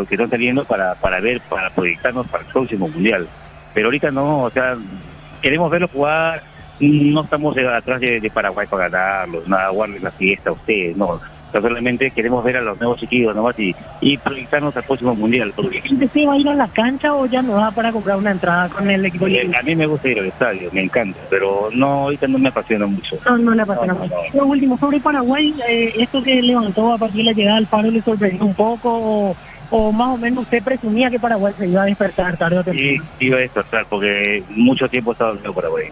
que están saliendo para ver, para proyectarnos para el próximo mundial. Pero ahorita no, o sea, queremos verlo jugar, no estamos atrás de Paraguay para ganarlos, nada, guarden la fiesta a ustedes, no. O sea, solamente queremos ver a los nuevos chiquillos nomás y proyectarnos al próximo mundial. Porque ¿Usted va a ir a la cancha o ya no va para comprar una entrada con el equipo? a mí me gusta ir al estadio, me encanta, pero no, ahorita no me apasiona mucho. No le apasiona mucho. Lo último, sobre Paraguay, esto que levantó a partir de la llegada del Faro, ¿le sorprendió un poco o más o menos usted presumía que Paraguay se iba a despertar tarde o temprano? Sí, iba a despertar porque mucho tiempo estaba dormido Paraguay.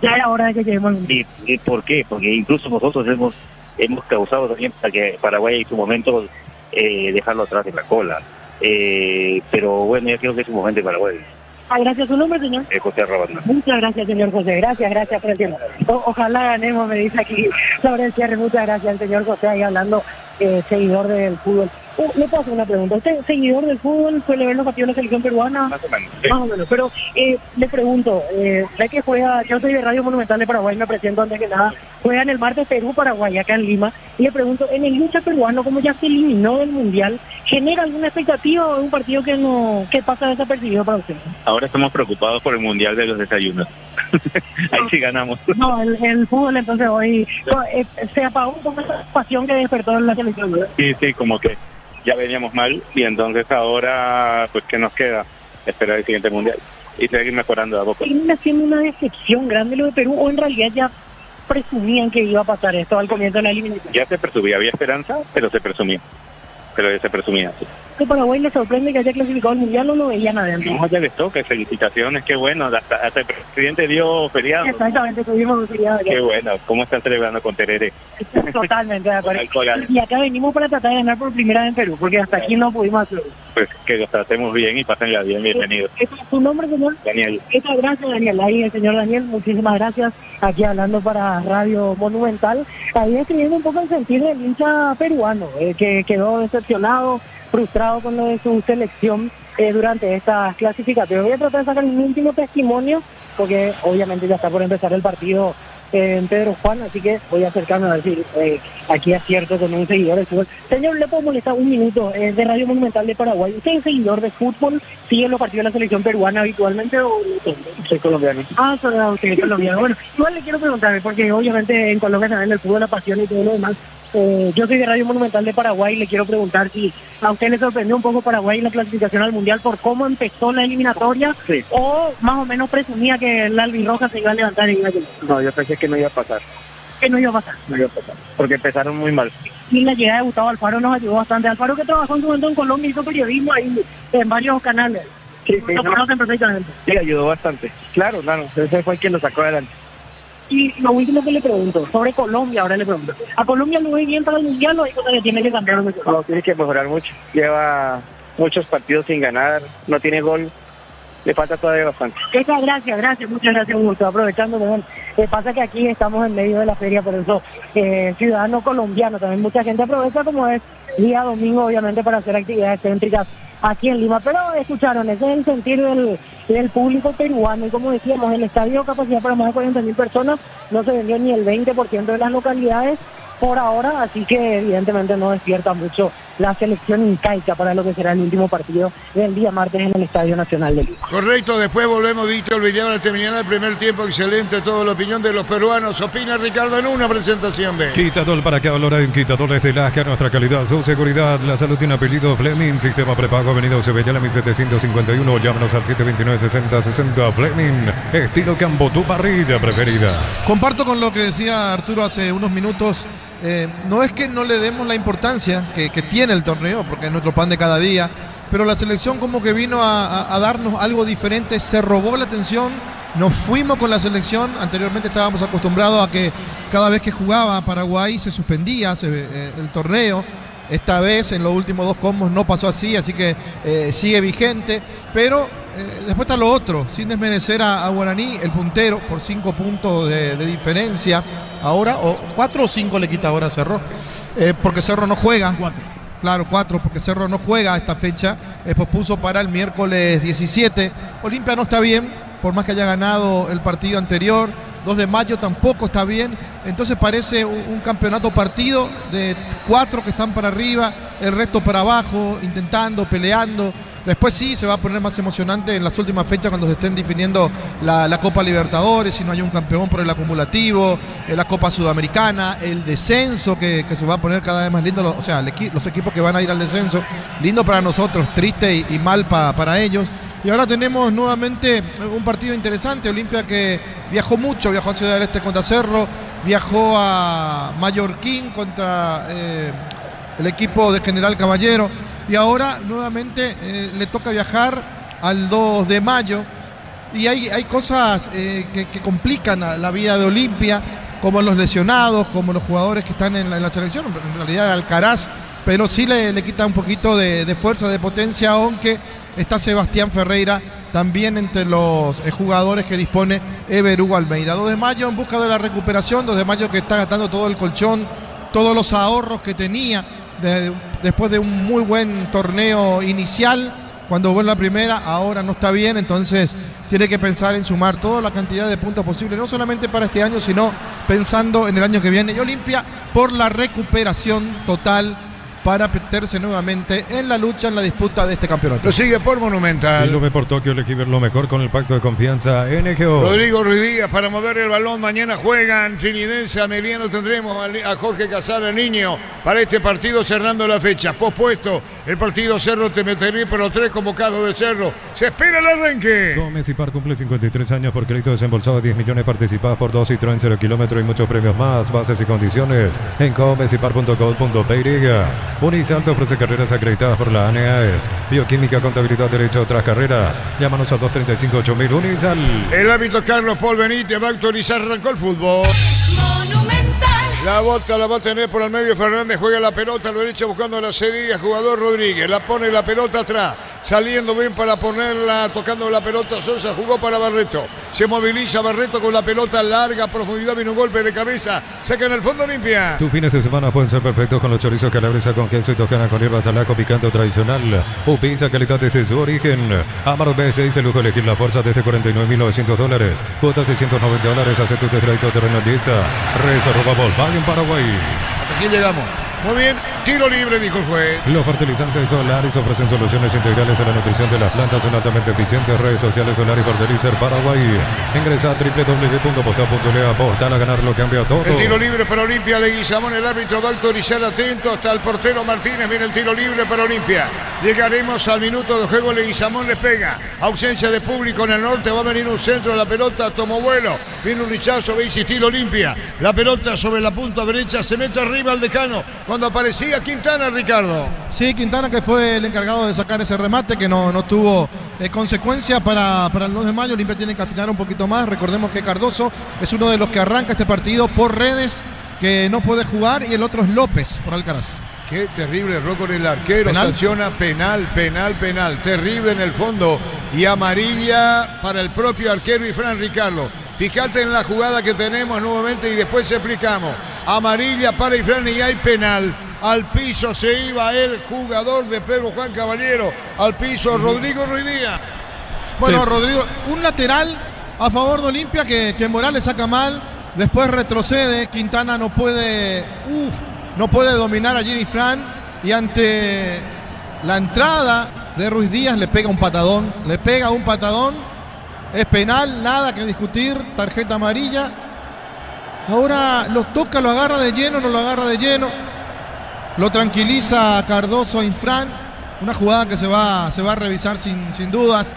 Ya era hora de que lleguemos. ¿Y por qué? Porque incluso nosotros hemos causado también para que Paraguay en su momento dejarlo atrás de la cola. Pero bueno, ya creo que es un momento de Paraguay. Gracias. ¿Su nombre, señor? José Rabanda. Muchas gracias, señor José. Gracias por el tiempo. Ojalá ganemos, me dice aquí sobre el cierre. Muchas gracias, el señor José, ahí hablando, seguidor del fútbol. Le puedo hacer una pregunta. ¿Usted, seguidor del fútbol, suele ver los partidos de la selección peruana? Más o menos. Sí. Más o menos. Pero le pregunto, ya que juega, yo soy de Radio Monumental de Paraguay, me presento antes que nada, juegan el martes Perú-Paraguay acá en Lima, y le pregunto, en el lucha peruano, como ya se eliminó del Mundial, ¿genera alguna expectativa o un partido que pasa desapercibido para usted? Ahora estamos preocupados por el Mundial de los desayunos. Ahí sí ganamos. No, el fútbol entonces hoy se apagó un poco esa pasión que despertó en la selección, ¿verdad? Sí, como que ya veníamos mal y entonces ahora, pues, ¿qué nos queda? Esperar el siguiente Mundial y seguir mejorando de a poco. ¿Termina siendo una decepción grande lo de Perú o en realidad ya presumían que iba a pasar esto al comienzo de la eliminación? Ya se presumía, había esperanza, pero se presumía. Sí. ¿Que Paraguay le sorprende que haya clasificado al Mundial o no veían adentro? No, ya les toca, felicitaciones, qué bueno, hasta el presidente dio feriado. Exactamente, tuvimos un feriado. Qué bueno, ¿cómo están celebrando con Terere? Totalmente de acuerdo. Y acá venimos para tratar de ganar por primera vez en Perú, porque hasta aquí no pudimos hacerlo. Pues que los tratemos bien y pásenla bien, bienvenidos. ¿Su nombre, señor? Daniel. Muchas gracias, Daniel. Ahí el señor Daniel, muchísimas gracias. Aquí hablando para Radio Monumental, ahí escribiendo un poco el sentir del hincha peruano, que quedó decepcionado, frustrado con lo de su selección durante estas clasificatorias. Voy a tratar de sacar un último testimonio, porque obviamente ya está por empezar el partido en Pedro Juan, así que voy a acercarme a ver si aquí acierto con un seguidor de fútbol. Señor, ¿le puedo molestar un minuto? De Radio Monumental de Paraguay. ¿Usted es seguidor de fútbol? ¿Sigue los partidos de la selección peruana habitualmente o no? Soy colombiano. Usted es colombiano. Bueno, igual le quiero preguntar, porque obviamente en Colombia también el fútbol, la pasión y todo lo demás. Yo soy de Radio Monumental de Paraguay y le quiero preguntar si a usted le sorprendió un poco Paraguay en la clasificación al Mundial por cómo empezó la eliminatoria, sí, o más o menos presumía que el albirroja se iba a levantar y iba a llegar. No, yo pensé que no iba a pasar. ¿Qué no iba a pasar? No iba a pasar, porque empezaron muy mal. Y la llegada de Gustavo Alfaro nos ayudó bastante. Alfaro, que trabajó en su momento en Colombia, hizo periodismo ahí en varios canales. Sí, lo conocen perfectamente. Sí, ayudó bastante. Claro, ese fue quien lo sacó adelante. Y lo último que le pregunto, sobre Colombia, ahora le pregunto, ¿a Colombia lo ve bien para el Mundial o hay cosas que tiene que cambiar? No, tiene que mejorar mucho. Lleva muchos partidos sin ganar, no tiene gol, le falta todavía bastante. Muchas gracias, Augusto. Aprovechando, pasa que aquí estamos en medio de la feria, por eso ciudadano colombiano, también mucha gente aprovecha como es día domingo, obviamente, para hacer actividades céntricas aquí en Lima. Pero escucharon, ese es el sentir del público peruano, y como decíamos, el estadio capacidad para más de 40.000 personas, no se vendió ni el 20% de las localidades por ahora, así que evidentemente no despierta mucho la selección incaica para lo que será el último partido del día martes en el Estadio Nacional de Lima. Correcto, después volvemos, Víctor Villano, terminando el primer tiempo, excelente toda la opinión de los peruanos. Opina Ricardo en una presentación de Quitador, para que valorar en Quitadores de Lasca, nuestra calidad, su seguridad, la salud tiene apellido Fleming, sistema prepago, Avenida Sevilla, 1751, llámanos al 729-6060, Fleming, estilo Campo, tu parrilla preferida. Comparto con lo que decía Arturo hace unos minutos. No es que no le demos la importancia que tiene el torneo, porque es nuestro pan de cada día, pero la selección como que vino a darnos algo diferente, se robó la atención, nos fuimos con la selección. Anteriormente estábamos acostumbrados a que cada vez que jugaba Paraguay se suspendía el torneo. Esta vez en los últimos dos combos no pasó así que sigue vigente, pero después está lo otro, sin desmerecer a Guaraní, el puntero, por 5 puntos de diferencia ahora, o 4 o 5 le quita ahora a Cerro, porque Cerro no juega. 4. Claro, 4, porque Cerro no juega esta fecha, pospuso para el miércoles 17. Olimpia no está bien, por más que haya ganado el partido anterior, 2 de mayo tampoco está bien. Entonces parece un campeonato partido de 4 que están para arriba, el resto para abajo, intentando, peleando. Después sí se va a poner más emocionante en las últimas fechas cuando se estén definiendo la Copa Libertadores, si no hay un campeón por el acumulativo, la Copa Sudamericana, el descenso que se va a poner cada vez más lindo, los equipos que van a ir al descenso, lindo para nosotros, triste y mal para ellos. Y ahora tenemos nuevamente un partido interesante. Olimpia que viajó mucho, viajó a Ciudad del Este contra Cerro, viajó a Mallorquín contra el equipo de General Caballero, y ahora nuevamente le toca viajar al 2 de mayo. Y hay cosas que complican la vida de Olimpia, como los lesionados, como los jugadores que están en la selección, en realidad Alcaraz, pero sí le quita un poquito de fuerza, de potencia, aunque está Sebastián Ferreira también entre los jugadores que dispone Ever Hugo Almeida. 2 de mayo en busca de la recuperación, 2 de mayo que está gastando todo el colchón, todos los ahorros que tenía después de un muy buen torneo inicial. Cuando vuelve la primera, ahora no está bien, entonces tiene que pensar en sumar toda la cantidad de puntos posible, no solamente para este año, sino pensando en el año que viene. Y Olimpia por la recuperación total para meterse nuevamente en la lucha, en la disputa de este campeonato. Lo sigue por Monumental. Y lo ve por Tokio, elegí ver lo mejor con el pacto de confianza NGO. Rodrigo Ruiz Díaz para mover el balón. Mañana juegan Trinidense, Ameliano. Tendremos a Jorge Casal, el niño, para este partido cerrando la fecha. Pospuesto el partido Cerro Temeterí, pero 3 convocados de Cerro. Se espera el arranque. Gómez y Par cumple 53 años por crédito desembolsado de 10 millones participados por 2 Citroën 0 kilómetros y muchos premios más. Bases y condiciones en gomezipar.com.py. Unisalto ofrece carreras acreditadas por la ANEAES. Bioquímica, contabilidad, derecho, otras carreras. Llámanos al 235-8000 Unisal. El árbitro Carlos Paul Benítez va a autorizar, arrancó el fútbol. La bota la va a tener por el medio Fernández, juega la pelota a la derecha buscando a la serie, jugador Rodríguez, la pone la pelota atrás, saliendo bien para ponerla, tocando la pelota Sosa, jugó para Barreto, se moviliza Barreto con la pelota larga, profundidad, viene un golpe de cabeza, saca en el fondo Olimpia. Tus fines de semana pueden ser perfectos con los chorizos calabresa con queso y toscana con hierbas al ajo picante tradicional. Pizza, calidad desde su origen. Amaro B6, el lujo de elegir la fuerza desde $49,900. Cuotas $690, hace tu crédito terreno Dieza. Reserva Volkswagen en Paraguay. Hasta aquí llegamos. Muy bien, tiro libre, dijo el juez. Los fertilizantes Solaris ofrecen soluciones integrales a la nutrición de las plantas, son altamente eficientes. Redes sociales Solaris Fertilizer Paraguay. Ingresa a www.postal.le, apostar a ganar lo cambia todo. El tiro libre para Olimpia, Leguizamón, el árbitro va a autorizar, atento, hasta el portero Martínez, viene el tiro libre para Olimpia. Llegaremos al minuto de juego, Leguizamón le pega. Ausencia de público en el norte, va a venir un centro, la pelota tomó vuelo. Viene un rechazo, va a insistir Olimpia. La pelota sobre la punta derecha, se mete arriba al decano. Cuando aparecía Quintana, Ricardo. Sí, Quintana, que fue el encargado de sacar ese remate, que no tuvo consecuencia para el 2 de mayo. Olimpia tiene que afinar un poquito más. Recordemos que Cardoso es uno de los que arranca este partido por Redes, que no puede jugar, y el otro es López por Alcaraz. Qué terrible error con el arquero. ¿Penal? Sanciona penal. Terrible en el fondo. Y amarilla para el propio arquero y Fran, Ricardo. Fíjate en la jugada que tenemos nuevamente y después explicamos. Amarilla para Ifrán y hay penal. Al piso se iba el jugador de Pedro Juan Caballero. Al piso Rodrigo Ruiz Díaz. Bueno, Rodrigo, un lateral a favor de Olimpia que Morales saca mal. Después retrocede. Quintana no puede dominar a Jimmy Fran. Y ante la entrada de Ruiz Díaz le pega un patadón. Es penal, nada que discutir, tarjeta amarilla. Ahora lo toca, lo agarra de lleno, no lo agarra de lleno. Lo tranquiliza a Cardoso, Infran. Una jugada que se va a revisar sin dudas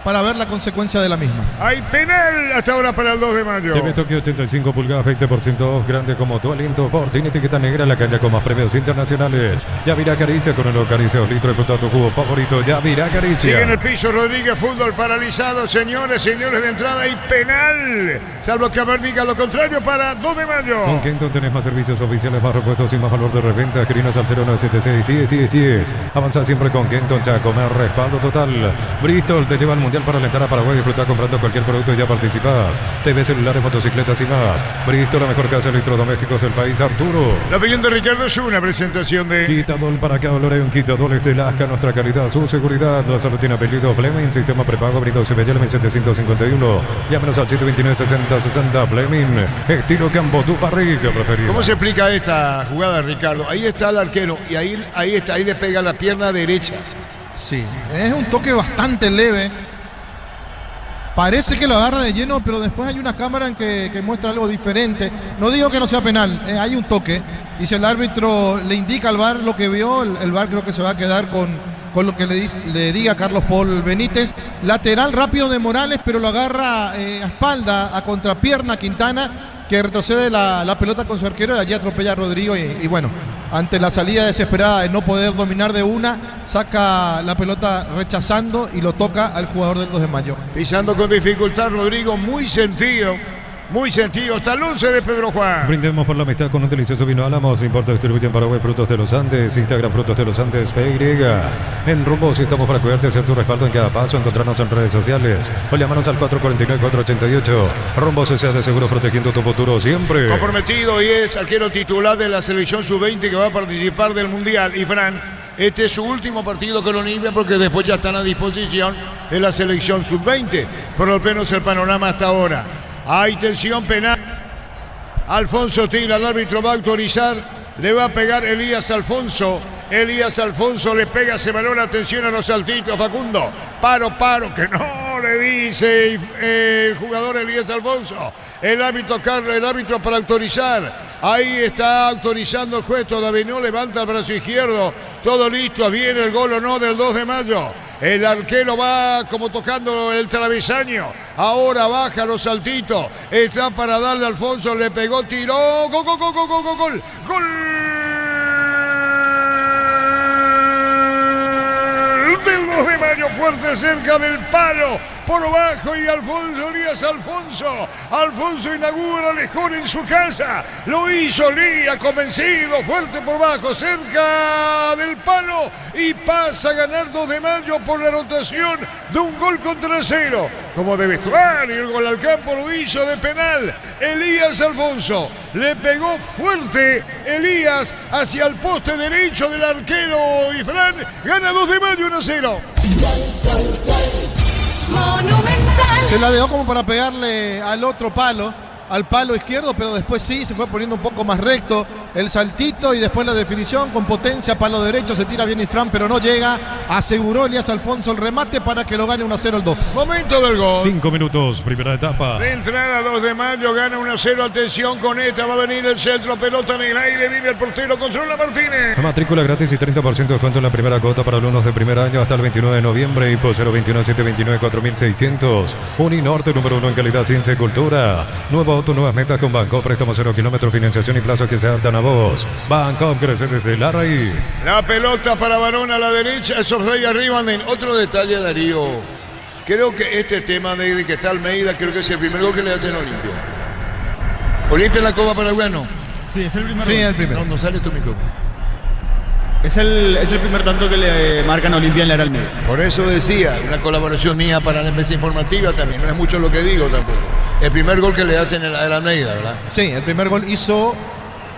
para ver la consecuencia de la misma. Hay penal hasta ahora para el 2 de mayo. TV Tokio 85 pulgadas, 20% grande como tu aliento. Por tiene etiqueta negra, la caña con más premios internacionales. Yavirá Caricia con el Caricia 2 litros de tu jugo favorito. Yavirá Caricia. Sigue en el piso Rodríguez, fútbol paralizado, señores de entrada y penal. Salvo que Aver diga lo contrario para 2 de mayo. Con Kenton tenés más servicios oficiales, más repuestos y más valor de reventa. Escribinos al 0976 10 10 10. Avanza siempre con Kenton, Chaco, más respaldo total. Bristol te lleva al mundial Mundial para alentar a Paraguay. Disfrutar comprando cualquier producto y ya participas. TV, celulares, motocicletas y más. Bristol, la mejor casa de electrodomésticos del país, Arturo. La opinión de Ricardo es una presentación de Quitadol para cada olor hay un Quitadol de Lasca, nuestra calidad, su seguridad. La salud tiene apellido Fleming, sistema prepago, Avenida Cebellal 1751. Llámenos al 729-6060 Fleming. Estilo Campo, tu parrilla preferida. ¿Cómo se explica esta jugada, Ricardo? Ahí está el arquero y ahí le pega la pierna derecha. Sí, es un toque bastante leve. Parece que lo agarra de lleno, pero después hay una cámara en que muestra algo diferente. No digo que no sea penal, hay un toque. Y si el árbitro le indica al VAR lo que vio, el VAR creo que se va a quedar con lo que le diga Carlos Paul Benítez. Lateral rápido de Morales, pero lo agarra a espalda, a contrapierna Quintana, que retrocede la pelota con su arquero y allí atropella a Rodrigo y bueno, ante la salida desesperada de no poder dominar de una, saca la pelota rechazando y lo toca al jugador del 2 de mayo. Pisando con dificultad Rodrigo, muy sentido, hasta el 11 de Pedro Juan. Brindemos por la amistad con un delicioso vino Álamos. Importa, distribuye en Paraguay Frutos de los Andes. Instagram Frutos de los Andes PY. En Rumbo, si estamos para cuidarte, hacer tu respaldo en cada paso. Encontrarnos en redes sociales o llamarnos al 449-488. Rumbo se hace seguro protegiendo tu futuro siempre. Comprometido y es arquero titular de la selección sub-20 que va a participar del Mundial. Y Fran, este es su último partido con Olimpia porque después ya están a disposición de la selección sub-20. Por lo menos el panorama hasta ahora. Hay tensión penal. Alfonso Tila, el árbitro va a autorizar. Le va a pegar Elías Alfonso. Elías Alfonso le pega ese balón. Atención a los saltitos, Facundo. Paro, que no le dice el jugador Elías Alfonso. El árbitro para autorizar. Ahí está autorizando el juez. Todavía no levanta el brazo izquierdo. Todo listo. Viene el gol o no del 2 de mayo. El arquero va como tocando el travesaño. Ahora baja los saltitos. Está para darle a Alfonso. Le pegó, tiró. Gol. Del 2 de mayo, fuerte cerca del palo. Por abajo y Alfonso Elías Alfonso inaugura el score en su casa. Lo hizo Lía, convencido, fuerte por abajo, cerca del palo y pasa a ganar 2 de mayo por la anotación de un gol contra 0. Como de vestuario, el gol al campo lo hizo de penal. Elías Alfonso le pegó fuerte Elías hacia el poste derecho del arquero y Fran gana 2 de mayo 1-0. Monumental. Se la dejó como para pegarle al otro palo, al palo izquierdo, pero después sí se fue poniendo un poco más recto el saltito y después la definición con potencia, palo derecho, se tira bien Ifrán, pero no llega. Aseguró Elías Alfonso el remate para que lo gane 1-0 el 2. Momento del gol. 5 minutos, primera etapa. De entrada 2 de mayo, gana 1-0. Atención con esta, va a venir el centro, pelota en el aire, viene el portero, controla Martínez. Matrícula gratis y 30% de descuento en la primera cuota para alumnos de primer año hasta el 29 de noviembre. IPO 021-729-4600. Uninorte, número 1 en calidad, ciencia y cultura. Nuevo auto, nuevas metas con Banco. Préstamo 0 kilómetros, financiación y plazos que se adaptan a vos. Banco crece desde la raíz. La pelota para Barón a la derecha, eso de ahí arriba. Otro detalle, Darío. Creo que este tema de que está Almeida, creo que es el primer gol que le hacen a Olimpia. Olimpia en la Copa Paraguayano. Sí, es el primer Sí, gol. el primero. No sale tu micrófono. Es el primer tanto que le marcan a Olimpia en la Real Media. Por eso decía, una colaboración mía para la mesa informativa también. No es mucho lo que digo tampoco. El primer gol que le hacen en la Almeida, ¿verdad? Sí, el primer gol hizo...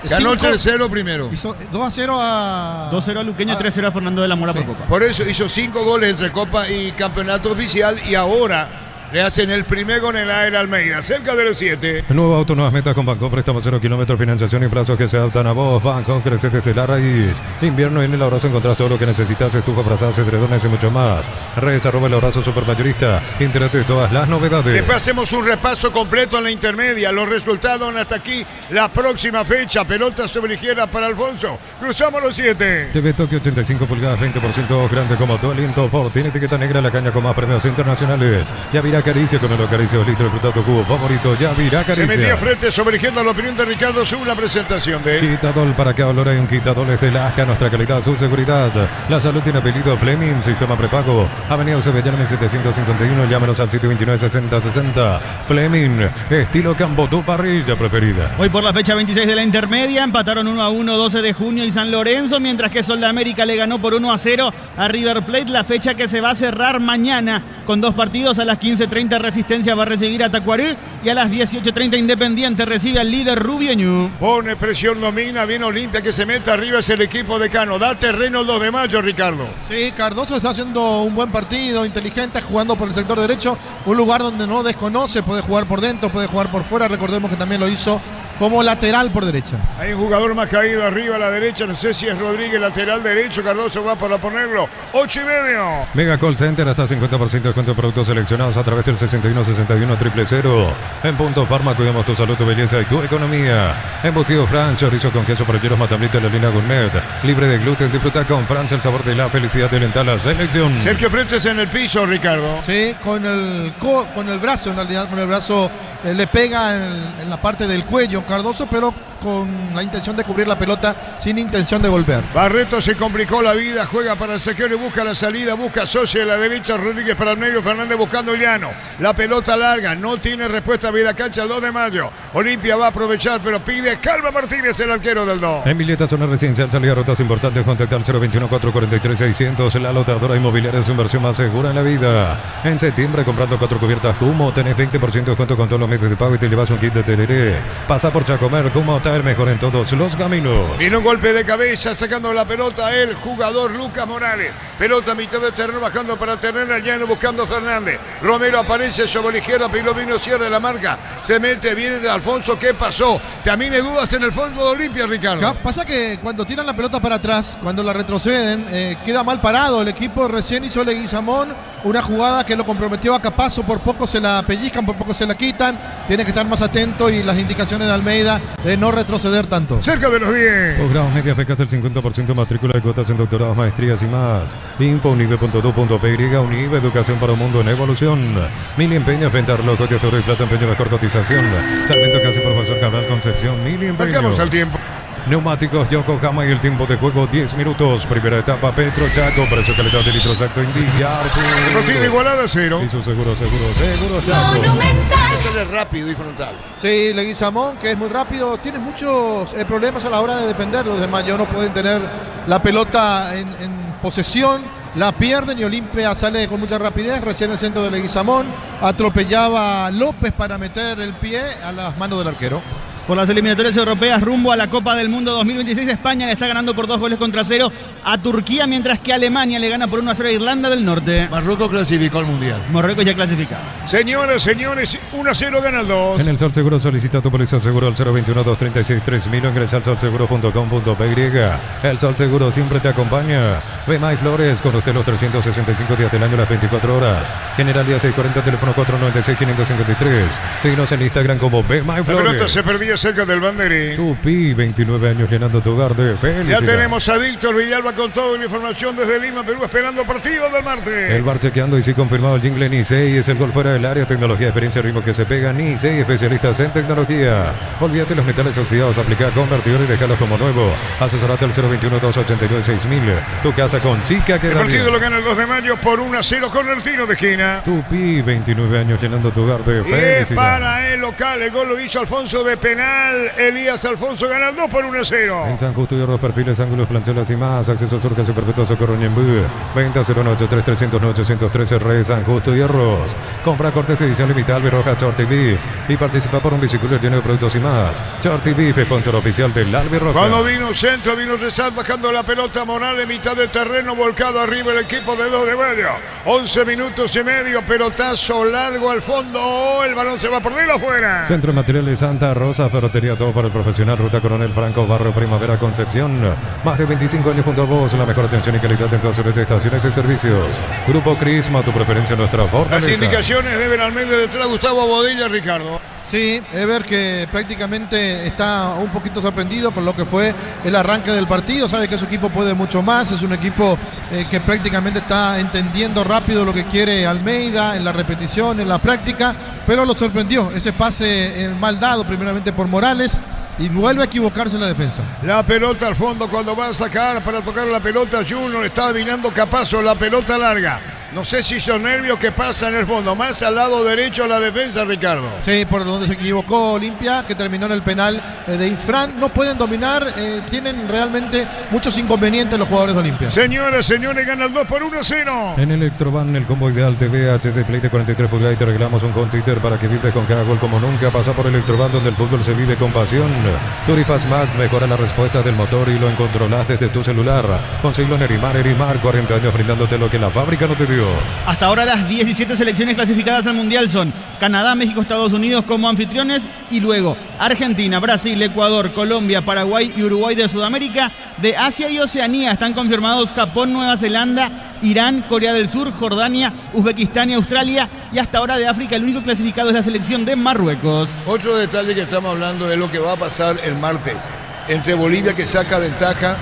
Ganó 3-0 primero. Hizo 2-0 a... 2-0 a Luqueño, 3-0 a Fernando de la Mora Sí. por Copa. Por eso hizo 5 goles entre Copa y Campeonato Oficial y ahora le hacen el primer gol en la era Almeida, cerca de los 7. Nuevo auto, nuevas metas con Banco. Préstamo 0 kilómetros, financiación y plazos que se adaptan a vos. Banco crece desde la raíz. Invierno en el abrazo encontrás todo lo que necesitas. Estufa, brazadas, edredones y mucho más. Redes @ el abrazo supermayorista. Entérate de todas las novedades. Después hacemos un repaso completo en la intermedia. Los resultados hasta aquí. La próxima fecha. Pelota sobre izquierda para Alfonso. Cruzamos los 7. TV Tokio 85 pulgadas, 20% grande como tu aliento. Por tiene etiqueta negra, la caña con más premios internacionales. Yavirá Caricia con el acaricio, litro de frutado cubo favorito. Yavirá Se metía Caricia. frente sobre izquierda la opinión de Ricardo según la presentación de él. Quitadol para que olor hay un Quitadol es de Lasca, nuestra calidad, su seguridad. La salud tiene apellido Fleming, sistema prepago. Avenida Cebellal 1751, llámenos al 729-6060. Fleming, estilo Campo, tu parrilla preferida. Hoy por la fecha 26 de la intermedia empataron 1-1 12 de junio y San Lorenzo, mientras que Sol de América le ganó por 1-0 a River Plate. La fecha que se va a cerrar mañana con 2 partidos. A las 15:30 Resistencia va a recibir a Tacuaré y a las 18:30 Independiente recibe al líder Rubieño. Pone presión, domina, viene Olimpia que se mete arriba, es el equipo de Cano. Da terreno el 2 de mayo, Ricardo. Sí, Cardoso está haciendo un buen partido, inteligente, jugando por el sector derecho, un lugar donde no desconoce, puede jugar por dentro, puede jugar por fuera, recordemos que también lo hizo como lateral por derecha. Hay un jugador más caído arriba a la derecha, no sé si es Rodríguez, lateral derecho, Cardoso va para ponerlo, 8:30. Mega Call Center, hasta 50% de descuento de productos seleccionados a través del 6161-000. En Punto Parma, cuidamos tu salud, tu belleza y tu economía. Embutido Fran, chorizo con queso parrilleros Matambrito de la línea Gourmet. Libre de gluten, disfruta con Francia el sabor de la felicidad de alentar la selección. Sergio Fretes en el piso, Ricardo. Sí, con el brazo, en realidad con el brazo le pega en la parte del cuello Cardoso, pero con la intención de cubrir la pelota, sin intención de golpear. Barreto se complicó la vida, juega para el saqueo y busca la salida, busca Socia de la derecha, Rodríguez para el medio, Fernández buscando Llano. La pelota larga, no tiene respuesta, vida cancha el 2 de mayo. Olimpia va a aprovechar, pero pide Calva Martínez, el arquero del 2. En Villeta, zona residencial, salida rutas importantes, contactar 021-443-600. La lotadora inmobiliaria es su inversión más segura en la vida. En septiembre, comprando 4 cubiertas Cumo, tenés 20% de descuento con todos los medios de pago y te llevas un kit de tereré. Pasa por Chacomer, Cumo, el mejor en todos los caminos. Viene un golpe de cabeza sacando la pelota el jugador Lucas Morales. Pelota a mitad de terreno bajando para tener a Llano buscando Fernández. Romero aparece sobre la izquierda, Pilomino cierra la marca. Se mete, viene de Alfonso. ¿Qué pasó? También hay dudas en el fondo de Olimpia, Ricardo. Pasa que cuando tiran la pelota para atrás, cuando la retroceden, queda mal parado. El equipo recién hizo Leguizamón una jugada que lo comprometió a Capazo. Por poco se la pellizcan, por poco se la quitan. Tiene que estar más atento y las indicaciones de Almeida de no retroceder tanto. Cerca de los 10. Posgrados Media Becas del 50% matrícula de cuotas en doctorados, maestrías y más. Info unive.edu.py, Unive, educación para un mundo en evolución. Mili Empeños, venta reloj, de oro y plata, empeño, mejor cotización. Sarmiento Casi, profesor Cabral, Concepción, Mili Empeños. Marcamos al tiempo. Neumáticos Yokohama y el tiempo de juego 10 minutos. Primera etapa Petro Chaco, precio calidad de litro exacto Indiar. Tiene igualada a 0. Y su seguro Chaco. Monumental. Ese es rápido y frontal. Sí, Leguizamón, que es muy rápido, tiene muchos problemas a la hora de defender. Los demás no pueden tener la pelota en posesión, la pierden y Olimpia sale con mucha rapidez. Recién el centro de Leguizamón atropellaba a López para meter el pie a las manos del arquero. Por las eliminatorias europeas rumbo a la Copa del Mundo 2026, España le está ganando por 2-0 a Turquía, mientras que Alemania le gana por 1-0 a Irlanda del Norte. Marruecos clasificó al Mundial. Marruecos ya clasificado. Señoras, señores, 1-0 gana el 2. En el Sol Seguro solicita tu póliza seguro al 021-236-3000 o ingresa al solseguro.com.py. El Sol Seguro siempre te acompaña. Bemay Flores, con usted los 365 días del año, las 24 horas. Generalidad 640, teléfono 496-553. Síguenos en Instagram como Bemay Flores. La pelota se perdía cerca del banderín. Tupi, 29 años llenando tu hogar de felicidad. Ya tenemos a Víctor Villalba con toda la información desde Lima, Perú, esperando partido del martes. El bar chequeando y sí confirmado el jingle Nisei es el gol fuera del área, tecnología, experiencia, ritmo que se pega. Nisei, especialistas en tecnología. Olvídate los metales oxidados, aplica convertidor y déjalos como nuevo. Asesorate al 021-289-6000. Tu casa con Zika que El da partido bien. lo gana el 2 de mayo por 1-0 con el tiro de esquina. Tupi, 29 años llenando tu hogar de Y es felicidad. para el local, el gol lo hizo Alfonso de penal. Elías Alfonso gana el 2 por 1-0. En San Justo y Otros perfiles, ángulos, planchuelas y más. Acceso Surca, su perpetuo socorro Ñembú. Venta 093-300-913 Red San Justo y Arroz. Compra cortes edición limitada Albirroja Shorty Beef. Y participa por un bicicleta lleno de productos y más. Shorty Beef, sponsor oficial del Albirroja. Cuando vino centro, vino Rezal bajando la pelota Morales, mitad de terreno, volcado arriba el equipo de 2 de mayo. 11 minutos y medio, pelotazo largo al fondo. El balón se va por él afuera. Centro de Materiales Santa Rosa, ferretería todo para el profesional. Ruta Coronel Franco, Barrio Primavera, Concepción. Más de 25 años junto a vos, la mejor atención y calidad en todas sus estaciones de servicios. Grupo Crisma, tu preferencia, nuestra fortaleza. Las indicaciones deben al medio detrás Gustavo Bodilla, Ricardo. Sí, Ever que prácticamente está un poquito sorprendido con lo que fue el arranque del partido, sabe que su equipo puede mucho más, es un equipo que prácticamente está entendiendo rápido lo que quiere Almeida en la repetición, en la práctica, pero lo sorprendió ese pase mal dado primeramente por Morales y vuelve a equivocarse en la defensa. La pelota al fondo cuando va a sacar para tocar la pelota Junior, está adivinando Capazo, la pelota larga. No sé si son nervios que pasa en el fondo, más al lado derecho a la defensa, Ricardo. Sí, por donde se equivocó Olimpia, que terminó en el penal de Infran. No pueden dominar, tienen realmente muchos inconvenientes los jugadores de Olimpia. Señoras, señores, gana el 2-1-0. En Electroban, el combo ideal TV HD Play de 43 pulgadas y te regalamos un home theater para que vibres con cada gol como nunca. Pasa por Electroban, donde el fútbol se vive con pasión. Turifaz Max mejora la respuesta del motor y lo controlas desde tu celular. Conseguilo en Erimar, 40 años brindándote lo que la fábrica no te dio. Hasta ahora las 17 selecciones clasificadas al Mundial son Canadá, México, Estados Unidos como anfitriones y luego Argentina, Brasil, Ecuador, Colombia, Paraguay y Uruguay de Sudamérica. De Asia y Oceanía están confirmados Japón, Nueva Zelanda, Irán, Corea del Sur, Jordania, Uzbekistán y Australia. Y hasta ahora de África el único clasificado es la selección de Marruecos. Otro detalle que estamos hablando es lo que va a pasar el martes entre Bolivia, que saca ventaja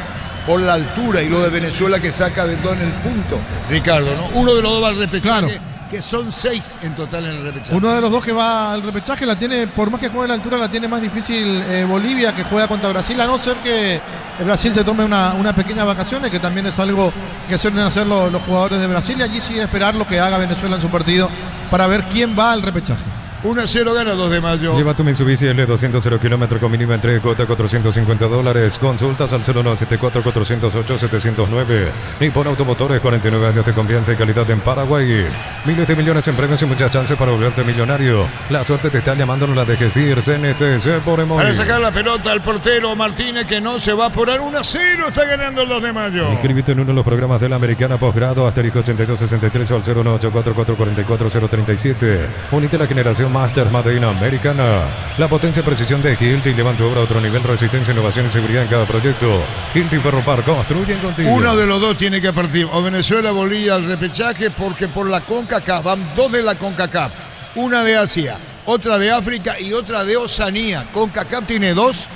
por la altura, y lo de Venezuela, que saca ventaja en el punto, Ricardo, ¿no? Uno de los dos va al repechaje, claro, que son 6 en total en el repechaje. Uno de los dos que va al repechaje la tiene, por más que juegue a la altura, la tiene más difícil Bolivia, que juega contra Brasil, a no ser que Brasil se tome una pequeña vacaciones, que también es algo que suelen hacer los jugadores de Brasil, y allí sí esperar lo que haga Venezuela en su partido para ver quién va al repechaje. 1-0 gana 2 de mayo. Lleva tu Mitsubishi L200 0 kilómetros con mínima entrega, cuota $450. Consultas al 0974-408-709. Nippon Automotores, 49 años de confianza y calidad en Paraguay. Miles de millones en premios y muchas chances para volverte millonario. La suerte te está llamando, no la dejes ir. CNTC por Emoy. Para sacar la pelota al portero Martínez, que no se va a apurar. 1-0 está ganando el 2 de mayo. Inscríbete en uno de los programas de la Americana Posgrado, asterisco 8263 o al 0984-444-47. Unite a la generación Master Madeira Americana. La potencia y precisión de Hilti llevan tu obra a otro nivel. Resistencia, innovación y seguridad en cada proyecto. Hilti Ferropar, construyen contigo. Uno de los dos tiene que partir. O Venezuela, Bolivia al repechaje, porque por la CONCACAF van 2 de la CONCACAF. Una de Asia, otra de África y otra de Oceanía. CONCACAF tiene 2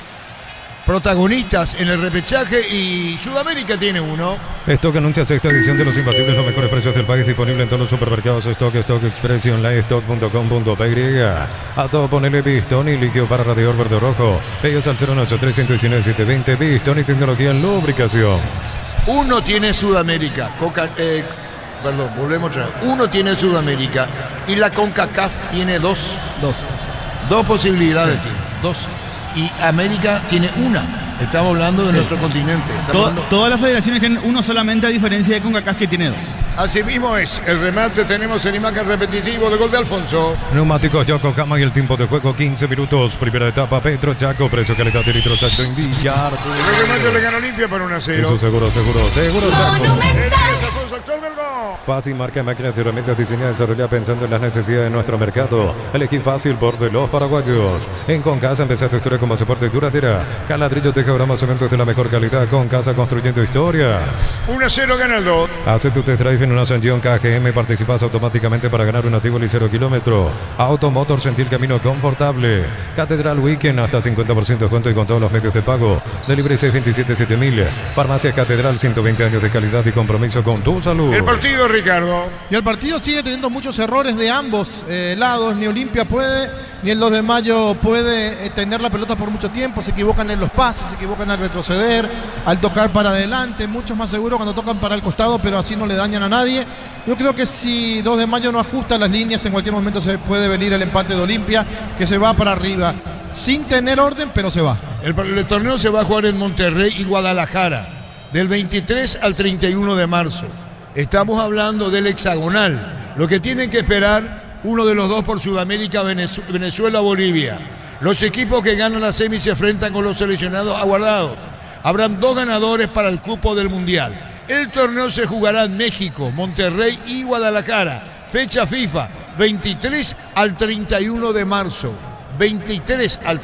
protagonistas en el repechaje y Sudamérica tiene 1. Stock anuncia sexta edición de Los Imbatibles, los mejores precios del país, disponible en todos los supermercados Stock Express y online stock.com.py. A todo ponele Bistoni, líquido para radiador verde o rojo. Pedidos al 093-119-720. Bistoni, tecnología en lubricación. Uno tiene Sudamérica, volvemos a ver. Uno tiene Sudamérica y la CONCACAF tiene 2. Dos posibilidades, sí. Tiene 2. Y América tiene 1. Estamos hablando de nuestro continente. Todas las federaciones tienen 1 solamente, a diferencia de CONCACAF, que tiene 2. Así mismo es. El remate tenemos en imagen repetitivo de gol de Alfonso. Neumáticos Yokohama y el tiempo de juego 15 minutos. Primera etapa Petro Chaco, precio, calidad de litros alto en Villar. El remate le gana Olimpia por 1-0. Eso seguro Chaco. Alfonso, actor del gol. Fácil, marca, máquinas y herramientas diseñadas y desarrolladas pensando en las necesidades de nuestro mercado. Elegí fácil por de los paraguayos. En Concasa empezá tu historia con pasaporte duradera. Caladrillo te cobramos cementos de la mejor calidad. Concasa, construyendo historias. 1-0 gana el 2. Hace tu test drive en una Sanjión KGM, participas automáticamente para ganar una Tivoli 0 kilómetro. Automotor, sentir camino confortable. Catedral Weekend, hasta 50% descuento y con todos los medios de pago. Delivery 627-7000. Farmacia Catedral, 120 años de calidad y compromiso con tu salud. El partido, Ricardo. Y el partido sigue teniendo muchos errores de ambos lados. Ni Olimpia puede, ni el 2 de mayo puede tener la pelota por mucho tiempo. Se equivocan en los pases, se equivocan al retroceder, al tocar para adelante. Muchos más seguros cuando tocan para el costado, pero así no le dañan a nadie. Yo creo que si 2 de mayo no ajusta las líneas, en cualquier momento se puede venir el empate de Olimpia, que se va para arriba, sin tener orden, pero se va. El torneo se va a jugar en Monterrey y Guadalajara, del 23 al 31 de marzo. Estamos hablando del hexagonal. Lo que tienen que esperar, uno de los dos por Sudamérica, Venezuela, Bolivia. Los equipos que ganan la semi se enfrentan con los seleccionados aguardados. Habrán 2 ganadores para el cupo del Mundial. El torneo se jugará en México, Monterrey y Guadalajara. Fecha FIFA, 23 al 31 de marzo.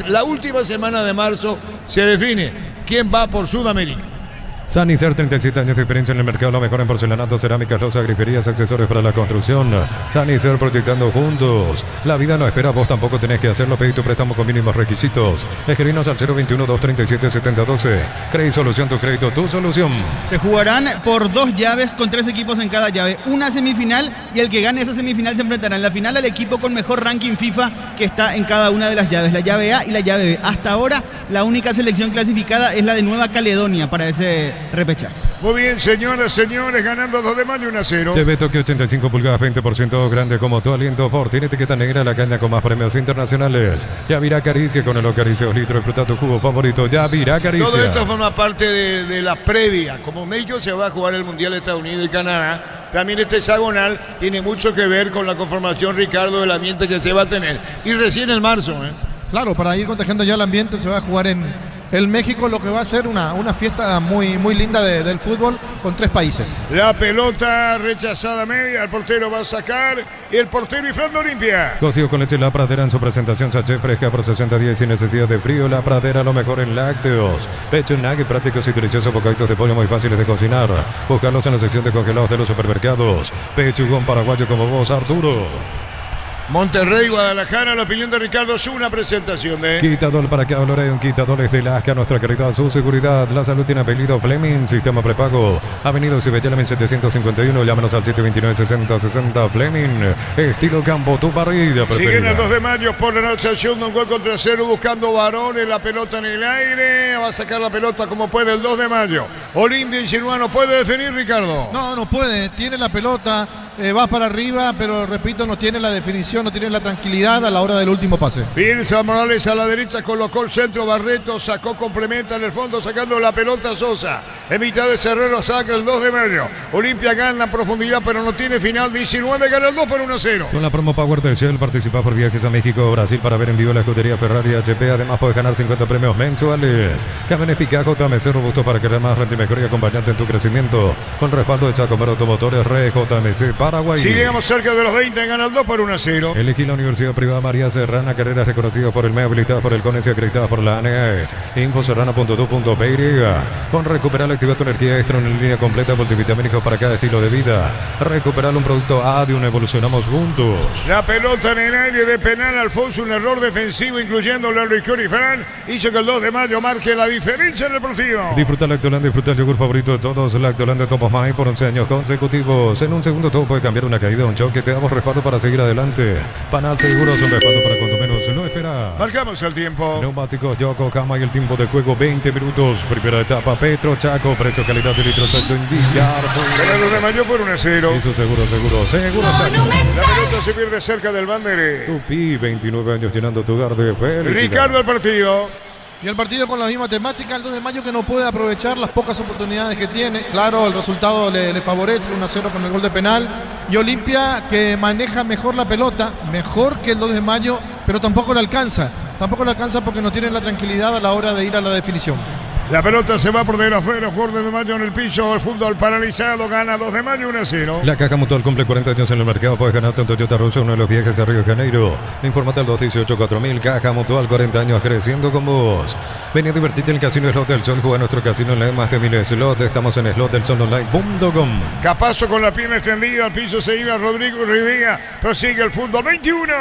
La última semana de marzo se define quién va por Sudamérica. Sanicer, 37 años de experiencia en el mercado, lo mejor en porcelanato, cerámicas, loza, griferías, accesorios para la construcción. Sanicer, proyectando juntos. La vida no espera, vos tampoco tenés que hacerlo. Pedí tu préstamo con mínimos requisitos. Escribinos al 021-237-7012. Credit Solución, tu crédito, tu solución. Se jugarán por 2 llaves con 3 equipos en cada llave. Una semifinal, y el que gane esa semifinal se enfrentará en la final al equipo con mejor ranking FIFA que está en cada una de las llaves. La llave A y la llave B. Hasta ahora, la única selección clasificada es la de Nueva Caledonia para ese repechaje. Muy bien, señoras, señores, ganando 2 de mayo 1-0. TV Tokio 85 pulgadas, 20% grande como tu aliento Ford. Tiene etiqueta negra, la caña con más premios internacionales. Yavirá Caricia con el Acaricia 2 litros. Disfruta tu jugo favorito. Yavirá Caricia. Todo esto forma parte de la previa. Como México se va a jugar el Mundial de Estados Unidos y Canadá, también este hexagonal tiene mucho que ver con la conformación, Ricardo, del ambiente que se va a tener. Y recién en marzo, Claro, para ir contagiando ya el ambiente, se va a jugar en México, lo que va a ser una fiesta muy, muy linda del fútbol con 3 países. La pelota rechazada media, el portero va a sacar y el portero inflando Olimpia. Cocido con leche La Pradera en su presentación sachet fresca por 60 días sin necesidad de frío. La Pradera, lo mejor en lácteos. Pecho, nugget, prácticos y deliciosos bocaditos de pollo muy fáciles de cocinar. Búscalos en la sección de congelados de los supermercados. Pechugón paraguayo como vos, Arturo. Monterrey, Guadalajara, la opinión de Ricardo es una presentación de Quitador para cada Loreo, quitadores de Lasca, nuestra calidad, su seguridad. La salud tiene apellido Fleming, sistema prepago. Avenida Cibellana 751, llámanos al 729-6060 Fleming. Estilo campo, tu parrilla preferida. Siguen el 2 de mayo por la noche, acción de un gol contra 0, buscando varones, la pelota en el aire. Va a sacar la pelota como puede el 2 de mayo. Olimpia insinúa, ¿no puede definir, Ricardo? No puede, tiene la pelota, va para arriba, pero repito, no tiene la definición, no tiene la tranquilidad a la hora del último pase. Piensa Morales a la derecha, colocó el centro, Barreto sacó, complementa en el fondo, sacando la pelota Sosa. En mitad de Cerrero saca el 2 de mayo. Olimpia gana en profundidad, pero no tiene final. 19 gana el 2 por 1-0. Con la promo Power de Shell participa por viajes a México o Brasil para ver en vivo la escudería Ferrari HP. Además puedes ganar 50 premios mensuales. Camiones Picajo, JMC robusto para crear más renta y mejor y acompañarte en tu crecimiento. Con respaldo de Chacomero Automotores, Red JMC Paraguay. Si llegamos cerca de los 20, gana el 2 por 1-0. Elegí la Universidad Privada María Serrana, carreras reconocidas por el MEA, habilitadas por el CONES y acreditadas por la ANES. Infoserrana.tu.py. Con Recuperar, activa tu energía extra en línea completa, multivitamínicos para cada estilo de vida. Recuperar un producto Adium, evolucionamos juntos. La pelota en el aire de penal, Alfonso, un error defensivo, incluyendo Larry Curry Fran, hizo que el 2 de mayo marque la diferencia en el partido. Disfruta Lactoland, disfruta el yogur favorito de todos, Lactoland de Top of Mind por 11 años consecutivos. En un segundo todo puede cambiar, una caída, un choque, te damos respaldo para seguir adelante. Panal Seguros, un respaldo para cuando menos lo esperas. Marcamos el tiempo. Neumáticos Yokohama y el tiempo de juego 20 minutos. Primera etapa Petro Chaco, precio calidad de litros alto indicar. El 2 de mayo por 1-0. Eso seguro Chaco. La pelota se pierde cerca del banderé. Tupi, 29 años llenando tu hogar de felicidad. Ricardo, el partido. Y el partido con la misma temática, el 2 de mayo que no puede aprovechar las pocas oportunidades que tiene. Claro, el resultado le favorece, 1-0 con el gol de penal. Y Olimpia que maneja mejor la pelota, mejor que el 2 de mayo, pero tampoco le alcanza. Tampoco le alcanza porque no tiene la tranquilidad a la hora de ir a la definición. La pelota se va por de afuera, jugador de mayo en el piso, el fútbol paralizado, gana 2 de mayo 1-0. La Caja Mutual cumple 40 años en el mercado, puedes ganarte un Toyota Russo, uno de los viajes a Río de Janeiro. Infórmate al 218-4000, Caja Mutual, 40 años creciendo con vos. Ven a divertirte en el Casino Slot del Sol, juega nuestro casino online, más de 1000 slots, estamos en slotdelsolonline.com. Capazo con la pierna extendida, al piso se iba Rodrigo Rivera, prosigue el fútbol 21.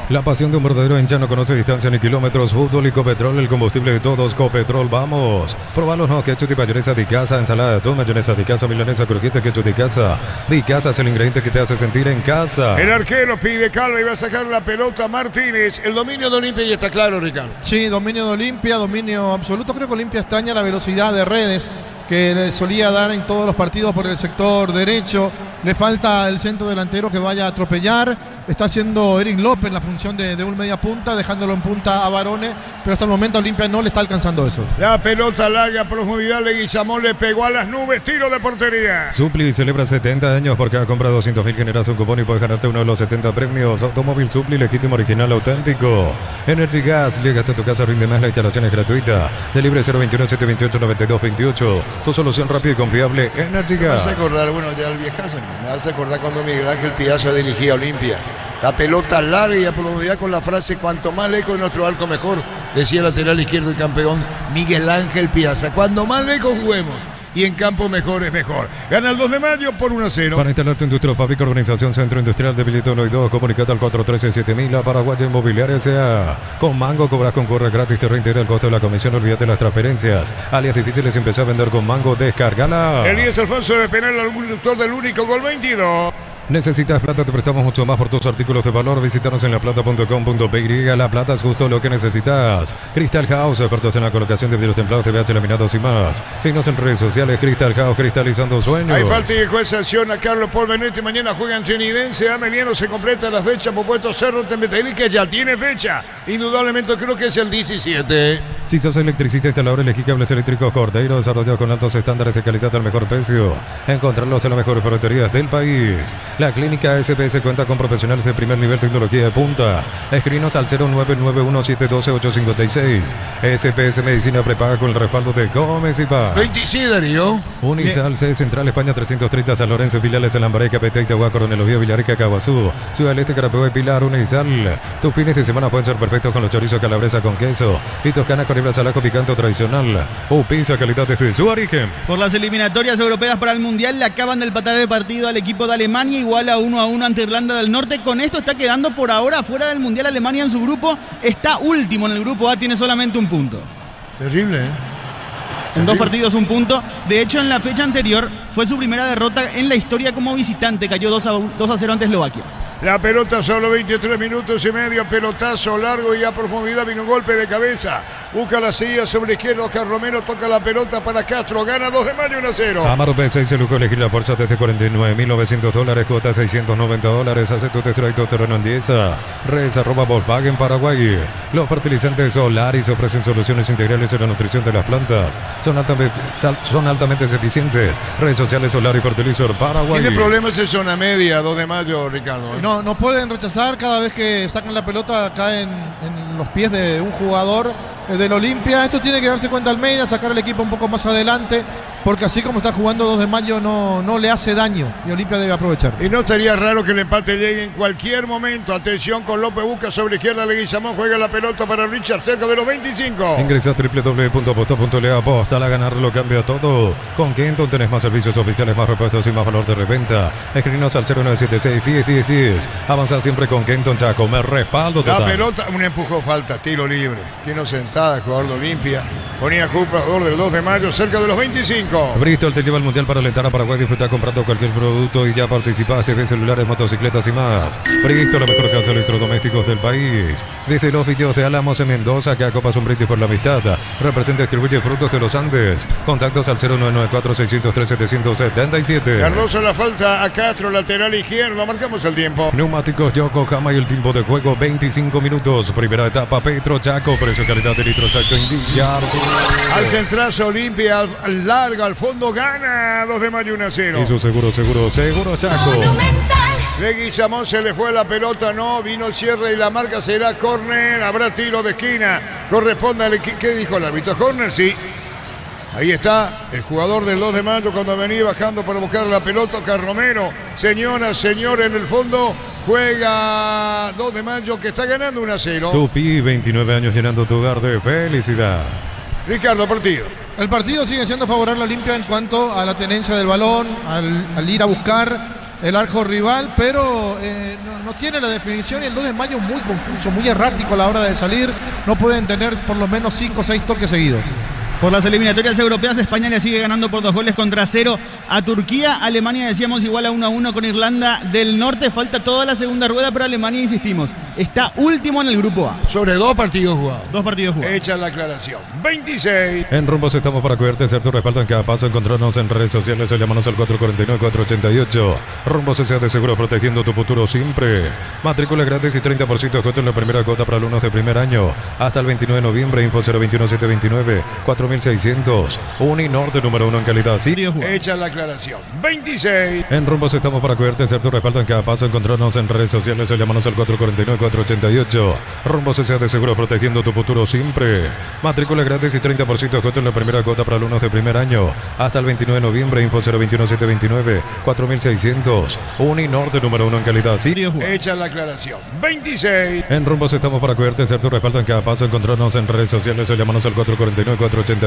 La pasión de un verdadero hincha no conoce distancia ni kilómetros, fútbol y Copetrol, el combustible de todos, Copetrol, vamos. Probalos, no, ketchup y mayonesa de casa, ensalada de atún, mayonesa de casa, milanesa crujiente, ketchup de casa. De casa es el ingrediente que te hace sentir en casa. El arquero pide calma y va a sacar la pelota Martínez. El dominio de Olimpia y está claro, Ricardo. Sí, dominio de Olimpia, dominio absoluto. Creo que Olimpia extraña la velocidad de Redes que le solía dar en todos los partidos por el sector derecho. Le falta el centro delantero que vaya a atropellar. Está haciendo Eric López la función de un media punta, dejándolo en punta a Barone, pero hasta el momento a Olimpia no le está alcanzando eso. La pelota larga, profundidad, Leguizamón le pegó a las nubes, tiro de portería. Supli celebra 70 años porque ha comprado 200.000, generas un cupón y puedes ganarte uno de los 70 premios. Automóvil Supli, legítimo, original, auténtico. Energy Gas, llega hasta tu casa, rinde más, la instalación es gratuita. De libre 021-728-9228. Tu solución rápida y confiable, Energy Gas. Me vas a acordar, bueno, ya el viejazo, me vas a acordar cuando Miguel Ángel Piazza dirigía a Olimpia. La pelota larga y a profundidad con la frase cuanto más lejos de nuestro arco mejor, decía el lateral izquierdo y campeón Miguel Ángel Piazza. Cuando más lejos juguemos y en campo mejor es mejor. Gana el 2 de mayo por 1-0. Para instalar tu industria fábrica, organización Centro Industrial de Bilitono y 2, comunicate al 413-7000, la Paraguaya Inmobiliaria S.A. Con Mango cobras con corre gratis, te reintegra el costo de la comisión, olvídate las transferencias. Alias difíciles, empezó a vender con Mango, descárgala. Elías Alfonso de penal, al conductor del único gol 22. ¿Necesitas plata? Te prestamos mucho más por tus artículos de valor. Visítanos en laplata.com.py. La Plata es justo lo que necesitas. Crystal House, expertos en la colocación de vidrios templados, TVH, laminados y más. Síguenos en redes sociales. Crystal House, cristalizando sueños. Hay falta y el juez sanciona a Carlos Paul Benetti. Mañana juegan Trinidense. Ameliano se completa la fecha por puesto Cerro Tembetegui, que ya tiene fecha. Indudablemente creo que es el 17. Si sos electricista, instalador, elegí cables eléctricos Cordeiro, desarrollado con altos estándares de calidad al mejor precio. Encontrarlos en las mejores ferreterías del país. La clínica SPS cuenta con profesionales de primer nivel, tecnología de punta. Escrinos al 0991-712-856. SPS Medicina prepaga con el respaldo de Gómez y Paz. 27, Darío. Unisal C, Central España 330, San Lorenzo, Filiales en Lambaré, Capetá, Itagua, Coronel Oviedo, Villarrica, Caguazú, Ciudad del Este, Carapehuá y Pilar. Unisal. Tus fines de semana pueden ser perfectos con los chorizos calabresa con queso y toscana con hebra salaco picante tradicional. Pizza calidad desde su origen. Por las eliminatorias europeas para el Mundial le acaban de empatar de partido al equipo de Alemania, igual a 1-1 ante Irlanda del Norte. Con esto está quedando por ahora fuera del Mundial. Alemania en su grupo está último en el grupo A, tiene solamente un punto. Terrible, ¿eh? En 2 partidos, un punto. De hecho, en la fecha anterior fue su primera derrota en la historia como visitante. Cayó 2-0 ante Eslovaquia. La pelota solo 23 minutos y medio, pelotazo largo y a profundidad vino un golpe de cabeza. Busca la seguida sobre izquierda, Oscar Romero toca la pelota para Castro, gana 2 de mayo 1-0. Amaro P6 se lujo elegir la fuerza desde $49.900, cuota $690. Hace tu test drive terreno en 10. Redes @Volkswagen Paraguay. Los fertilizantes Solaris ofrecen soluciones integrales en la nutrición de las plantas. Son altamente eficientes. Redes sociales Solaris Fertilizor Paraguay. Tiene problemas en zona media, 2 de mayo, Ricardo. No pueden rechazar. Cada vez que sacan la pelota caen en los pies de un jugador del Olimpia. Esto tiene que darse cuenta Almeida, sacar el equipo un poco más adelante, porque así como está jugando 2 de mayo no le hace daño y Olimpia debe aprovechar. Y no estaría raro que el empate llegue en cualquier momento. Atención con López, busca sobre izquierda, Leguizamón juega la pelota para Richard cerca de los 25. Ingresa a www.aposta.le. Aposta a ganar lo cambia todo. Con Kenton tenés más servicios oficiales, más repuestos y más valor de reventa. Escribinos al 0976-10-10-10. Avanza siempre con Kenton Chaco. Me respaldo total. La pelota, un empujón, falta, tiro libre. Tiene sentada, jugador de Olimpia. Ponía culpa, jugador del 2 de mayo cerca de los 25. Bristol te lleva al Mundial para alentar a Paraguay. Disfrutar comprando cualquier producto y ya participaste de celulares, motocicletas y más. Bristol, la mejor casa de electrodomésticos del país. Desde los videos de Álamos en Mendoza, que acopas un brindis por la amistad. Representa y distribuye frutos de los Andes. Contactos al 0994-603-777. Cardoso la falta a Castro, lateral izquierdo. Marcamos el tiempo. Neumáticos Yokohama y el tiempo de juego 25 minutos. Primera etapa Petro Chaco. Precio calidad de litro exacto Indiar. Al centrazo Olimpia, al largo, al fondo, gana 2 de mayo 1-0. Y su seguro Chaco. Leguizamón se le fue la pelota, no, vino el cierre y la marca será córner, habrá tiro de esquina, corresponde al equipo. ¿Qué dijo el árbitro? ¿Córner? Sí. Ahí está el jugador del 2 de mayo cuando venía bajando para buscar la pelota, Carromero. Señora, señor, en el fondo juega 2 de mayo que está ganando 1-0. Tupi, 29 años llenando tu hogar de felicidad. Ricardo, partido. El partido sigue siendo favorable a Olimpia en cuanto a la tenencia del balón, al ir a buscar el arco rival, pero no tiene la definición y el 2 de mayo muy confuso, muy errático a la hora de salir. No pueden tener por lo menos 5 o 6 toques seguidos. Por las eliminatorias europeas, España le sigue ganando por 2-0 a Turquía. Alemania, decíamos, igual a 1-1 con Irlanda del Norte. Falta toda la segunda rueda, pero Alemania, insistimos, está último en el grupo A. Sobre 2 partidos jugados. 2 partidos jugados. Hecha la aclaración. 26. En Rumbos estamos para cuidarte, hacer tu respaldo en cada paso. Encontrarnos en redes sociales o llámanos al 449-488. Rumbos S.A. de Seguro, protegiendo tu futuro siempre. Matrícula gratis y 30% de descuento en la primera cuota para alumnos de primer año. Hasta el 29 de noviembre, info 021-729 4600. Uninorte, número 1 en calidad. Sí. Hecha la aclaración. 26. En Rumbos estamos para cuidarte, hacer tu respaldo en cada paso. Encontrarnos en redes sociales o llámanos al 449-488. Rumbos S.A. de Seguro, protegiendo tu futuro siempre. Matrícula gratis y 30% de descuento en la primera cuota para alumnos de primer año. Hasta el 29 de noviembre, info 021-729 4600. Uninorte, número 1 en calidad. Sí. Hecha la aclaración. 26. En Rumbos estamos para cuidarte, hacer tu respaldo en cada paso. Encontrarnos en redes sociales o llámanos al 449-488.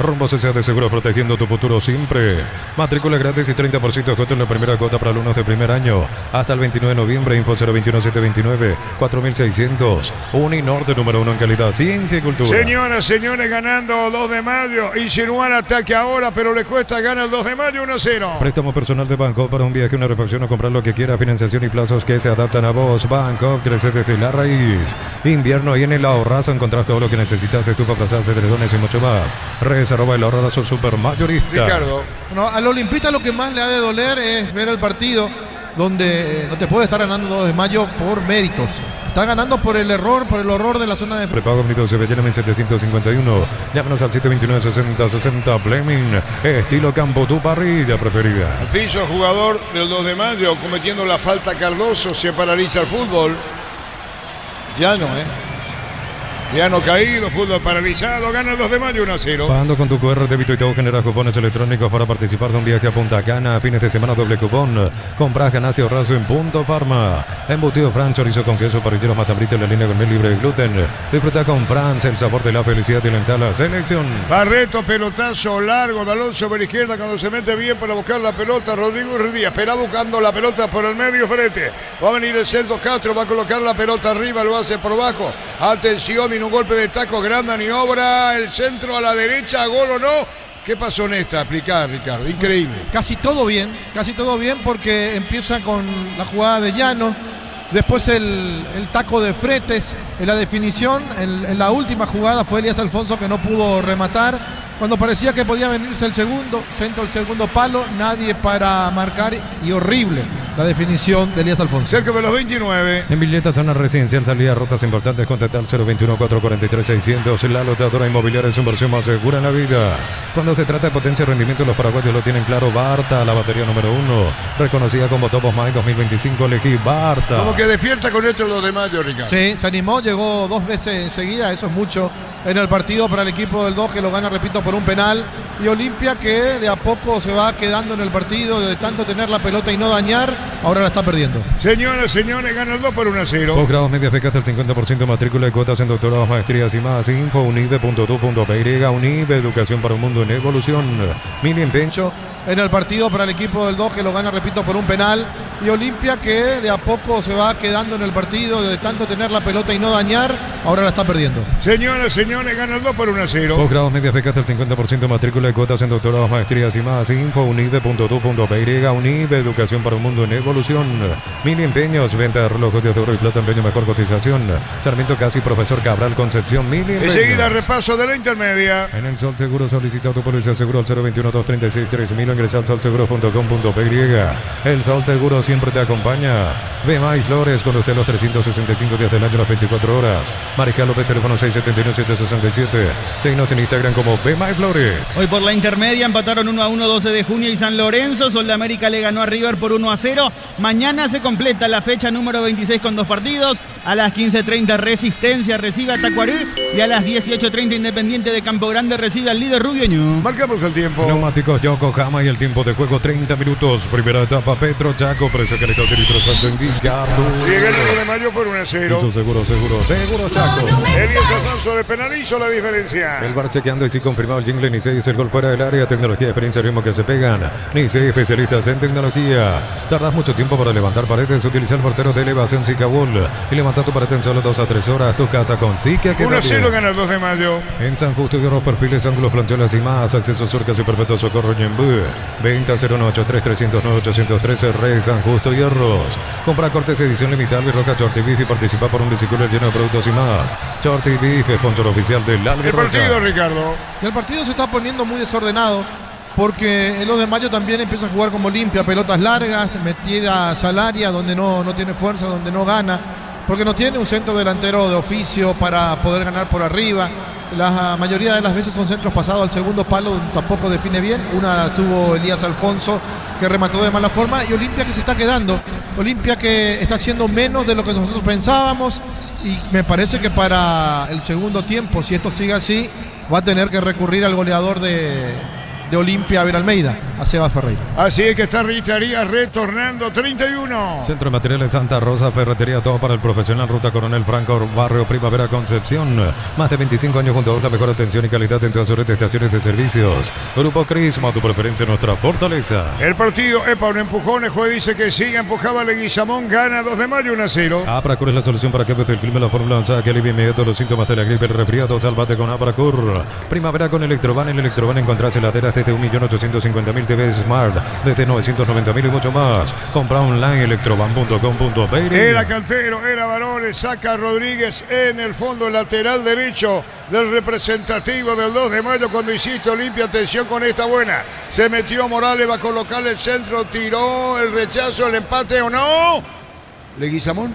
Rumbos S.A. de Seguro, protegiendo tu futuro siempre. Matrícula gratis y 30% de descuento en la primera cuota para alumnos de primer año. Hasta el 29 de noviembre, info 021-729 Norte 4600. Uninorte número 1 en calidad, ciencia y cultura. Señoras, señores, ganando 2 de mayo. Insinúan ataque ahora, pero le cuesta, gana el 2 de mayo 1-0. Préstamo personal de Banco para un viaje, una refacción o comprar lo que quiera. Financiación y plazos que se adaptan a vos. Banco crece desde la raíz. Invierno y en el Ahorrazo encontrás todo lo que necesitas. Estufa, plazas, edredones y mucho más. Reserva el Ahorrazo super mayorista. Ricardo. Bueno, al olimpista lo que más le ha de doler es ver el partido donde no te puede estar ganando 2 de mayo por méritos. Está ganando por el horror de la zona de... Prepago Benito Sevillana 1751. Llámanos al 729-6060 Fleming. Estilo campo, tu parrilla preferida. Al piso, jugador del 2 de mayo, cometiendo la falta Cardoso, se paraliza el fútbol. Ya no caído, fútbol paralizado, gana el 2 de mayo 1-0. Pagando con tu QR débito y todo genera cupones electrónicos para participar de un viaje a Punta Cana. Fines de semana doble cupón. Compras, ganás y ahorras en Punto Parma. Embutido Fran, chorizo con queso, parrilleros Matambrito en la línea con miel libre de gluten. Disfruta con Franz el sabor de la felicidad y alenta la selección. Barreto, pelotazo largo, el balón sobre la izquierda cuando se mete bien para buscar la pelota. Rodrigo Díaz, espera buscando la pelota por el medio frente. Va a venir el centro Castro, va a colocar la pelota arriba, lo hace por bajo. Atención, un golpe de taco, gran maniobra, el centro a la derecha, gol o no. ¿Qué pasó en esta? Aplicar, Ricardo, increíble. Casi todo bien porque empieza con la jugada de Llano, después el taco de Fretes, en la definición, en la última jugada fue Elías Alfonso que no pudo rematar. Cuando parecía que podía venirse el segundo, centro el segundo palo, nadie para marcar y horrible la definición de Elías Alfonso. Cerca de los 29. En Villeta, zona residencial, salida rutas importantes, contactar 021-443-600. La lotadora inmobiliaria es inversión más segura en la vida. Cuando se trata de potencia y rendimiento, los paraguayos lo tienen claro. Barta, la batería número 1, reconocida como Top of Mind 2025, elegí Barta. Como que despierta con esto el 2 de mayo, Ricardo. Sí, se animó, llegó 2 veces enseguida, eso es mucho en el partido para el equipo del 2 que lo gana, repito, por un penal. Y Olimpia que de a poco se va quedando en el partido, de tanto tener la pelota y no dañar, ahora la está perdiendo. Señoras, señores, gana el 2 por 1-0. Posgrados, medias becas hasta el 50%, matrícula de cuotas en doctorados, maestrías y más. Info unive.tu.py. Unive, educación para un mundo en evolución. Mili empeño en el partido para el equipo del 2 que lo gana, repito, por un penal. Y Olimpia que de a poco se va quedando en el partido, de tanto tener la pelota y no dañar, ahora la está perdiendo. Señoras, señores, gana el 2 por 1-0. Posgrados, medias becas hasta el 50%, matrícula de cuotas en doctorados, maestrías y más. Info unive.tu.py. Unive, educación para un mundo en evolución. Mili empeños, venta de relojes de oro y plata, empeño, mejor cotización. Sarmiento Casi, Profesor Cabral, Concepción. Mili empeños. Enseguida repaso de la intermedia. En el Sol Seguro solicita tu póliza seguro al 021-236-3000. Ingresa al solseguro.com.py. El Sol Seguro siempre te acompaña. Bemay Flores, con usted los 365 días del año, las 24 horas. Mariscal López, teléfono 671-767. Seguinos en Instagram como Bemay Flores. Hoy por la intermedia empataron 1-1 12 de junio y San Lorenzo. Sol de América le ganó a River por 1-0. Mañana se completa la fecha número 26 con 2 partidos. A las 15:30 Resistencia recibe a Tacuarú y a las 18:30 Independiente de Campo Grande recibe al líder Rubioño. Marcamos el tiempo. Neumáticos Yokohama y el tiempo de juego 30 minutos. Primera etapa Petro Chaco, precio calidad de litros alto indicado. Llega el 2 de mayo por 1-0. Eso seguro Chaco. Elías Alfonso de penal hizo la diferencia. El VAR chequeando y sí confirmado el jingle. Nice es el gol fuera del área. Tecnología, experiencia, ritmo que se pegan. Nice, especialistas en tecnología. Tardas mucho tiempo para levantar paredes. Utiliza el portero de elevación Zicabol y levanta tu pared en solo 2 a 3 horas. Tu casa con Zika. 1-0 gana el 2 de mayo. En San Justo y Arroz, perfiles, ángulos, plancholas y más. Acceso Surcas y Perpetuo Socorro Ñembú. Venta 0183309-813. Rey San Justo y Arroz. Compra cortes edición limitada y Roca Shorty Beef y participa por un bicicleta lleno de productos y más. Shorty Beef, sponsor oficial del Albi. El partido, Ricardo. Y el partido se está poniendo muy desordenado porque el 2 de mayo también empieza a jugar como Olimpia, pelotas largas, metidas al área donde no tiene fuerza, donde no gana, porque no tiene un centro delantero de oficio para poder ganar por arriba. La mayoría de las veces son centros pasados al segundo palo, donde tampoco define bien. Una tuvo Elías Alfonso, que remató de mala forma, y Olimpia que se está quedando. Olimpia que está haciendo menos de lo que nosotros pensábamos, y me parece que para el segundo tiempo, si esto sigue así, va a tener que recurrir al goleador de de Olimpia a ver Almeida, a Seba Ferreira. Así es que está Ritería retornando 31. Centro de Materiales Santa Rosa, Ferretería, todo para el profesional, Ruta Coronel Franco, Barrio Primavera, Concepción. Más de 25 años junto a la mejor atención y calidad en todas sus redes de estaciones de servicios. Grupo Crisma, tu preferencia, nuestra fortaleza. El partido, un empujón, el juez dice que sigue, empujaba Leguizamón, gana 2 de mayo 1-0. Apracur es la solución para cambios del clima, la fórmula lanzada que alivia inmediato los síntomas de la gripe, el resfriado, salvate con Apracur. Primavera con Electrovan, en Electrovan encontrás heladeras desde 1.850.000 TV Smart, desde 990.000 y mucho más. Compra online electrovan.com.pe. Era Cantero, era Varones, saca a Rodríguez en el fondo lateral derecho del representativo del 2 de mayo cuando hiciste Olimpia. Atención con esta buena. Se metió Morales, va a colocar el centro, tiró el rechazo, el empate o no. Leguizamón,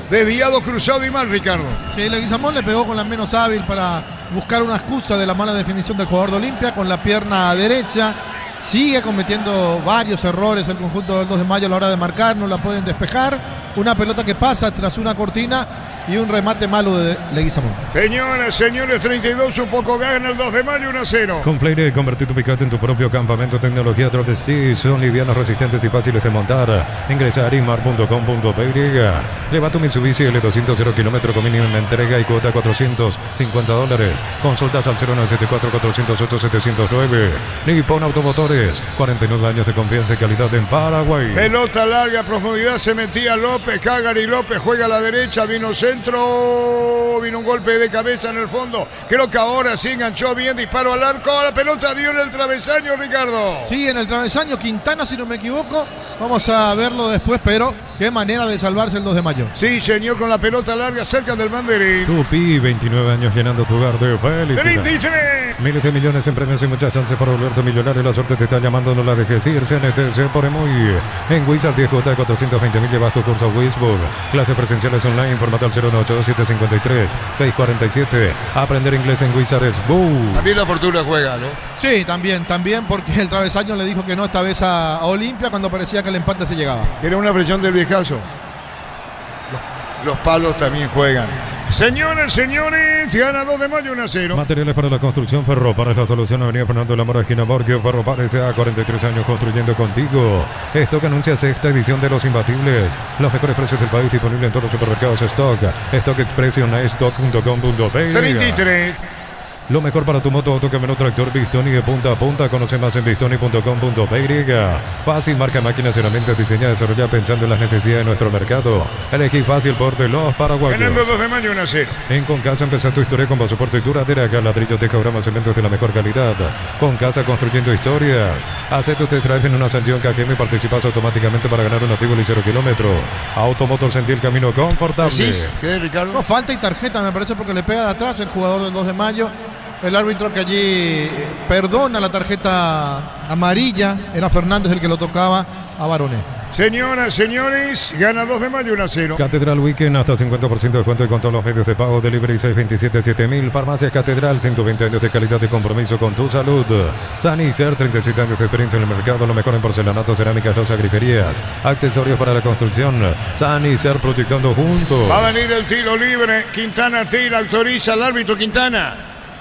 desviado, cruzado y mal, Ricardo. Sí, Leguizamón le pegó con la menos hábil para buscar una excusa de la mala definición del jugador de Olimpia con la pierna derecha. Sigue cometiendo varios errores el conjunto del 2 de mayo a la hora de marcar, no la pueden despejar. Una pelota que pasa tras una cortina y un remate malo de Leguizamón. Señoras, señores, 32, un poco gana el 2 de mayo 1-0. Con Fleire, convertir tu picante en tu propio campamento. Tecnología Tropestis, son livianos, resistentes y fáciles de montar. Ingresa a arimar.com.pe. Lleva tu Mitsubishi L200 0 km con mínima entrega y cuota $450. Consultas al 0974-408-709. Nippon Automotores, 49 años de confianza y calidad en Paraguay. Pelota larga, profundidad, se metía López, Cagari López juega a la derecha, vino centro, vino un golpe de cabeza en el fondo. Creo que ahora sí enganchó bien, disparo al arco, la pelota dio en el travesaño, Ricardo. Sí, en el travesaño, Quintana, si no me equivoco. Vamos a verlo después, pero qué manera de salvarse el 2 de mayo. Sí, señor, con la pelota larga cerca del banderín. Tupi, 29 años llenando tu hogar de felicidad. 33. Miles de millones en premios y muchas chances para volverte millonario. La suerte te está llamando, no la dejes ir. CNTC por muy. En Wizard 10 cuota de 420.000 llevas tu curso Wizbook. Clases presenciales online, informate al 0182753-647. Aprender inglés en Wizard es boom. También la fortuna juega, ¿no? Sí, también, porque el travesaño le dijo que no esta vez a Olimpia cuando parecía que el empate se llegaba. Era una presión del viejazo. Los palos también juegan. Señoras, señores, gana 2 de mayo 1-0. Materiales para la construcción, Ferropar es la solución. Avenida Fernando de la Mora, esquina Borgio. Ferropar S.A. 43 años construyendo contigo. Esto que anuncia sexta edición de Los Imbatibles. Los mejores precios del país disponible en todos los supermercados Stock. Stock Expression a stock.com.pe. 33. Lo mejor para tu moto, auto, camioneta, tractor, Bistoni de punta a punta. Conoce más en bistoni.com.pe. Fácil, marca máquinas, herramientas diseñadas, desarrolladas pensando en las necesidades de nuestro mercado. Elegí fácil por de los paraguayos. Ganando 2 de mayo 1-0. En Concasa empezó tu historia con pasaporte y duradera. Acá ladrillos, teja, grama, cementos de la mejor calidad. Concasa construyendo historias. Haz tu test drive en una sanción Cajeme y participas automáticamente para ganar un activo y 0 kilómetro. Automotor, sentí el camino confortable. ¿Qué, Ricardo? No, falta y tarjeta, me parece, porque le pega de atrás el jugador del 2 de mayo. El árbitro que allí perdona la tarjeta amarilla, era Fernández el que lo tocaba a Barone. Señoras, señores, gana 2 de mayo 1-0. Catedral Weekend, hasta 50% de descuento y con todos los medios de pago. Delivery 627-7000. Farmacia Catedral, 120 años de calidad y compromiso con tu salud. Sanicer, 37 años de experiencia en el mercado. Lo mejor en porcelanato, cerámicas, losas, griferías, accesorios para la construcción. Sanicer, proyectando juntos. Va a venir el tiro libre. Quintana tira, autoriza al árbitro Quintana.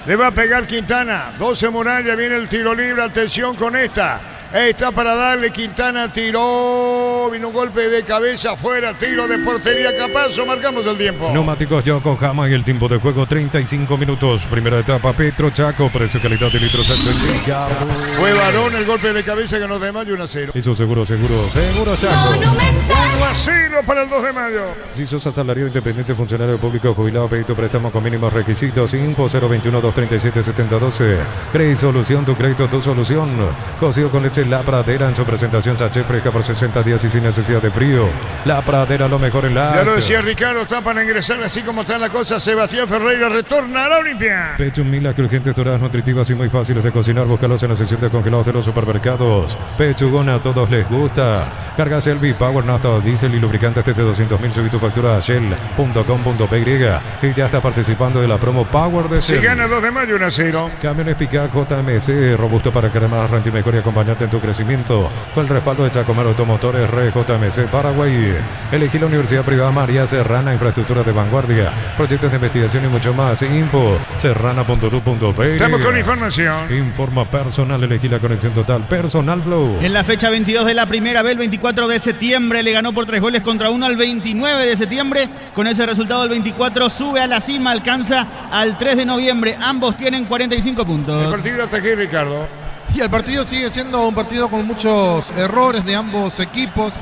Le va a pegar Quintana. 12 Muralla, viene el tiro libre. Atención con esta. Está para darle. Quintana tiró. Vino un golpe de cabeza afuera. Tiro de portería. Capazo. Marcamos el tiempo. Neumáticos Yokohama y el tiempo de juego 35 minutos. Primera etapa Petro Chaco. Precio, calidad y litros. Fue Varón el golpe de cabeza que nos de mayo 1-0. Hizo seguro Chaco. 1-0 para el 2 de mayo. Si sos asalariado, independiente, funcionario público, jubilado, pedito préstamo con mínimos requisitos. Info 021-237-7012. Crédito Solución, tu crédito, tu solución. Cocido con leche La Pradera en su presentación sachet fresca por 60 días y sin necesidad de frío. La Pradera, lo mejor en la. Ya lo decía Ricardo, está para ingresar así como está la cosa. Sebastián Ferreira retorna a la Olimpia. Pecho Mila, crujientes, doradas, nutritivas y muy fáciles de cocinar. Búscalos en la sección de congelados de los supermercados. Pechugona, a todos les gusta. Carga Selvi, Power, nafta, diésel y lubricantes desde 200.000. Subí tu factura a shell.com.py y ya está participando de la promo Power de Shell. Si gana 2 de mayo 1-0. Camiones Pickup JMC, robusto para crear más rendimiento y acompañante en tu crecimiento. Con el respaldo de Chacomar Automotores, RJMC Paraguay. Elegí la Universidad Privada María Serrana, infraestructura de vanguardia, proyectos de investigación y mucho más. Info serrana.ru.pe. Estamos con información. Informa personal, elegí la conexión total. Personal Flow. En la fecha 22 de la primera B, el 24 de septiembre, le ganó por 3 goles contra 1 al 29 de septiembre. Con ese resultado, el 24 sube a la cima, alcanza al 3 de noviembre. Ambos tienen 45 puntos. El partido hasta aquí, Ricardo. Y el partido sigue siendo un partido con muchos errores de ambos equipos.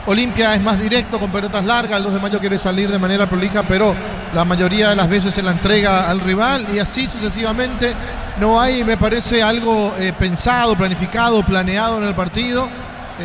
Olimpia es más directo, con pelotas largas. El 2 de mayo quiere salir de manera prolija, pero la mayoría de las veces se la entrega al rival y así sucesivamente. No hay, me parece, algo pensado, planificado, planeado en el partido.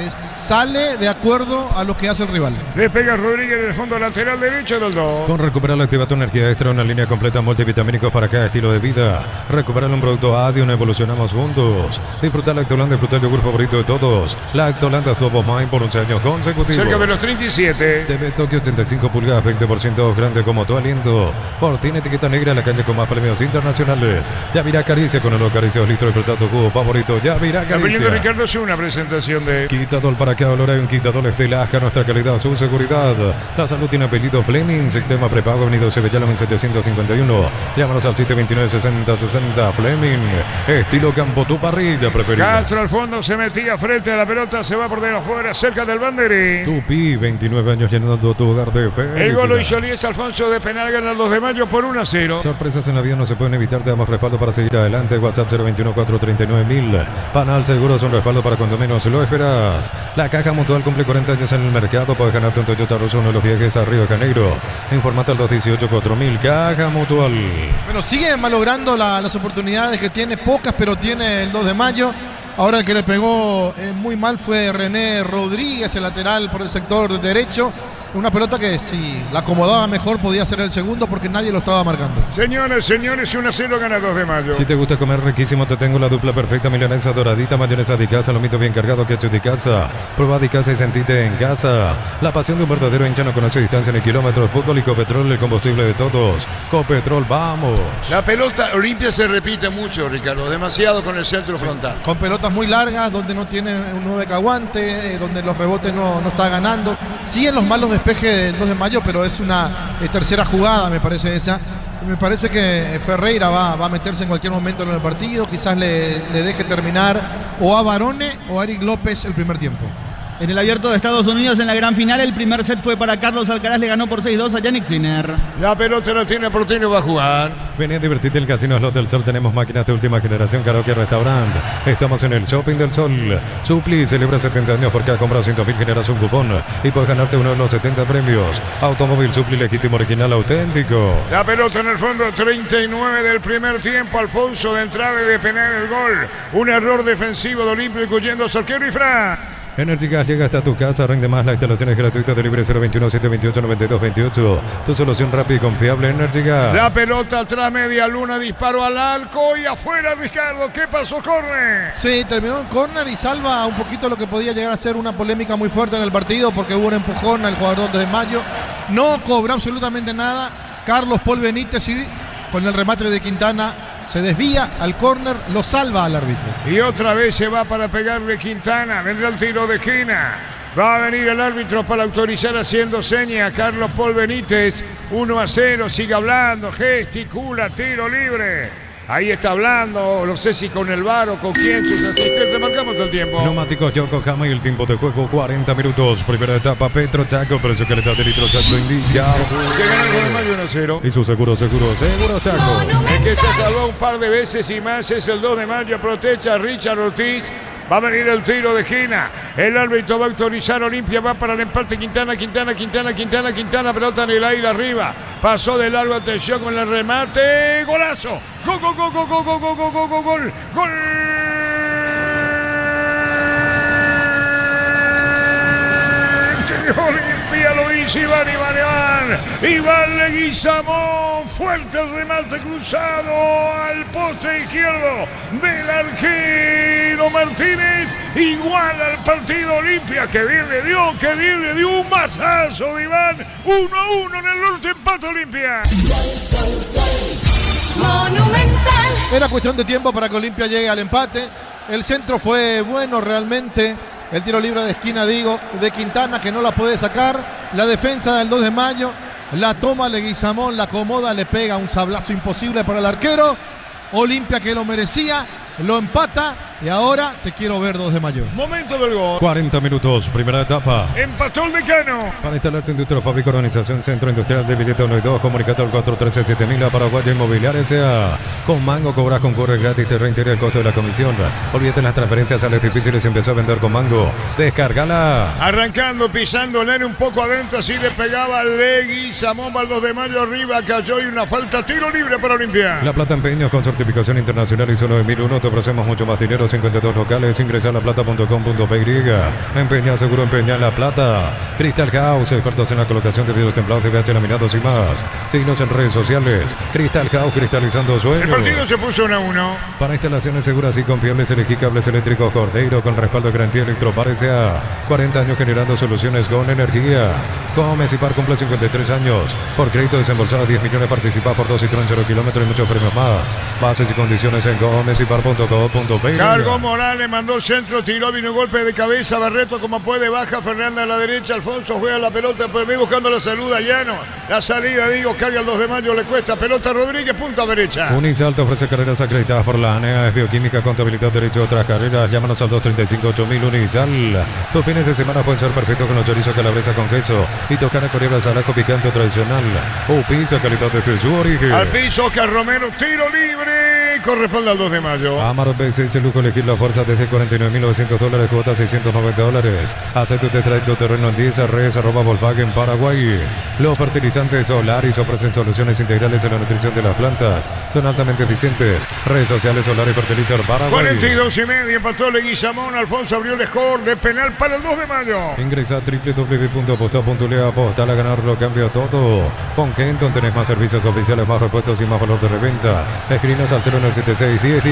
Sale de acuerdo a lo que hace el rival. Le pega Rodríguez en el fondo lateral derecho del 2. Con Recuperal activa tu energía extra, una línea completa multivitamínicos para cada estilo de vida. Recuperar un producto Adion, evolucionamos juntos. Disfrutar Lactolanda, disfrutar el yogur favorito de todos. Lactolanda Top of Mind por 11 años consecutivos. Cerca de los 37. TV Tokio 85 pulgadas, 20% grande como tu aliento. Fortín etiqueta negra, la calle con más premios internacionales. Yavirá Caricia con el Caricia, litro de tu jugo favorito. Yavirá Caricia. Ricardo, es una presentación de Quitador para que ahora hay un quitador de Lasca, nuestra calidad, su seguridad. La salud tiene apellido Fleming, sistema prepago, Avenida Sevillana 1751. Llámanos al 729-6060. Fleming, estilo campo, tu parrilla preferida. Castro al fondo se metía frente a la pelota, se va por de afuera, cerca del banderín. Tupi, 29 años llenando tu hogar de fe. El gol lo hizo Elías Alfonso de penal, gana el 2 de mayo por 1-0. Sorpresas en la vida no se pueden evitar, te damos respaldo para seguir adelante. WhatsApp 021-439-1000. Panal Seguro es un respaldo para cuando menos lo esperas. La Caja Mutual cumple 40 años en el mercado. Puedes ganarte un Toyota Rosso, uno de los viajes a Río de Janeiro. Informate al 218-4000. Caja Mutual. Bueno, sigue malogrando las oportunidades que tiene, pocas, pero tiene el 2 de mayo. Ahora el que le pegó muy mal fue René Rodríguez, el lateral por el sector derecho. Una pelota que si la acomodaba mejor podía ser el segundo porque nadie lo estaba marcando. Señores, 1-0 gana 2 de mayo. Si te gusta comer riquísimo, te tengo la dupla perfecta. Milanesa doradita, mayonesa de casa, lomito bien cargado, ketchup de casa. Prueba de casa y sentite en casa. La pasión de un verdadero hincha no conoce distancia ni kilómetros. Fútbol y Copetrol, el combustible de todos. Copetrol, vamos. La pelota Olimpia se repite mucho, Ricardo, demasiado con el centro frontal. Con pelotas muy largas, donde no tiene un 9 que aguante, donde los rebotes no está ganando. Sí en los malos despeje del 2 de mayo, pero es una tercera jugada, me parece esa. Me parece que Ferreira va a meterse en cualquier momento en el partido, quizás le deje terminar o a Barone o a Eric López el primer tiempo. En el Abierto de Estados Unidos, en la gran final, el primer set fue para Carlos Alcaraz, le ganó por 6-2 a Yannick Sinner. La pelota la tiene Porteño, va a jugar. Vení a divertirte en el Casino Slot del Sol. Tenemos máquinas de última generación, karaoke, restaurante. Estamos en el Shopping del Sol. Supli celebra 70 años porque ha comprado 100.000, generas un cupón y puedes ganarte uno de los 70 premios. Automóvil Supli legítimo, original, auténtico. La pelota en el fondo, 39 del primer tiempo. Alfonso de entrada y de penal el gol. Un error defensivo de Olimpia, incluyendo a Sarquero y Fran. Energy Gas llega hasta tu casa, rinde más, la instalación es gratuita, de libre 021-728-9228. Tu solución rápida y confiable, Energy Gas. La pelota atrás, media luna, disparo al arco y afuera, Ricardo. ¿Qué pasó, córner? Sí, terminó en córner y salva un poquito lo que podía llegar a ser una polémica muy fuerte en el partido porque hubo un empujón al jugador de Mayo. No cobró absolutamente nada. Carlos Paul Benítez y con el remate de Quintana se desvía al córner, lo salva al árbitro. Y otra vez se va para pegarle Quintana. Vendrá el tiro de esquina. Va a venir el árbitro para autorizar haciendo seña a Carlos Paul Benítez. 1-0, sigue hablando, gesticula, tiro libre. Ahí está hablando, no sé si con el VAR o con quién, sus asistentes. Marcamos todo el tiempo. Neumáticos Yokohama y el tiempo de juego 40 minutos. Primera etapa, Petro Chaco, precio calidad de litros Chaco indica. Que gana el 1-0. Y su seguro Chaco. El que se salvó un par de veces y más es el 2 de mayo. Protecha Richard Ortiz. Va a venir el tiro de esquina. El árbitro va a autorizar. Olimpia va para el empate. Quintana. Pelota en el aire arriba. Pasó de largo. Atención con el remate. Golazo. Gol. Olimpia lo hizo Iván Leguizamón, fuerte el remate cruzado al poste izquierdo del arquero Martínez, igual al partido. Olimpia, que bien le dio un mazazo de Iván. 1-1 en el último empate Olimpia. Monumental. Era cuestión de tiempo para que Olimpia llegue al empate. El centro fue bueno realmente. El tiro libre de esquina, digo, de Quintana, que no la puede sacar. La defensa del 2 de mayo. La toma Leguizamón, la acomoda, le pega un sablazo imposible para el arquero. Olimpia, que lo merecía, lo empata. Y ahora te quiero ver 2 de mayo. Momento del gol. 40 minutos, primera etapa. Empató el Decano. Para instalarte industria Fabrica, organización Centro Industrial de Billete 1 y 2, comunicador 413-7000, Paraguay Inmobiliaria S.A. Con Mango cobras concurre gratis, te reintegra el costo de la comisión. Olvídate las transferencias, sales difíciles, empezó a vender con Mango. Descárgala. Arrancando, pisando, Len un poco adentro, así le pegaba Leguizamón, va el 2 de mayo arriba, cayó y una falta, tiro libre para Olimpia. La Plata Empeños con certificación internacional ISO 9001, te ofrecemos mucho más dinero, 52 locales, ingresa a laplata.com.py. Empeña, seguro empeña La Plata. Crystal House, expertos en la colocación de vidrios templados, VH laminados y más. Síguenos en redes sociales. Crystal House, cristalizando sueños. El partido se puso 1-1. Para instalaciones seguras y confiables, elegí cables eléctricos Cordeiro con respaldo de garantía Electropar S.A. 40 años generando soluciones con energía. Comecipar cumple 53 años. Por crédito desembolsado 10 millones, participa por 2 Citroën 0 kilómetros y muchos premios más. Bases y condiciones en comecipar.co.pe. Cargó Morales, mandó el centro, tiró, vino golpe de cabeza, Barreto como puede, baja Fernanda a la derecha, Alfonso juega la pelota, pues ve buscando la salida, Llano, la salida, digo, carga el 2 de mayo, le cuesta, pelota Rodríguez, punta derecha. Unisal te ofrece carreras acreditadas por la ANEA, es bioquímica, contabilidad, derecho a otras carreras, llámanos al 235-8000 Unisal. Tus fines de semana pueden ser perfectos con los chorizos calabresa con queso y tocar a coreabras al ajo picante tradicional. Pizza, calidad de su origen. Al piso, Oscar Romero, tiro libre, corresponde al 2 de mayo. Amaro B6, el lujo elegir la fuerza desde $49.900, cuota $690. Aceite te trae tu terreno en 10 redes @Volkswagen Paraguay. Los fertilizantes Solaris ofrecen soluciones integrales en la nutrición de las plantas. Son altamente eficientes. Redes sociales Solaris Fertilizar Paraguay. 42.5, empató Leguizamón, Alfonso abrió el score de penal para el 2 de mayo. Ingresa a www.aposta.le, apostar a ganar lo cambia todo. Con Kenton tenés más servicios oficiales, más repuestos y más valor de reventa. Escribinos al 0976 10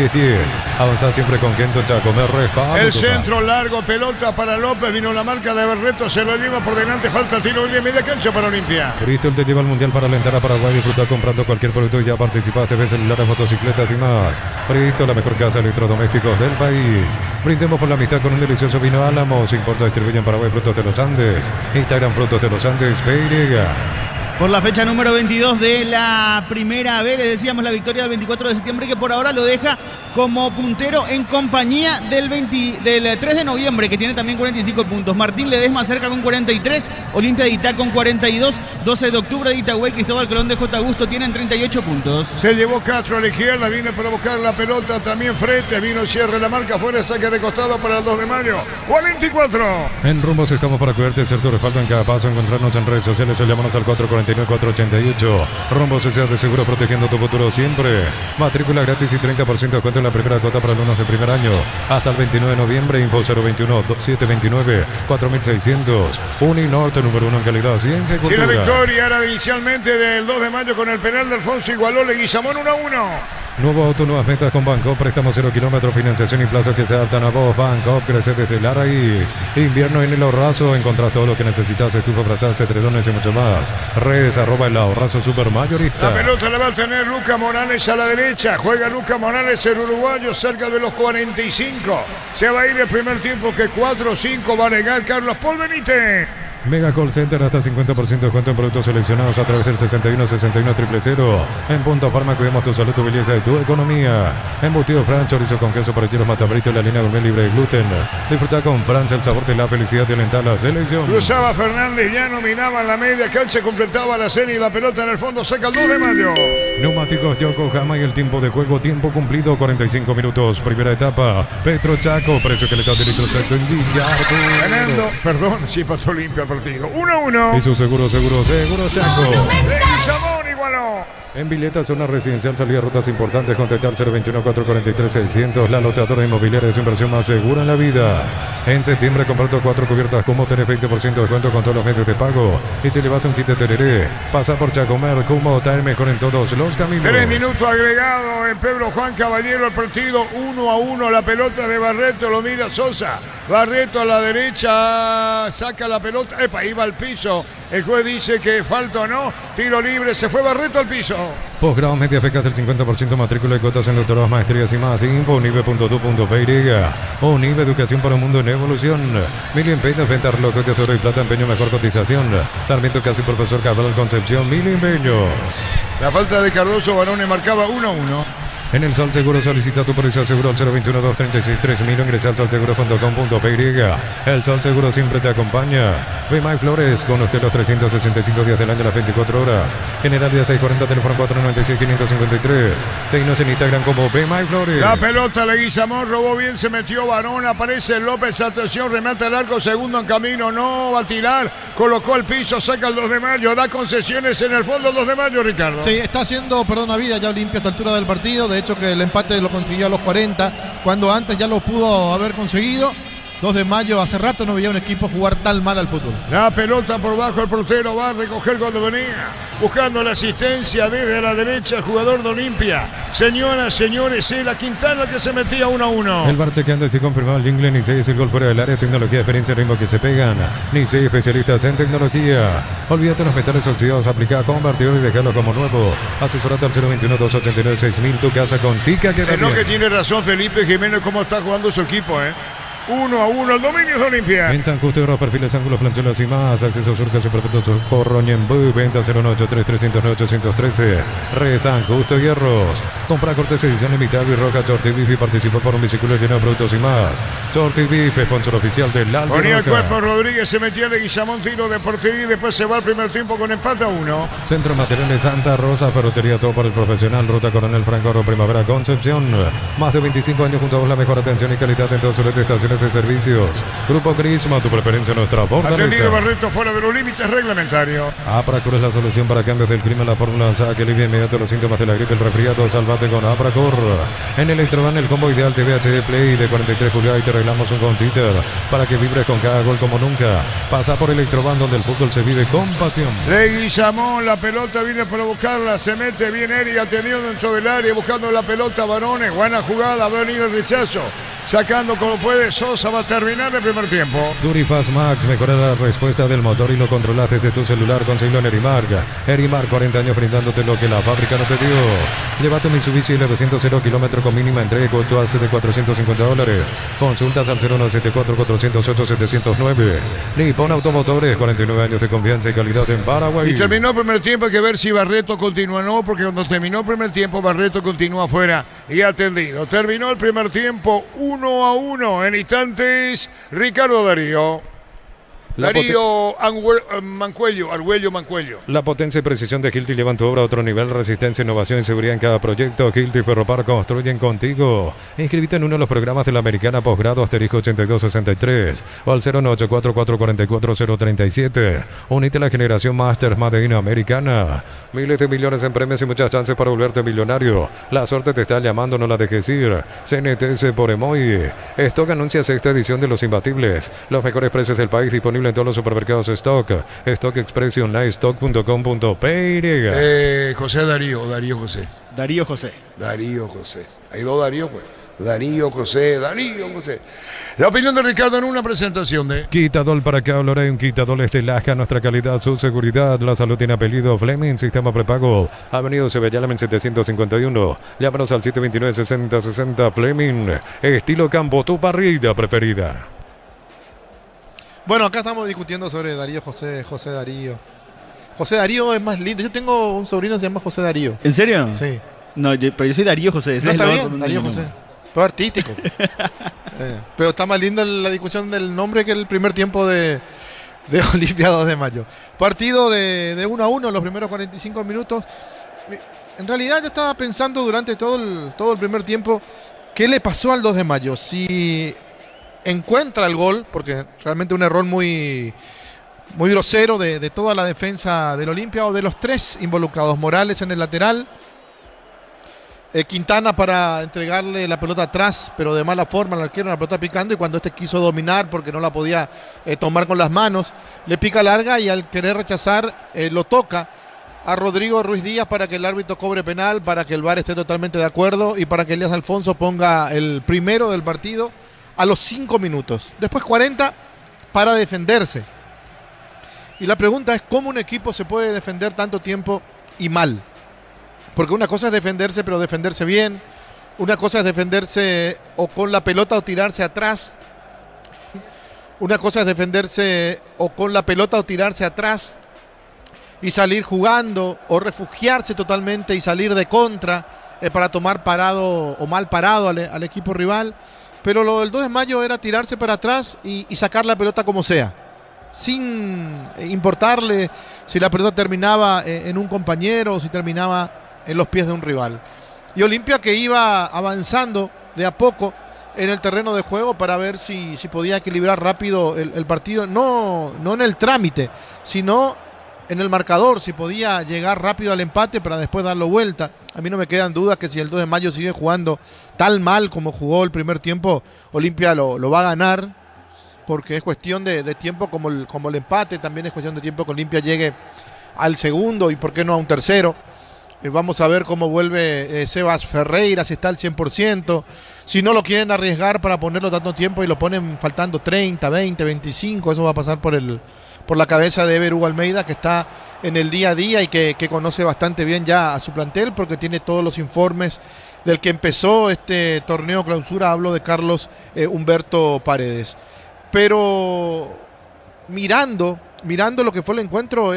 Avanzar siempre con Kenton Chaco, me respaldo. El centro largo, pelota para López, vino la marca de Barreto, se lo lleva por delante, falta tiro libre, media cancha para Olimpia. Bristol te lleva al Mundial para alentar a Paraguay, disfrutar comprando cualquier producto y ya participaste, ves celulares, motocicletas y más. Bristol, la mejor casa de electrodomésticos del país. Brindemos por la amistad con un delicioso vino Álamos, importa, distribuye en Paraguay Frutos de los Andes. Instagram Frutos de los Andes, PY. Por la fecha número 22 de la primera B, les decíamos la victoria del 24 de septiembre, que por ahora lo deja como puntero en compañía del 3 de noviembre, que tiene también 45 puntos. Martín Ledesma cerca con 43, Olimpia de Itá con 42, 12 de octubre de Itagüey, Cristóbal Colón de J. Augusto tienen 38 puntos. Se llevó Castro a la izquierda, viene para buscar la pelota también frente, vino cierre la marca fuera, saque de costado para el 2 de mayo, 44. En Rumbos estamos para cuidarte, ser tu respaldo en cada paso, encontrarnos en redes sociales o llámanos al 449-488. Rumbos se de seguro, protegiendo tu futuro siempre. Matrícula gratis y 30% de cuenta en la primera cuota para alumnos de primer año. Hasta el 29 de noviembre, info 021-729-4600. Uninorte, número 1 en calidad, ciencia y cultura. Y la victoria era inicialmente del 2 de mayo con el penal de Alfonso, igualó Leguizamón 1-1. Nuevo auto, nuevas metas con Banco, préstamos 0 kilómetros, financiación y plazos que se adaptan a vos. Banco, crece desde la raíz. Invierno en El Ahorrazo, encontrás todo lo que necesitas, estufa, brazas, edredones y mucho más. Redes @El Ahorrazo Supermayorista. La pelota la va a tener Lucas Morales a la derecha, juega Lucas Morales, el uruguayo, cerca de los 45. Se va a ir el primer tiempo, que 4-5 va a negar Carlos Paul Benítez. Mega Call Center, hasta 50% de descuento en productos seleccionados a través del 61-61-000. En Punto Farma cuidamos tu salud, tu belleza y tu economía. Embutido Fran, chorizo con queso, parrillos, matabrito y la línea gourmet libre de gluten. Disfruta con Francia el sabor de la felicidad de alentar la selección. Cruzaba Fernández, ya nominaba en la media cancha, completaba la serie y la pelota en el fondo, saca el 2 de mayo. Neumáticos Yokohama y el tiempo de juego, tiempo cumplido, 45 minutos. Primera etapa, Petro Chaco, precio que le está de litro exacto en Villarco. Ganando, perdón, sí pasó limpio el partido. 1-1. Y su seguro Chaco. Leguizamón igualó. En Vileta, zona residencial, salida rutas importantes, contactar 021-443-600. La loteadora inmobiliaria es su inversión más segura en la vida. En septiembre, comprando 4 cubiertas como tenés 20% de descuento con todos los medios de pago y te llevas un kit de tereré. Pasa por Chacomer, como está mejor en todos los caminos. 3 minutos agregado en Pedro Juan Caballero al partido, 1-1. La pelota de Barreto, lo mira Sosa. Barreto a la derecha, saca la pelota, iba al piso. El juez dice que falta o no, tiro libre, se fue Barreto al piso. Posgrado, medias becas del 50%, matrícula y cuotas en doctorados, maestrías y más. Info, unive.tu.py. Unive, educación para un mundo en evolución. Milio Empeños, venta relojes de oro y plata, empeño, mejor cotización. Sarmiento Casi, profesor Cabral Concepción, Milio Empeños. La falta de Cardoso, Barone marcaba 1-1. En el Sol Seguro solicita tu póliza seguro al 021-236-3000. Ingresa al solseguro.com.py. El Sol Seguro siempre te acompaña. Bemay Flores, con usted los 365 días del año, las 24 horas. General Día 640, teléfono 496-553. Seguinos en Instagram como Bemay Flores. La pelota le Guizamón, robó bien, se metió Barón, aparece López, atención, remata el arco, segundo en camino, no va a tirar, colocó el piso, saca el 2 de mayo, da concesiones en el fondo el 2 de mayo, Ricardo. Sí, está haciendo, perdona vida, ya Olimpia a esta altura del partido. De hecho que el empate lo consiguió a los 40, cuando antes ya lo pudo haber conseguido. 2 de mayo, hace rato no veía un equipo jugar tan mal al fútbol. La pelota por bajo, el portero va a recoger cuando venía, buscando la asistencia desde la derecha, el jugador de Olimpia. Señoras, señores, la Quintana que se metía 1-1. El bar chequeando y se confirmó el jingle. Nicey es el gol fuera del área, tecnología, experiencia, ritmo que se pegan. Nicey, especialistas en tecnología. Olvídate los metales oxidados, aplica convertidor y déjalo como nuevo. Asesorate al 021-289-6000, tu casa con Zika que no, que tiene razón Felipe Jiménez, cómo está jugando su equipo, 1-1, el dominio de Olimpia. En San Justo, perfiles, ángulos, plancholas y más. Acceso Surca, Superpeto, Socorro, Ñembú, venta 093-309-813. San Justo, Hierros. Compra cortes, edición limitada y roja. Shorty Beef, participó por un biciclo lleno de productos y más. Shorty Beef, sponsor oficial del Albi. Ponía el cuerpo Rodríguez, se metía de Guizamón, tiro de portería y después se va al primer tiempo con empate a 1. Centro Materiales Santa Rosa, ferretería todo para el profesional. Ruta Coronel Franco, Primavera, Concepción. Más de 25 años junto a vos, la mejor atención y calidad en todas sus estaciones de servicios. Grupo Crisma, tu preferencia, nuestra fortaleza. Atendido Barreto, fuera de los límites reglamentarios. Apracur es la solución para cambios del clima, la fórmula avanzada que alivia inmediato los síntomas de la gripe, el resfriado. Salvate con Apracur. En Electroban, el combo ideal TV HD Play de 43 pulgadas y te regalamos un computer para que vibres con cada gol como nunca. Pasa por Electroban, donde el fútbol se vive con pasión. Leguizamón, la pelota viene para buscarla, se mete bien Eri, atendido dentro del área, buscando la pelota, Barones, buena jugada, va a venir el rechazo. Sacando como puede, Sosa va a terminar el primer tiempo. Durifast Max, mejora la respuesta del motor y lo controlas desde tu celular. Conseguilo en Erimark. Erimark, 40 años brindándote lo que la fábrica no te dio. Llévate un Mitsubishi L200 0 kilómetros con mínima entrega, costo hace de $450. Consultas al 0974-408-709. Nippon Automotores, 49 años de confianza y calidad en Paraguay. Y terminó el primer tiempo, hay que ver si Barreto continúa o no, porque cuando terminó el primer tiempo, Barreto continúa afuera y atendido. Terminó el primer tiempo 1-1 en instantes. Ricardo Darío. Mancuello. La potencia y precisión de Hilti llevan tu obra a otro nivel. Resistencia, innovación y seguridad en cada proyecto. Hilti Ferropar construyen contigo. Inscríbete en uno de los programas de la Americana Posgrado asterisco 8263 o al 0984-444-037. Unite a la generación Masters Made in Americana. Miles de millones en premios y muchas chances para volverte millonario. La suerte te está llamando, no la dejes ir. CNTS por Emoy. Stock anuncia sexta edición de Los Imbatibles. Los mejores precios del país disponibles en todos los supermercados Stock. Stock Express Online, stock.com.py. José Darío, Darío José. Darío José. Darío José. Hay dos Darío, pues. Darío José. La opinión de Ricardo en una presentación de Quitadol para acá, un quitadol es de Laja, nuestra calidad, su seguridad, la salud tiene apellido. Fleming, sistema prepago, Avenida Ceballalamen 751. Llámanos al 729-6060. Fleming, estilo campo, tu parrilla preferida. Bueno, acá estamos discutiendo sobre Darío José Darío. José Darío es más lindo. Yo tengo un sobrino que se llama José Darío. ¿En serio? Sí. No, pero yo soy Darío José. No, está bien, Darío José. Todo artístico. Pero está más lindo la discusión del nombre que el primer tiempo de Olimpia 2 de mayo. Partido de 1-1 los primeros 45 minutos. En realidad yo estaba pensando durante todo el primer tiempo qué le pasó al 2 de mayo. Si encuentra el gol, porque realmente un error muy grosero de toda la defensa del Olimpia o de los tres involucrados. Morales en el lateral, Quintana para entregarle la pelota atrás, pero de mala forma al arquero, la pelota picando, y cuando este quiso dominar porque no la podía tomar con las manos, le pica larga y al querer rechazar lo toca a Rodrigo Ruiz Díaz para que el árbitro cobre penal, para que el VAR esté totalmente de acuerdo y para que Elías Alfonso ponga el primero del partido a los 5 minutos. Después 40 para defenderse. Y la pregunta es, ¿cómo un equipo se puede defender tanto tiempo y mal? Porque una cosa es defenderse, pero defenderse bien. Una cosa es defenderse o con la pelota o tirarse atrás. Una cosa es defenderse o con la pelota o tirarse atrás y salir jugando, o refugiarse totalmente y salir de contra para tomar parado o mal parado al equipo rival. Pero lo del 2 de mayo era tirarse para atrás y sacar la pelota como sea, sin importarle si la pelota terminaba en un compañero o si terminaba en los pies de un rival. Y Olimpia, que iba avanzando de a poco en el terreno de juego para ver si podía equilibrar rápido el partido, no en el trámite, sino en el marcador, si podía llegar rápido al empate para después darlo vuelta. A mí no me quedan dudas que si el 2 de mayo sigue jugando tal mal como jugó el primer tiempo, Olimpia lo va a ganar, porque es cuestión de tiempo como el empate, también es cuestión de tiempo que Olimpia llegue al segundo y por qué no a un tercero. Vamos a ver cómo vuelve Sebas Ferreira, si está al 100%, si no lo quieren arriesgar para ponerlo tanto tiempo y lo ponen faltando 30, 20, 25, eso va a pasar por la cabeza de Ever Hugo Almeida, que está en el día a día y que conoce bastante bien ya a su plantel, porque tiene todos los informes del que empezó este torneo clausura. Hablo de Carlos Humberto Paredes. Pero mirando lo que fue el encuentro,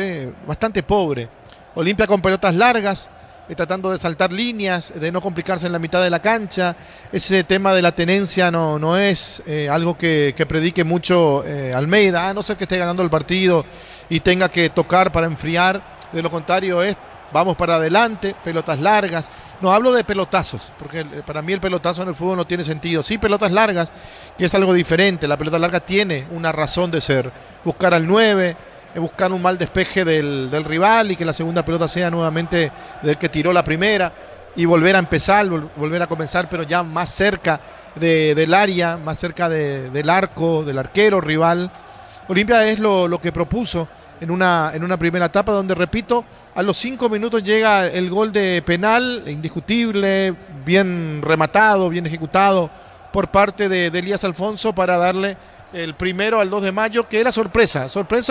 bastante pobre. Olimpia con pelotas largas, tratando de saltar líneas, de no complicarse en la mitad de la cancha. Ese tema de la tenencia no es algo que predique mucho Almeida, a no ser que esté ganando el partido y tenga que tocar para enfriar. De lo contrario vamos para adelante, pelotas largas. No hablo de pelotazos, porque para mí el pelotazo en el fútbol no tiene sentido. Sí, pelotas largas, que es algo diferente. La pelota larga tiene una razón de ser. Buscar al 9, buscar un mal despeje del rival y que la segunda pelota sea nuevamente del que tiró la primera y volver a empezar, volver a comenzar, pero ya más cerca del área, más cerca del arco, del arquero rival. Olimpia es lo que propuso en una primera etapa, donde, repito, a los 5 minutos llega el gol de penal, indiscutible, bien rematado, bien ejecutado por parte de Elías Alfonso para darle el primero al 2 de mayo, que era sorpresa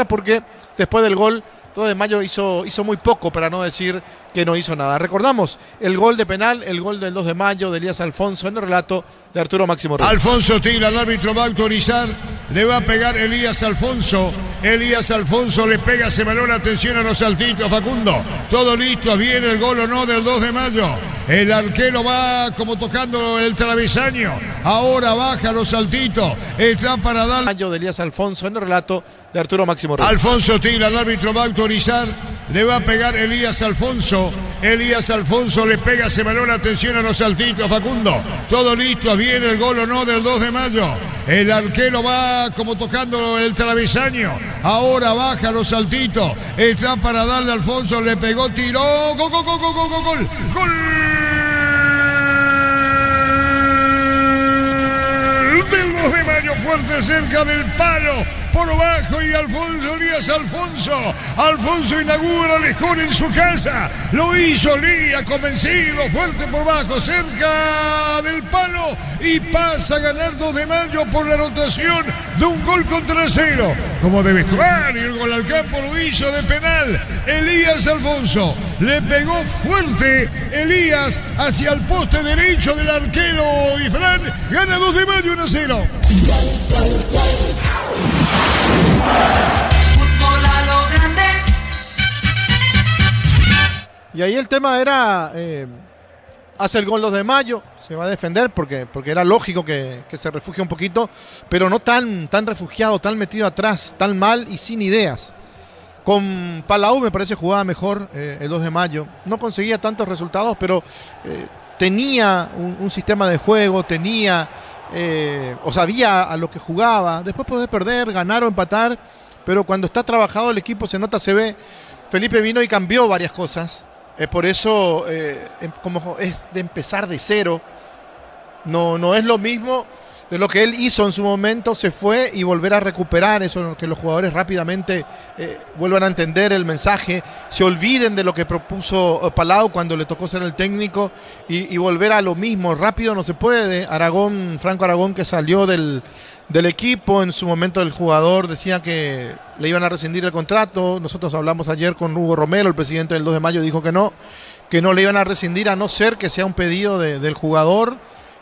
porque después del gol 2 de mayo hizo muy poco, para no decir que no hizo nada. Recordamos el gol de penal, el gol del 2 de mayo de Elías Alfonso en el relato de Arturo Máximo Reyes. Alfonso tira, el árbitro va a autorizar, le va a pegar Elías Alfonso le pega ese balón, atención a los saltitos, Facundo, todo listo, viene el gol o no del 2 de mayo, el arquero va como tocando el travesaño, ahora baja los saltitos, está para dar... De Elías Alfonso en el relato de Arturo Máximo Reyes. Alfonso tira, el árbitro va a autorizar, le va a pegar Elías Alfonso le pega ese balón, atención a los saltitos, Facundo, todo listo, viene el gol o no del 2 de mayo, el arquero va como tocando el travesaño, ahora baja los saltitos, está para darle, Alfonso le pegó, tiró, gol del 2 de mayo, fuerte cerca del palo, por abajo, y Elías Alfonso inaugura el score en su casa, lo hizo Elías, convencido, fuerte por abajo, cerca del palo, y pasa a ganar 2 de mayo por la anotación de un gol contra 0, como de vestuario. El gol al campo lo hizo de penal Elías Alfonso, le pegó fuerte Elías hacia el poste derecho del arquero Ifrán, gana 2 de mayo 1-0. Fútbol a lo grande. Y ahí el tema era, hace el gol 2 de mayo, se va a defender porque era lógico que se refugie un poquito, pero no tan refugiado, tan metido atrás, tan mal y sin ideas. Con Palau me parece jugaba mejor el 2 de mayo, no conseguía tantos resultados, pero tenía un sistema de juego, o sabía a lo que jugaba. Después podés perder, ganar o empatar, pero cuando está trabajado el equipo se nota, se ve. Felipe vino y cambió varias cosas, por eso como es de empezar de cero, no es lo mismo de lo que él hizo en su momento, se fue, y volver a recuperar eso, que los jugadores rápidamente vuelvan a entender el mensaje, se olviden de lo que propuso Palau cuando le tocó ser el técnico, y volver a lo mismo. Rápido no se puede. Franco Aragón, que salió del equipo, en su momento el jugador decía que le iban a rescindir el contrato. Nosotros hablamos ayer con Hugo Romero, el presidente del 2 de mayo, dijo que no, que no le iban a rescindir a no ser que sea un pedido del jugador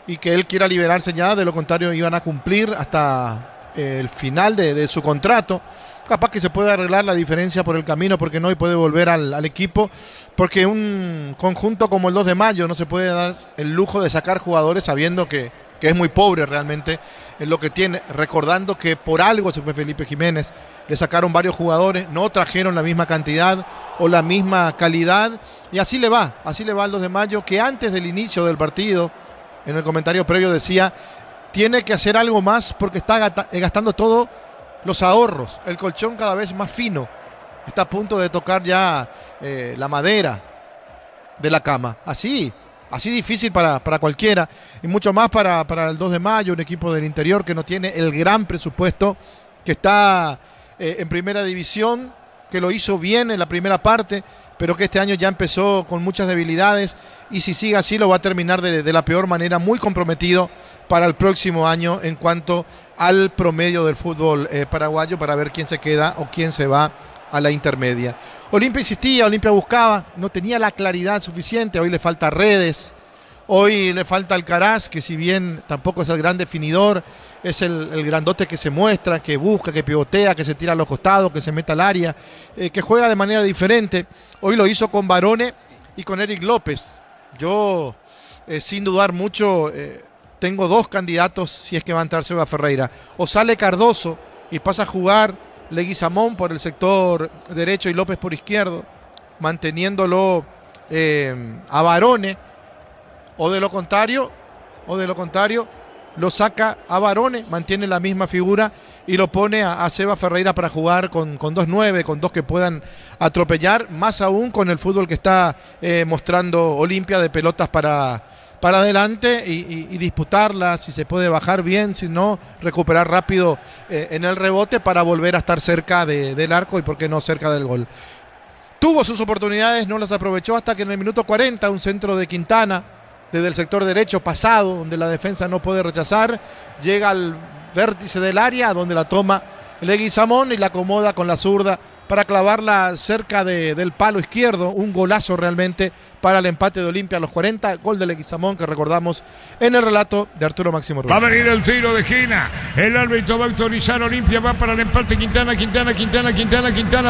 y que él quiera liberarse ya, de lo contrario iban a cumplir hasta el final de su contrato. Capaz que se puede arreglar la diferencia por el camino, porque no, y puede volver al equipo, porque un conjunto como el 2 de Mayo no se puede dar el lujo de sacar jugadores sabiendo que es muy pobre realmente en lo que tiene, recordando que por algo se fue Felipe Jiménez, le sacaron varios jugadores, no trajeron la misma cantidad o la misma calidad, y así le va al 2 de Mayo, que antes del inicio del partido, en el comentario previo decía, tiene que hacer algo más porque está gastando todo los ahorros, el colchón cada vez más fino, está a punto de tocar ya la madera de la cama, así difícil para cualquiera, y mucho más para el 2 de Mayo, un equipo del interior que no tiene el gran presupuesto, que está en primera división, que lo hizo bien en la primera parte, pero que este año ya empezó con muchas debilidades, y si sigue así lo va a terminar de la peor manera, muy comprometido para el próximo año en cuanto al promedio del fútbol paraguayo, para ver quién se queda o quién se va a la intermedia. Olimpia insistía, Olimpia buscaba, no tenía la claridad suficiente, hoy le falta Redes, hoy le falta Alcaraz, que si bien tampoco es el gran definidor, es el grandote que se muestra, que busca, que pivotea, que se tira a los costados, que se mete al área, que juega de manera diferente. Hoy lo hizo con Barone y con Eric López. Yo, sin dudar mucho, tengo dos candidatos si es que va a entrar Seba Ferreira. O sale Cardoso y pasa a jugar Leguizamón por el sector derecho y López por izquierdo, manteniéndolo a Barone, o de lo contrario lo saca a Barone, mantiene la misma figura y lo pone a Seba Ferreira para jugar con 2-9, con dos que puedan atropellar, más aún con el fútbol que está mostrando Olimpia, de pelotas para adelante y disputarla, si se puede bajar bien, si no, recuperar rápido en el rebote para volver a estar cerca del arco y por qué no cerca del gol. Tuvo sus oportunidades, no las aprovechó hasta que en el minuto 40 un centro de Quintana desde el sector derecho pasado, donde la defensa no puede rechazar, llega al vértice del área donde la toma Leguizamón y la acomoda con la zurda para clavarla cerca del palo izquierdo, un golazo realmente para el empate de Olimpia a los 40, gol de Leguizamón que recordamos en el relato de Arturo Máximo Rubio. Va a venir el tiro de Gina, el árbitro va a autorizar, Olimpia va para el empate, Quintana,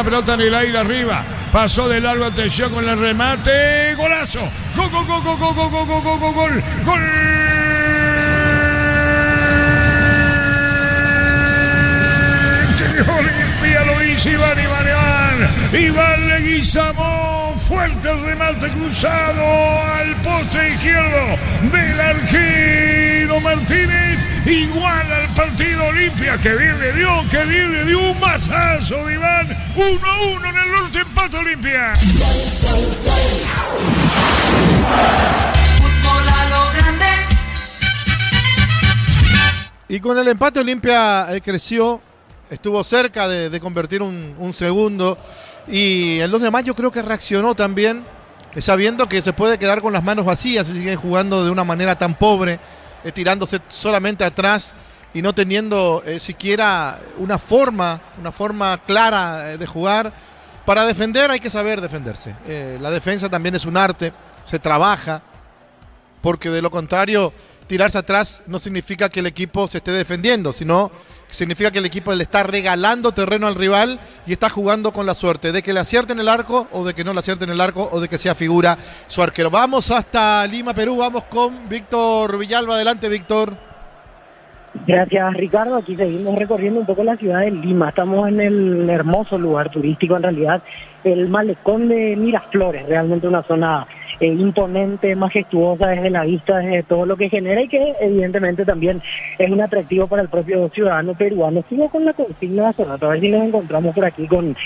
pelota en el aire arriba, pasó de largo, atención con el remate, golazo, gol. Olimpia lo hizo Iván Leguizamón, fuerte el remate cruzado al poste izquierdo del arquero Martínez, igual al partido Olimpia, que bien le dio un mazazo de Iván, 1-1 en el último empate Olimpia. Fútbol a lo grande. Y con el empate Olimpia creció, estuvo cerca de convertir un segundo, y el 2 de Mayo creo que reaccionó también, sabiendo que se puede quedar con las manos vacías si sigue jugando de una manera tan pobre, tirándose solamente atrás y no teniendo siquiera una forma clara de jugar. Para defender hay que saber defenderse, la defensa también es un arte, se trabaja, porque de lo contrario tirarse atrás no significa que el equipo se esté defendiendo, sino significa que el equipo le está regalando terreno al rival y está jugando con la suerte de que le acierten el arco o de que no le acierten el arco o de que sea figura su arquero. Vamos hasta Lima, Perú, vamos con Víctor Villalba. Adelante, Víctor. Gracias, Ricardo. Aquí seguimos recorriendo un poco la ciudad de Lima. Estamos en el hermoso lugar turístico, en realidad, el malecón de Miraflores, realmente una zona imponente, majestuosa desde la vista, desde todo lo que genera, y que evidentemente también es un atractivo para el propio ciudadano peruano. Sigo con la consigna de hace rato, a ver si nos encontramos por aquí con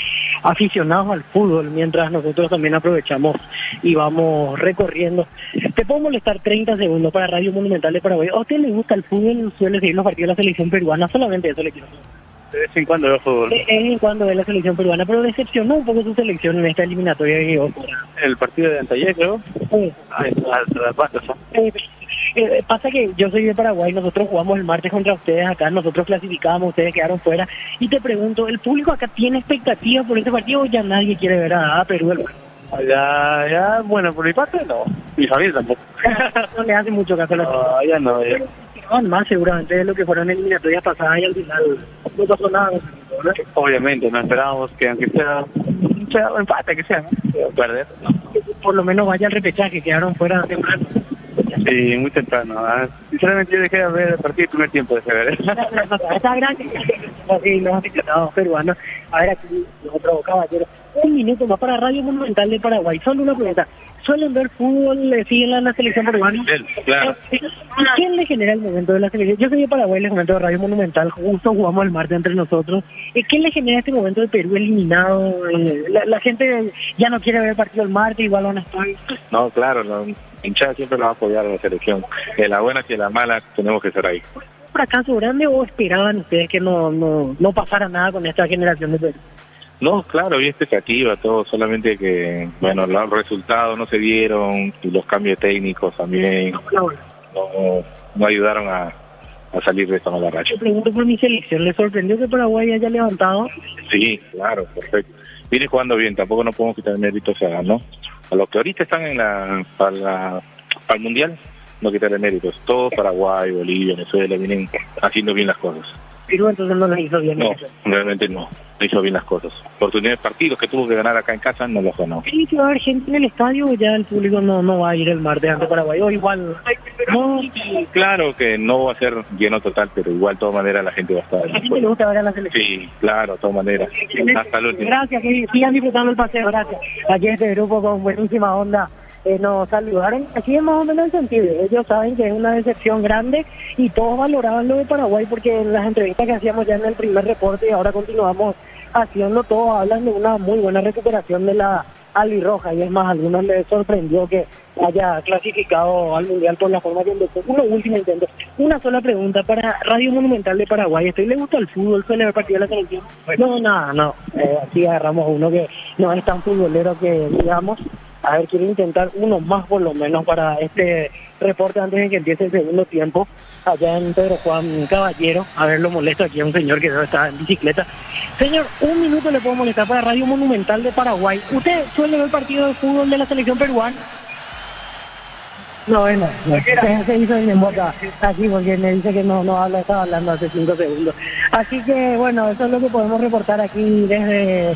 aficionados al fútbol, mientras nosotros también aprovechamos y vamos recorriendo. Te puedo molestar 30 segundos para Radio Monumental de Paraguay. ¿A usted le gusta el fútbol? ¿Suele seguir los partidos de la selección peruana? Solamente eso le quiero decir. De vez en cuando veo fútbol. De vez en cuando ve la selección peruana, pero decepcionó un poco su selección en esta eliminatoria que llegó. El partido de Antayer, creo. Sí. Pasa que yo soy de Paraguay, nosotros jugamos el martes contra ustedes acá, nosotros clasificábamos, ustedes quedaron fuera, y te pregunto, ¿el público acá tiene expectativas por este partido o ya nadie quiere ver a Perú? Ya, bueno, por mi parte no. Mi familia tampoco. No le hace mucho caso a la No, ya no. más seguramente de lo que fueron eliminatorias pasadas y al final no pasó nada. ¿No? Obviamente, no esperábamos que aunque sea un empate, que sea, ¿no? Perder, no. Por lo menos vaya al repechaje, quedaron fuera temprano. Sí, muy temprano. Sinceramente yo dejé de ver el partido el primer tiempo de ver. Está grande. Sí, los aficionados peruanos. A ver, aquí nosotros, caballeros. Un minuto más para Radio Monumental de Paraguay. Solo una pregunta. ¿Suelen ver fútbol? ¿Siguen la selección peruana? Claro. ¿Quién le genera el momento de la selección? Yo soy de Paraguay, les comento de Radio Monumental. Justo jugamos el martes entre nosotros. ¿Quién le genera este momento de Perú eliminado? La gente ya no quiere ver el partido el martes, igual van a estar. No, claro, la hinchada siempre nos va a apoyar a la selección. De la buena que de la mala tenemos que estar ahí. ¿Un fracaso grande o esperaban ustedes que no pasara nada con esta generación de Perú? No, claro, había expectativa, todo, solamente que, bueno, los resultados no se dieron y los cambios técnicos también no ayudaron a salir de esta mala racha. Te pregunto por mi selección, ¿le sorprendió que Paraguay haya levantado? Sí, claro, perfecto. Viene jugando bien, tampoco no podemos quitar méritos ¿no? A los que ahorita están para el Mundial, no quitarle méritos. Todos Paraguay, Bolivia, Venezuela vienen haciendo bien las cosas. Perú entonces no lo hizo bien. No, realmente no hizo bien las cosas. Oportunidades, partidos que tuvo que ganar acá en casa, no los ganó. ¿Y si va a haber gente en el estadio o ya el público no va a ir el martes ante Paraguay? O igual... No, claro que no va a ser lleno total, pero igual de todas maneras la gente va a estar. ¿A la gente le gusta ver a la selección? Sí, claro, de todas maneras. Hasta el último. Gracias, que sigan disfrutando el paseo, gracias. Aquí este grupo con buenísima onda. Nos saludaron, así es más o menos el sentido. Ellos saben que es una decepción grande y todos valoraban lo de Paraguay porque en las entrevistas que hacíamos ya en el primer reporte y ahora continuamos haciendo, todos hablan de una muy buena recuperación de la albirroja y es más, a algunos les sorprendió que haya clasificado al Mundial por la forma que empezó. Uno último intento. Una sola pregunta para Radio Monumental de Paraguay. ¿Le gusta el fútbol? ¿Suele ver partido de la selección? No, nada, no. Así agarramos uno que no es tan futbolero que digamos. A ver, quiero intentar uno más por lo menos para este reporte antes de que empiece el segundo tiempo. Allá en Pedro Juan Caballero. A ver, lo molesto aquí a un señor que debe estar en bicicleta. Señor, un minuto le puedo molestar para Radio Monumental de Paraguay. ¿Usted suele ver partido de fútbol de la selección peruana? No, se hizo en boca aquí porque me dice que no habla, estaba hablando hace 5 segundos. Así que, bueno, eso es lo que podemos reportar aquí desde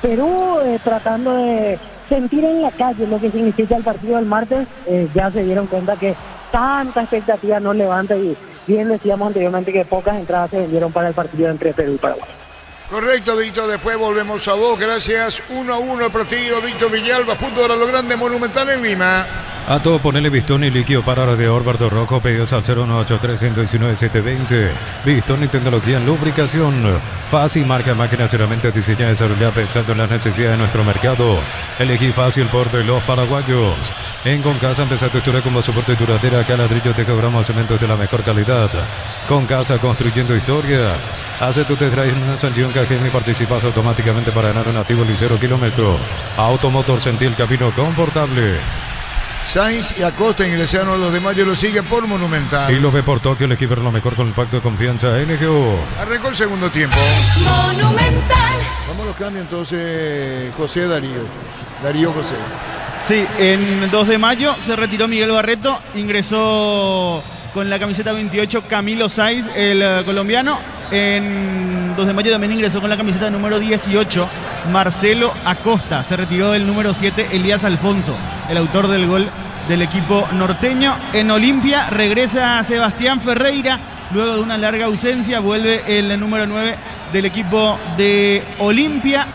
Perú, tratando de sentir en la calle lo que significa el partido del martes. Ya se dieron cuenta que tanta expectativa no levanta y bien decíamos anteriormente que pocas entradas se vendieron para el partido entre Perú y Paraguay. Correcto, Víctor, después volvemos a vos, gracias. 1-1 el partido, Víctor Villalba, punto para lo grande, Monumental en Lima. A todo ponerle Bistoni y líquido para de Orberto Rojo, pedidos al 018319720. Bistoni tecnología en lubricación. Fácil, marca máquinas herramientas diseñadas y desarrolladas pensando en las necesidades de nuestro mercado. Elegí fácil por de los paraguayos. En Concasa empezar tu historia como soporte duradera, acá ladrillo, tejogramos, cementos de la mejor calidad. Concasa construyendo historias. Hace tu test drive en una sanción Cajeme y participas automáticamente para ganar un activo y 0 kilómetros. Automotor sentí el camino confortable. Sainz y Acosta ingresaron a los de mayo, lo sigue por Monumental. Y lo ve por Tokio, elegí ver lo mejor con el pacto de confianza LGO. Arrancó el segundo tiempo. Monumental. Vamos a los cambios entonces, José Darío José. Sí, en 2 de mayo se retiró Miguel Barreto, ingresó con la camiseta 28 Camilo Saiz, el colombiano. En 2 de mayo también ingresó con la camiseta número 18 Marcelo Acosta. Se retiró del número 7 Elías Alfonso, el autor del gol del equipo norteño. En Olimpia regresa Sebastián Ferreira. Luego de una larga ausencia vuelve el número 9 del equipo de Olimpia.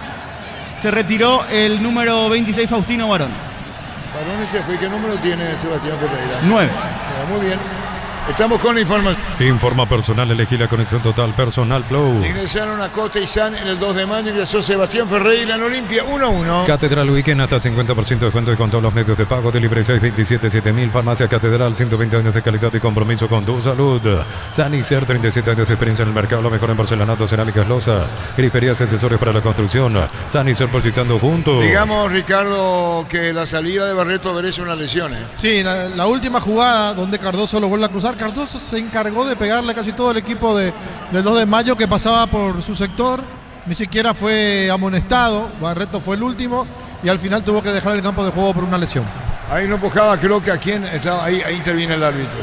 Se retiró el número 26 Faustino Barón. Barón ese fue, ¿qué número tiene Sebastián Ferreira? 9. Muy bien. Estamos con la información. Informa personal, elegí la conexión total, Personal Flow. Ingresaron Acosta y San en el 2 de mayo, ingresó Sebastián Ferreira en Olimpia, 1-1. Catedral Weekend hasta 50% de descuento y con todos los medios de pago. Delivery 627-7000. Farmacia Catedral, 120 años de calidad y compromiso con tu salud. Sanicer, 37 años de experiencia en el mercado, lo mejor en porcelanato, cerámicas, losas, griferías y accesorios para la construcción. Sanicer proyectando juntos. Digamos, Ricardo, que la salida de Barreto merece una lesión. Sí, la última jugada donde Cardoso lo vuelve a cruzar. Cardoso se encargó de pegarle a casi todo el equipo del 2 de mayo que pasaba por su sector. Ni siquiera fue amonestado. Barreto fue el último. y al final tuvo que dejar el campo de juego por una lesión. Ahí no buscaba, creo que a quién estaba, ahí interviene el árbitro.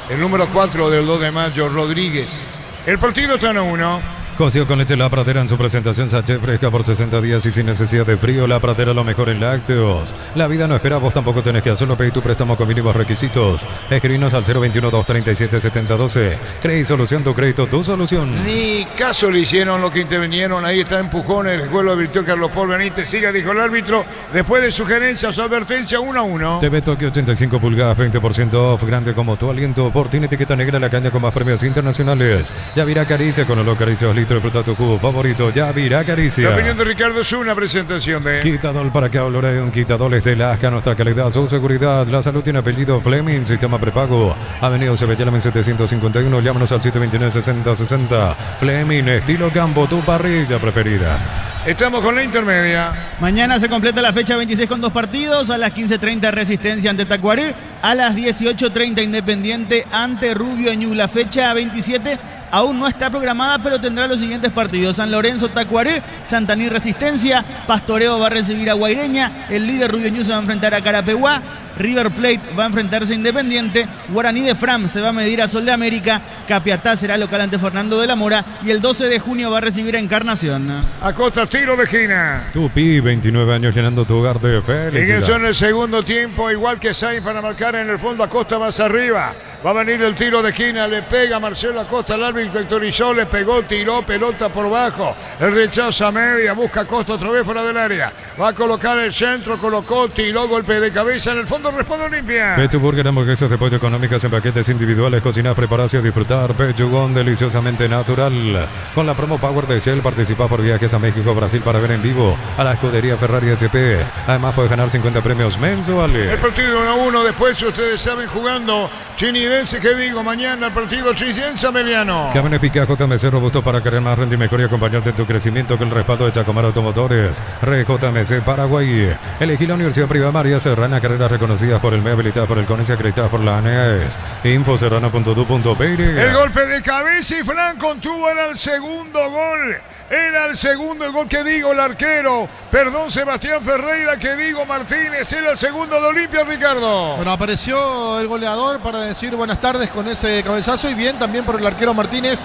El número 4 del 2 de mayo, Rodríguez. El partido está en 1. Cocido con leche La Pradera en su presentación sachet fresca por 60 días y sin necesidad de frío. La Pradera lo mejor en lácteos. La vida no espera, vos tampoco tenés que hacerlo. Pedí tu préstamo con mínimos requisitos. Escribinos al 021-237-7012. Crédito Solución, tu crédito, tu solución. Ni caso le hicieron lo que intervinieron. Ahí está empujones. El juego lo advirtió Carlos Paul Benítez. Siga, dijo el árbitro. Después de sugerencias, advertencia 1-1. TV Tokio 85 pulgadas, 20% off. Grande como tu aliento. Por tiene etiqueta negra, la caña con más premios internacionales. Yavirá Caricia con olor Caricia 2 litros. Disfruta tu jugo favorito, Yavirá Caricia. La opinión de Ricardo es una presentación de Quitadol para que hablaré un Quitadores de Lasca, nuestra calidad, su seguridad. La salud tiene apellido Fleming, sistema prepago. Avenida Sebellana 751, llámanos al 729-6060. Fleming, estilo campo, tu parrilla preferida. Estamos con la intermedia. Mañana se completa la fecha 26 con 2 partidos. A las 15:30 Resistencia ante Tacuaré. A las 18:30 Independiente ante Rubio Ñu. La fecha 27 aún no está programada, pero tendrá los siguientes partidos: San Lorenzo, Tacuaré, Santaní, Resistencia, Pastoreo va a recibir a Guaireña, el líder Rubio Ñu se va a enfrentar a Carapeguá, River Plate va a enfrentarse a Independiente, Guaraní de Fram se va a medir a Sol de América, Capiatá será local ante Fernando de la Mora y el 12 de junio va a recibir a Encarnación. Acosta, tiro de esquina. Tupi, 29 años llenando tu hogar de felicidad. Ingresó en el segundo tiempo, igual que Sainz para marcar en el fondo. Acosta más arriba. Va a venir el tiro de esquina, le pega Marcelo Acosta, el árbitro autorizó, le pegó, tiró, pelota por bajo. El rechazo a media, busca Acosta otra vez fuera del área. Va a colocar el centro, colocó, tiró, golpe de cabeza en el fondo, responde Olimpia. Pechu Burger, hamburguesas de pollo económicas en paquetes individuales, cocinar, prepararse y disfrutar. Pechugón deliciosamente natural. Con la promo Power de Shell participa por viajes a México, Brasil para ver en vivo a la escudería Ferrari HP. Además puedes ganar 50 premios mensuales. El partido 1-1, después ustedes saben jugando Chinidense, ¿qué digo? Mañana el partido Chinidense Ameliano. Camiones Pica JMC robusto para querer más renta y mejor y acompañarte en tu crecimiento con el respaldo de Chacomar Automotores. JMC Paraguay. Elegí la Universidad Privada María Serrana, carreras reconocidas por el MEA, habilitada por el CONES y acreditadas por la ANES. Infoserrano.tu.py. El golpe de cabeza y Fran contuvo el segundo gol. Era el segundo gol, que digo, el arquero. Perdón, Sebastián Ferreira, que digo, Martínez. Era el segundo de Olimpia, Ricardo. Bueno, apareció el goleador para decir buenas tardes con ese cabezazo y bien también por el arquero Martínez,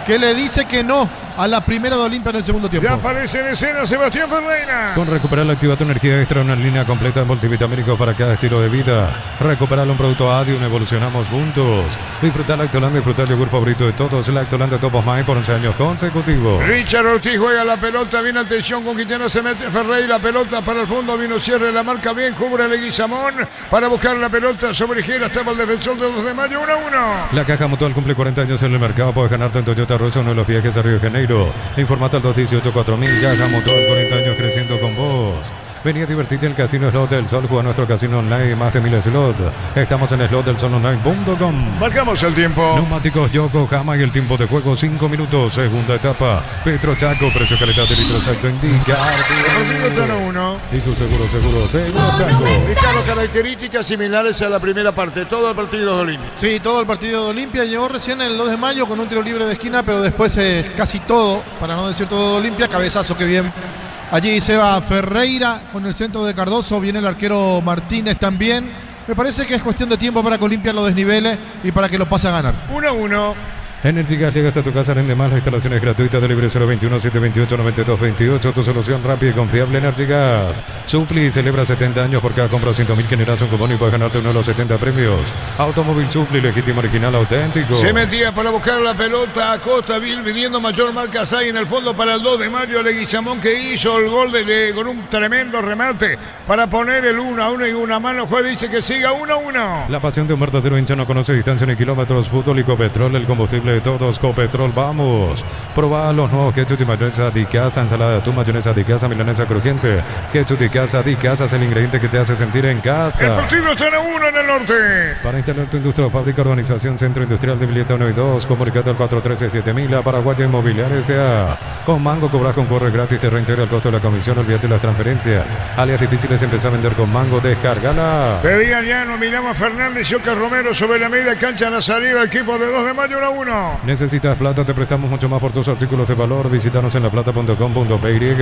que le dice que no a la primera de Olimpia en el segundo tiempo. Ya aparece en escena Sebastián Ferreira. Con Recuperar Activa tu energía extra, una línea completa de multivitamínicos para cada estilo de vida. Recuperar un producto Adium, evolucionamos juntos. Disfrutar Lactoland, disfrutar el yogur favorito de todos. Lactoland de Topos Mai por 11 años consecutivos. Richard Ortiz juega la pelota, viene atención con Quintana, se mete Ferreira, pelota para el fondo, vino cierre, la marca bien, cubre Leguizamón para buscar la pelota sobre Jera, estaba el defensor de 2 de mayo, 1-1. La Caja Mutual cumple 40 años en el mercado, puedes ganarte en Toyota Rosa uno de los viajes a Río de Janeiro. Informate al 218-4000, Caja Mutual, 40 años creciendo con vos. Vení a divertirte en el Casino Slot del Sol, juega nuestro casino online, más de 1000 slots. Estamos en slotdelsononline.com. Marcamos el tiempo. Neumáticos Yokohama y el tiempo de juego 5 minutos, segunda etapa. Petro Chaco, precio calidad de litro exacto indica. Y su seguro Chaco. Ricardo, características similares a la primera parte, todo el partido de Olimpia. Sí, todo el partido de Olimpia. Llegó recién el 2 de mayo con un tiro libre de esquina, pero después casi todo, para no decir todo de Olimpia. Cabezazo, que bien. Allí se va Ferreira con el centro de Cardoso, viene el arquero Martínez también. Me parece que es cuestión de tiempo para que Olimpia lo desnivele y para que lo pase a ganar. 1-1. Energy Gas llega hasta tu casa, rinde más, las instalaciones gratuitas de libre 021-728-9228, tu solución rápida y confiable. Energy Gas. Supli celebra 70 años, por cada compra 100.000 generas un cupón y puedes ganarte uno de los 70 premios. Automóvil Supli, legítimo, original, auténtico. Se metía para buscar la pelota Acosta, pidiendo mayor marca ahí en el fondo para el 2 de mayo. Leguizamón, que hizo el gol con un tremendo remate para poner el 1-1 y una mano. Juez dice que siga 1-1. La pasión de un verdadero hincha no conoce distancia ni kilómetros. Fútbol y Copetrol, el combustible de todos. Copetrol, vamos. Probá los nuevos ketchup y mayonesa de casa, ensalada de atún, mayonesa de casa, milanesa crujiente. Ketchup de casa es el ingrediente que te hace sentir en casa. El partido está en 1 en el norte. Para instalar tu industria o fábrica, organización Centro Industrial de Villeta 1 y 2, comunicate al 413-7000, a Paraguaya Inmobiliaria S.A. Con Mango cobras con corre gratis, te reintegra el costo de la comisión, olvídate las transferencias. Alias difíciles, empezá a vender con Mango, descárgala. Pedía ya, nominamos a Fernández y Oca Romero sobre la media cancha a la salida del equipo de 2 de mayo, 1-1. 1-1. ¿Necesitas plata? Te prestamos mucho más por tus artículos de valor. Visítanos en laplata.com.py.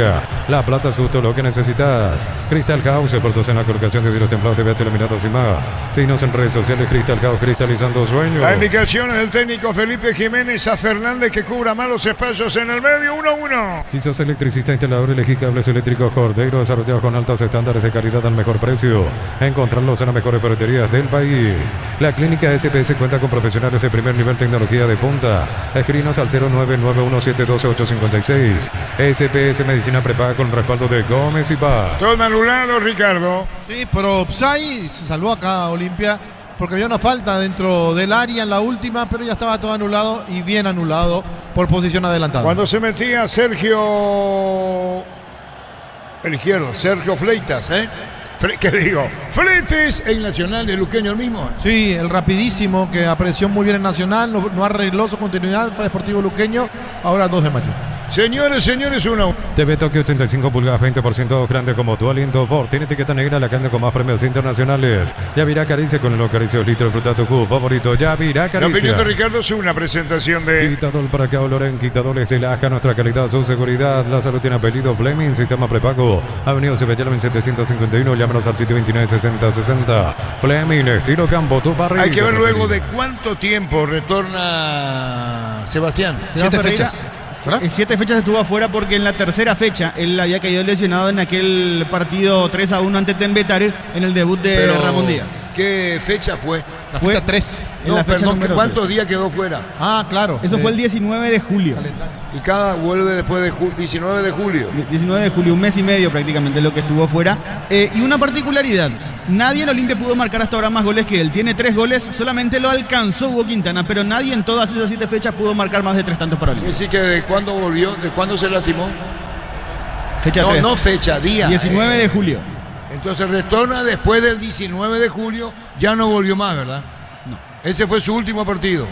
La plata es justo lo que necesitas. Crystal House, expertos en la colocación de vidrios templados de VH laminados y más. Síguenos en redes sociales. Crystal House, cristalizando sueños. La indicación del técnico Felipe Jiménez a Fernández que cubra malos espacios en el medio. 1-1. Si sos electricista, instalador, elegí cables eléctricos Cordero, desarrollados con altos estándares de calidad al mejor precio. Encontrarlos en las mejores ferreterías del país. La clínica SPS cuenta con profesionales de primer nivel, tecnología de punta. Escríbenos al 0991712856. SPS Medicina Prepaga con respaldo de Gómez y Paz. Todo anulado, Ricardo. Sí, pero Psy se salvó acá Olimpia porque había una falta dentro del área en la última, pero ya estaba todo anulado y bien anulado por posición adelantada. Cuando se metía Sergio... el izquierdo, Sergio Fleitas, ¿qué digo? Fleites en Nacional, el luqueño el mismo. Sí, el rapidísimo que apareció muy bien en Nacional, no arregló su continuidad, fue Deportivo Luqueño, ahora 2 de mayo. Señores, 1-1. TV Tokio 85 pulgadas, 20% grande como tu aliento. Por tiene etiqueta negra, la carne con más premios internacionales. Yavirá Caricia con el Acaricio litro de fruta tu cubo favorito. Yavirá Caricia. La opinión de Ricardo es una presentación de... Quitador para que Loren, quitadores de la ASCA, nuestra calidad, su seguridad. La salud tiene apellido Fleming, sistema prepago. Avenida Ceballala 751, llámanos al sitio 296060. Fleming, estilo campo, tu barriga. Hay que ver luego de cuánto tiempo retorna Sebastián. 7 fechas. 7 fechas estuvo afuera porque en la tercera fecha él había caído lesionado en aquel partido 3-1 ante Tembetare en el debut de Ramón Díaz. ¿Qué fecha fue? La fecha 3. No, perdón, ¿cuántos días quedó fuera? Ah, claro. Eso fue el 19 de julio. Y cada vuelve después de 19 de julio. 19 de julio, un mes y medio prácticamente lo que estuvo fuera. Y una particularidad, nadie en Olimpia pudo marcar hasta ahora más goles que él. Tiene 3 goles, solamente lo alcanzó Hugo Quintana, pero nadie en todas esas 7 fechas pudo marcar más de 3 tantos para Olimpia. Así que ¿de cuándo volvió? ¿De cuándo se lastimó? Fecha 3. No fecha, día. 19 de julio. Entonces retorna después del 19 de julio, ya no volvió más, ¿verdad? No. Ese fue su último partido.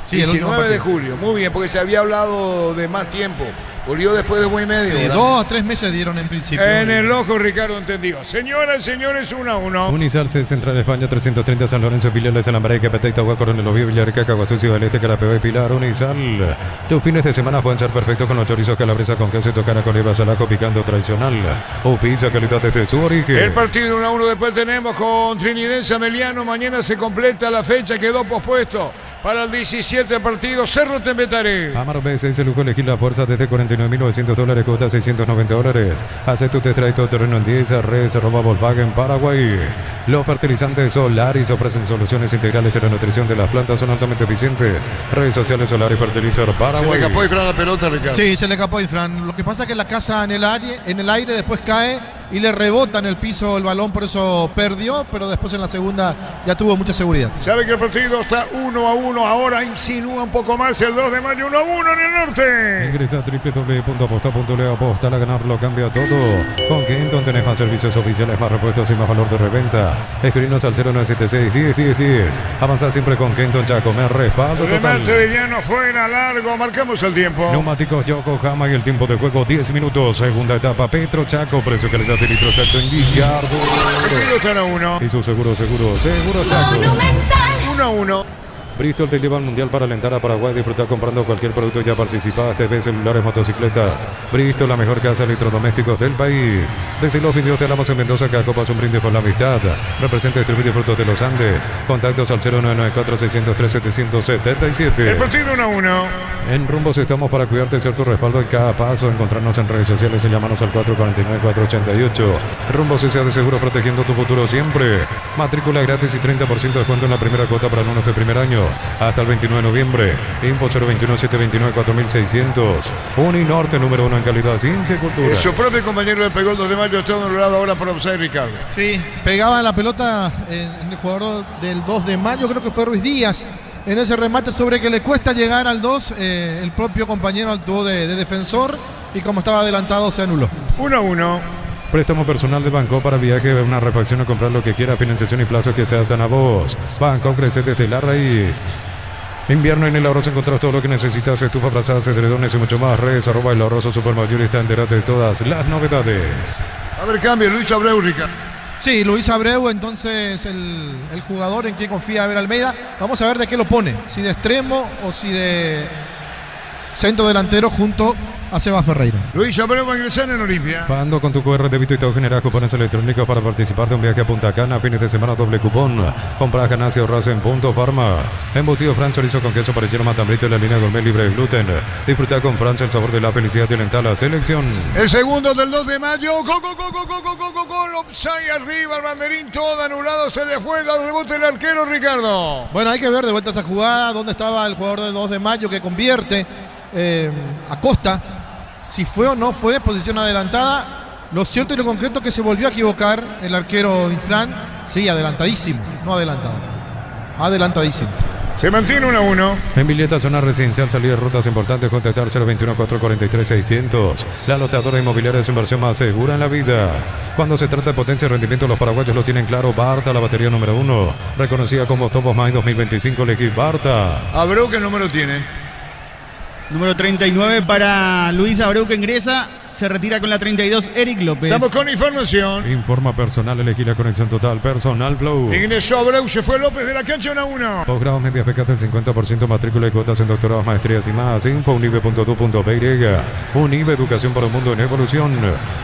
Sí, 19 de julio, muy bien, porque se había hablado de más tiempo. Volvió después de buen medio. Sí, 2 a 3 meses dieron en principio. En el ojo, Ricardo entendió. Señoras y señores, 1-1. Unizarse, Central España, 330 San Lorenzo, Pilares, Alambraca, Peteita, Coronel Oviedo, Villarrica, Caguazú, Ciudad del Este, Carapeo y Pilar. Unizal. Tus fines de semana pueden ser perfectos con los chorizos calabresa con queso y tocana con Eva Salaco picando tradicional. O pizza calidad desde su origen. El partido 1-1 después tenemos con Trinidense Ameliano. Mañana se completa la fecha, quedó pospuesto para el 17 partido. Cerro Tembetare. Amaro B6 se lujo elegir la fuerza desde $49.900, cuesta $690. Hace tu test drive todo terreno en 10, Res, Volkswagen, Paraguay. Los fertilizantes Solaris ofrecen soluciones integrales en la nutrición de las plantas, son altamente eficientes. Redes sociales Solaris Fertilizar Paraguay. Se le escapó Ifran la pelota, Ricardo. Sí, se le escapó Ifran. Lo que pasa es que la casa en el aire después cae y le rebota en el piso el balón, por eso perdió, pero después en la segunda ya tuvo mucha seguridad. Sabe que el partido está 1-1, ahora insinúa un poco más el 2 de mayo, 1-1 en el norte. Ingresa a www.aposta.le, aposta a ganarlo, cambia todo. Con Kenton tenés más servicios oficiales, más repuestos y más valor de reventa. Escribinos al 0976-10-10-10. Avanza siempre con Kenton Chaco, me respaldo total. Remate de Llano fuera, largo, marcamos el tiempo. Neumáticos Yokohama y el tiempo de juego 10 minutos. Segunda etapa, Petro Chaco, precio calidad de litro exacto en Villardo. El partido 1-1. Y su seguro Chaco. 1-1. Bristol te lleva al Mundial para alentar a Paraguay. Disfrutar comprando cualquier producto ya participadas, TV, celulares, motocicletas. Bristol, la mejor casa de electrodomésticos del país. Desde los videos te hablamos en Mendoza, cada copa es un brindis por la amistad. Representa distribuye frutos de los Andes. Contactos al 0994-603-777. El partido 1-1. En Rumbos estamos para cuidarte y ser tu respaldo en cada paso. Encontrarnos en redes sociales y llamarnos al 449-488. Rumbos S.A. de seguro, protegiendo tu futuro siempre. Matrícula gratis y 30% de descuento en la primera cuota para alumnos de primer año. Hasta el 29 de noviembre. Info 021-729-4600. Uninorte, número 1 en calidad, ciencia y cultura. Su propio compañero le pegó el 2 de mayo. Está anulado ahora por offside, Ricardo. Sí, pegaba la pelota en el jugador del 2 de mayo, creo que fue Ruiz Díaz. En ese remate sobre que le cuesta llegar al 2, el propio compañero actuó de defensor y como estaba adelantado se anuló. 1-1. Préstamo personal de Banco para viaje, una refacción o comprar lo que quiera, financiación y plazos que se adaptan a vos. Banco crece desde la raíz. Invierno en el Ahorroso encontrás todo lo que necesitas, estufas, brazadas, edredones y mucho más. Redes @ El Ahorroso Supermayor está enterate de todas las novedades. A ver, cambio, Luis Abreu, Ricardo. Sí, Luis Abreu, entonces el jugador en quien confía Abel Almeida. Vamos a ver de qué lo pone, si de extremo o si de centro delantero junto a Seba Ferreira. Luis Abreu va a ingresar en Olimpia. Pagando con tu QR débito y todo generas cupones electrónicos para participar de un viaje a Punta Cana, fines de semana doble cupón. Compras, ganancias, ahorras en Punto Parma. Embutido Fran chorizo con queso parrillero matambrito en la línea gourmet libre de gluten. Disfruta con Francia el sabor de la felicidad y alenta la selección. El segundo del 2 de mayo. Gol. Offside arriba, el banderín todo anulado. Se le fue, da rebote el arquero Ricardo. Bueno, hay que ver de vuelta esta jugada. ¿Dónde estaba el jugador del 2 de mayo que convierte? Acosta. Si fue o no fue posición adelantada. Lo cierto y lo concreto es que se volvió a equivocar el arquero Infran. Sí, adelantadísimo, no adelantado. Adelantadísimo. Se mantiene 1-1. En Villeta, zona residencial, salida de rutas importantes, contactar 021-443-600. La lotadora inmobiliaria es su inversión más segura en la vida. Cuando se trata de potencia y rendimiento, los paraguayos lo tienen claro. Barta, la batería número 1. Reconocida como Top of Mind 2025, elegir Barta. Abreu, ¿qué número tiene? Número 39 para Luis Abreu, que ingresa. Se retira con la 32 Eric López. Estamos con información. Informa personal, elegir la conexión total, personal flow. Ingresó Abreu, se fue López de la cancha 1-1. Posgrados, medias becas del 50%, matrícula y cuotas en doctorados, maestrías y más. Info unive.tu.py. Unive, educación para un mundo en evolución.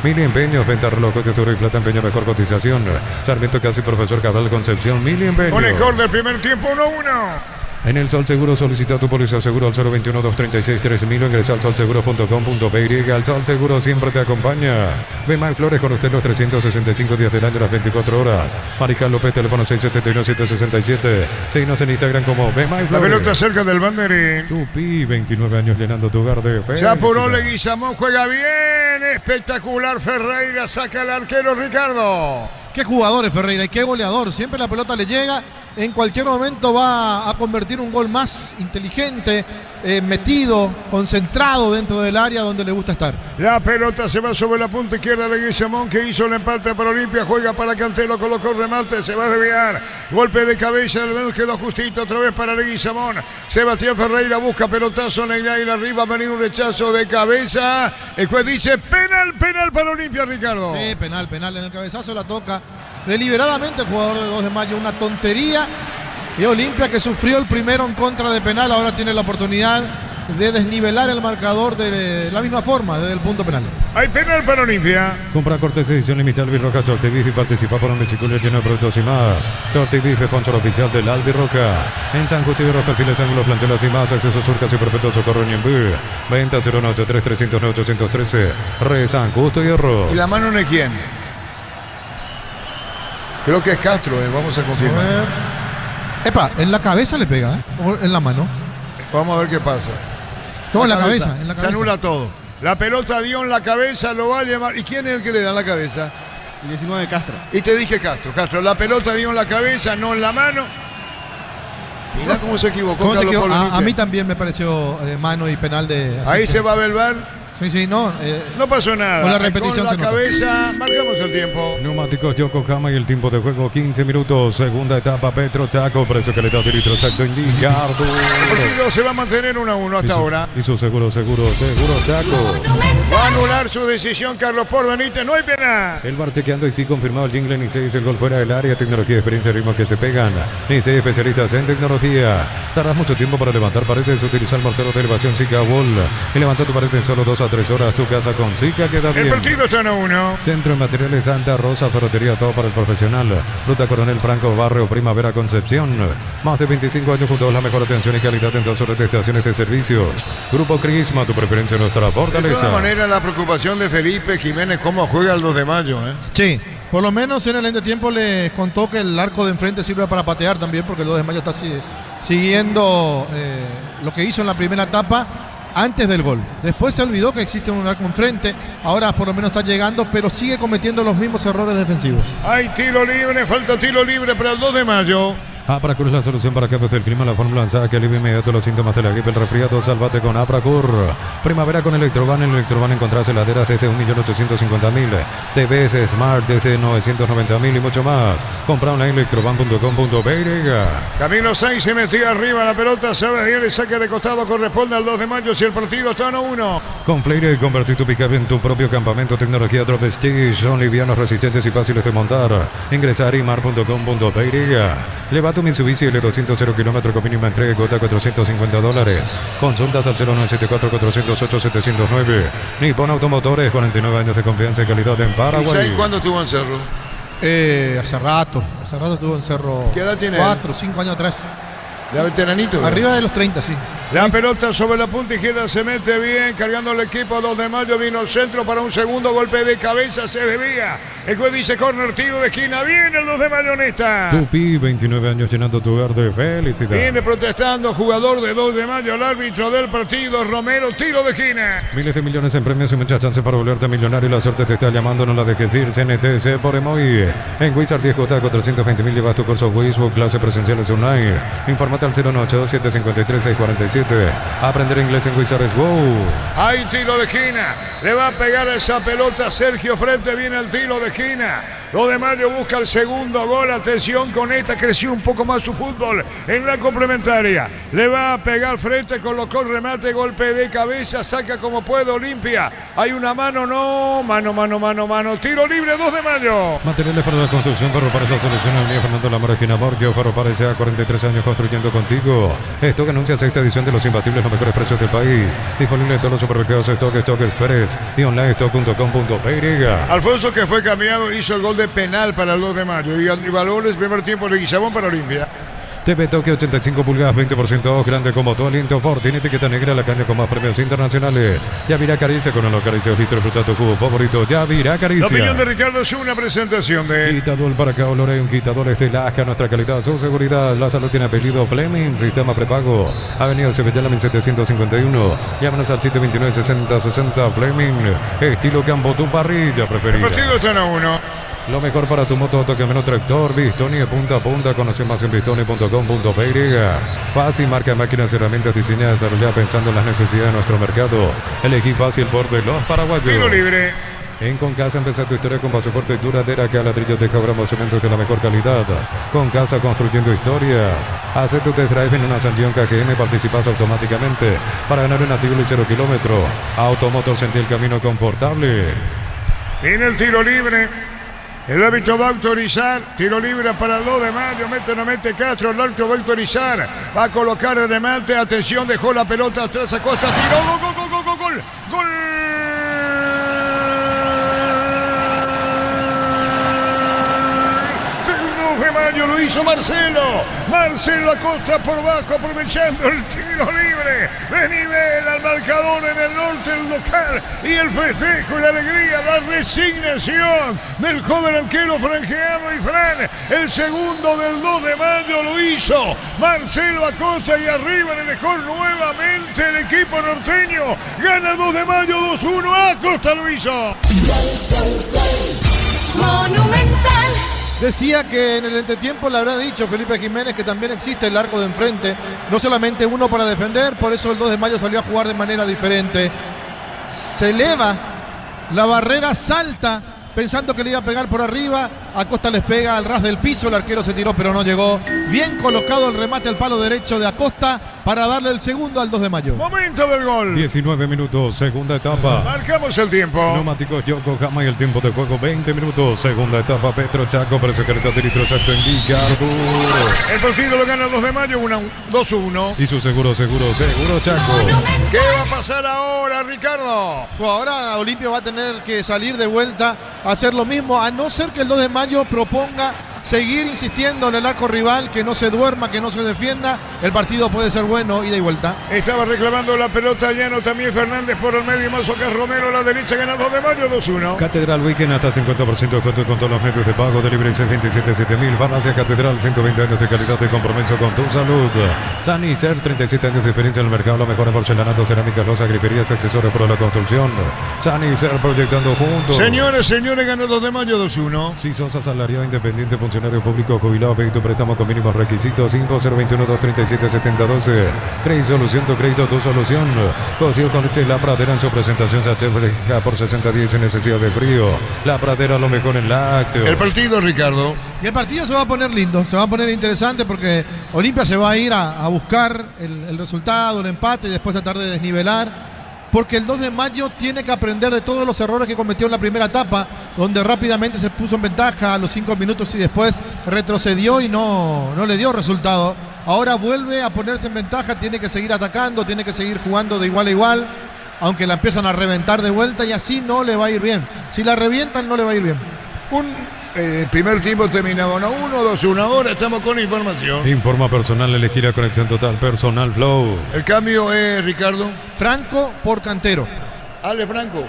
Mili Empeños, venta relojes de oro y plata, empeño, mejor cotización. Sarmiento Casi, profesor Cabral Concepción, Mili Empeños. Con el gol del primer tiempo 1-1. En el Sol Seguro solicita tu póliza seguro al 021-236-3000 o ingresa al solseguro.com.py. El Sol Seguro siempre te acompaña. Bemay Flores con usted los 365 días del año, las 24 horas. Mariscal López, teléfono 671-767. Síguenos en Instagram como Bemay Flores. La pelota cerca del banderín. Tupi, 29 años llenando tu hogar de fe. Se apuró Leguizamón, juega bien. Espectacular Ferreira, saca al arquero Ricardo. Qué jugador es Ferreira y qué goleador. Siempre la pelota le llega. En cualquier momento va a convertir un gol más inteligente, metido, concentrado dentro del área donde le gusta estar. La pelota se va sobre la punta izquierda de Leguizamón, que hizo el empate para Olimpia. Juega para Cantelo, colocó el remate, se va a desviar. Golpe de cabeza, el menos quedó justito otra vez para Leguizamón. Sebastián Ferreira busca pelotazo, Negrail arriba, va a venir un rechazo de cabeza. El juez dice penal para Olimpia, Ricardo. Sí, penal. En el cabezazo la toca deliberadamente el jugador de 2 de mayo, una tontería. Y Olimpia, que sufrió el primero en contra de penal, ahora tiene la oportunidad de desnivelar el marcador de la misma forma, desde el punto penal. Hay penal para Olimpia. Compra cortes edición limitada Albirroca Tortibif y participa por un mechiculio lleno de productos y más. Tortibif, sponsor oficial del Albirroca. En San Justo y perfiles, ángulos, planchelas y más. Acceso, surcas y perpetuo socorro en Ñembú. Venta 093-309-813. Re San Justo y Hierro. ¿Y la mano de quién? Creo que es Castro, vamos a confirmar. Epa, en la cabeza le pega, o en la mano. Vamos a ver qué pasa. No, en la cabeza. Se anula todo. La pelota dio en la cabeza, lo va a llevar. ¿Y quién es el que le da en la cabeza? El 19 Castro. Y te dije Castro. La pelota dio en la cabeza, no en la mano. Mirá cómo se equivocó. A mí también me pareció mano y penal de... Ahí se va a ver el VAR. Sí, no. No pasó nada. Con la repetición con la cabeza, marcamos el tiempo. Neumáticos Yokohama y el tiempo de juego 15 minutos. Segunda etapa Petro Chaco. Precio, calidad y litro exacto indica. El se va a mantener 1-1 hasta ahora. Y su seguro Chaco. Va a anular su decisión Carlos Por Benítez. No hay penal. El bar chequeando y sí confirmado el jingle. Ni se dice el gol fuera del área. Tecnología, experiencia, ritmos que se pegan. Ni se especialistas en tecnología. Tardas mucho tiempo para levantar paredes. Utiliza el mortero de elevación Zika Wall. Y levanta tu pared en solo 2 a 3 horas. Tu casa con Zika queda bien. El partido está 1-1. Centro de Materiales Santa Rosa, ferretería, todo para el profesional. Ruta Coronel Franco, Barrio Primavera, Concepción. Más de 25 años junto a la mejor atención y calidad en todas sus estaciones de servicios. Grupo Crisma, tu preferencia, nuestra fortaleza. De todas maneras, la preocupación de Felipe Jiménez, cómo juega el 2 de mayo. Sí, por lo menos en el entretiempo les contó que el arco de enfrente sirve para patear también, porque el 2 de mayo está siguiendo lo que hizo en la primera etapa antes del gol. Después se olvidó que existe un arco enfrente. Ahora por lo menos está llegando, pero sigue cometiendo los mismos errores defensivos. Hay tiro libre, falta tiro libre para el 2 de mayo. Apracur es la solución para cambios del clima, la fórmula lanzada que alivia inmediato los síntomas de la gripe, el resfriado. Sálvate con Apracur. Primavera con Electrovan. En Electrovan encontrás heladeras desde 1.850.000, TVs Smart desde 990.000 y mucho más. Compra online electrovan.com.py. Camilo Sainz se metió arriba la pelota, sabe bien, el saque de costado corresponde al 2 de mayo si el partido está 1-1. Con Fleire, convertí tu pick-up en tu propio campamento. Tecnología Drop Stage, son livianos, resistentes y fáciles de montar. Ingresa a arimar.com.py. Lleva tu Mitsubishi L200 0 km con mínima entrega y cuota $450. Consultas al 0974-408-709. Nippon Automotores, 49 años de confianza y calidad en Paraguay. ¿Y sabes cuándo estuvo en Cerro? Hace rato estuvo en Cerro. ¿Qué edad tiene? 4 o 5 años atrás. ¿Ya veteranito? Arriba de los 30, sí. La pelota sobre la punta izquierda se mete bien, cargando el equipo 2 de mayo, vino el centro para un segundo golpe de cabeza, se desvía. El juez dice corner, tiro de esquina, viene el 2 de mayo en esta. Tupi, 29 años llenando tu verde, felicidad. Viene protestando, jugador de 2 de mayo, el árbitro del partido, Romero, tiro de esquina. Miles de millones en premios y muchas chances para volverte millonario. La suerte te está llamando, no la dejes ir. CNTC por Emoy. En Wizard 10J 420.000 llevas tu curso Facebook, clases presenciales online. Infórmate al 098-753-647. Aprender inglés en Wizard es wow. Hay tiro de esquina, le va a pegar esa pelota Sergio Frente, viene el tiro de esquina. 2 de mayo busca el segundo gol, atención con esta, creció un poco más su fútbol en la complementaria. Le va a pegar Frente, colocó el remate, golpe de cabeza, saca como puede Olimpia. Hay una mano, no, mano, tiro libre 2 de mayo. Materiales para la construcción, Ferro Pares, la solución al día, Fernando Lamora, Borgio, Ferro Pares, ya 43 años construyendo contigo. Stock anuncia sexta edición de Los Imbatibles, los mejores precios del país. Disponible en todos los supermercados Stock Express y online stock.com.py. Alfonso, que fue cambiado, hizo el gol de penal para el 2 de mayo. Y valores primer tiempo de Guisabón para Olimpia. TV Toque 85 pulgadas, 20% grande como tu aliento. Ford tiene etiqueta negra, la caña con más premios internacionales. Yavirá Caricia con los acaricios litros, fruta tu cubo favorito. Yavirá Caricia. La opinión de Ricardo es una presentación de Quitador para acá, Olore, un quitador de Lasca, nuestra calidad, su seguridad. La salud tiene apellido Fleming, sistema prepago. Avenida Sevillana 1751. Llámanos al 729-6060 Fleming. Estilo Campo, tu parrilla preferida. El partido está 1-1. Lo mejor para tu moto, toque menos tractor, Bistoni de punta a punta. Conoce más en bistoni.com.py. Fácil, marca de máquinas y herramientas diseñadas y desarrolladas pensando en las necesidades de nuestro mercado. Elegí fácil por de los paraguayos. Tiro libre. En Concasa empezar tu historia con pasaporte duradera, que a ladrillos de Cabramos cementos de la mejor calidad. Concasa, construyendo historias. Haz tu test drive en una Sandión KGM, participas automáticamente para ganar un Tigoli 0 kilómetro. Automotor, sentí el camino confortable. Viene el tiro libre. El árbitro va a autorizar, tiro libre para el 2 de mayo, mete o no mete Castro, el árbitro va a autorizar, va a colocar el remate, atención, dejó la pelota atrás, Acosta, tiró, gol. De mayo lo hizo Marcelo Acosta por bajo, aprovechando el tiro libre de nivel al marcador en el norte del local, y el festejo y la alegría, la resignación del joven arquero franjeado, y Fran, el segundo del 2 de mayo lo hizo Marcelo Acosta, y arriba en el mejor nuevamente el equipo norteño, gana 2 de mayo 2-1, Acosta lo hizo. Monumental. Decía que en el entretiempo le habrá dicho Felipe Jiménez que también existe el arco de enfrente, no solamente uno para defender, por eso el 2 de mayo salió a jugar de manera diferente. Se eleva, la barrera salta, pensando que le iba a pegar por arriba, Acosta les pega al ras del piso, el arquero se tiró pero no llegó. Bien colocado el remate al palo derecho de Acosta para darle el segundo al 2 de mayo. Momento del gol. 19 minutos, segunda etapa. Marcamos el tiempo. Neumáticos Yokohama y el tiempo de juego 20 minutos. Segunda etapa, Petro Chaco, precio careta de litro exacto en Ricardo. El partido lo gana el 2 de mayo, 2-1. Y su seguro Chaco. ¿Qué va a pasar ahora, Ricardo? Ahora Olimpia va a tener que salir de vuelta a hacer lo mismo, a no ser que el 2 de mayo proponga seguir insistiendo en el arco rival, que no se duerma, que no se defienda. El partido puede ser bueno, ida y vuelta. Estaba reclamando la pelota Llano, también Fernández por el medio, Mazoca Romero a la derecha, gana 2 de mayo 2-1. Catedral Weekend hasta 50% de cuento con todos los medios de pago, delivery 27.000. Farmacia Catedral, 120 años de calidad, de compromiso con tu salud. Sanicer, 37 años de experiencia en el mercado, lo mejor en porcelanato, cerámicas, loza, griperías, accesorios para la construcción. Sanicer, proyectando juntos. Señores, ganó 2 de mayo 2-1. Si sos asalariado, independiente, funcionario funcionario público jubilado. Pedí tu préstamo con mínimos requisitos. 5021-237-7012. Crédito Solución, tu crédito, tu solución. Cocido con leche La Pradera en su presentación. Sachet fresca por 60 días sin necesidad de frío. La Pradera, lo mejor en lácteos. El partido, Ricardo. Y el partido se va a poner lindo, se va a poner interesante porque Olimpia se va a ir a buscar el resultado, el empate y después tratar de desnivelar. Porque el 2 de mayo tiene que aprender de todos los errores que cometió en la primera etapa, donde rápidamente se puso en ventaja a los 5 minutos y después retrocedió y no le dio resultado. Ahora vuelve a ponerse en ventaja, tiene que seguir atacando, tiene que seguir jugando de igual a igual, aunque la empiezan a reventar de vuelta y así no le va a ir bien. Si la revientan no le va a ir bien. El primer tiempo terminaba 1-1, 2-1. Ahora estamos con información. Informa personal, elegir a conexión total, personal flow. El cambio es, Ricardo. Franco por Cantero. Ale Franco.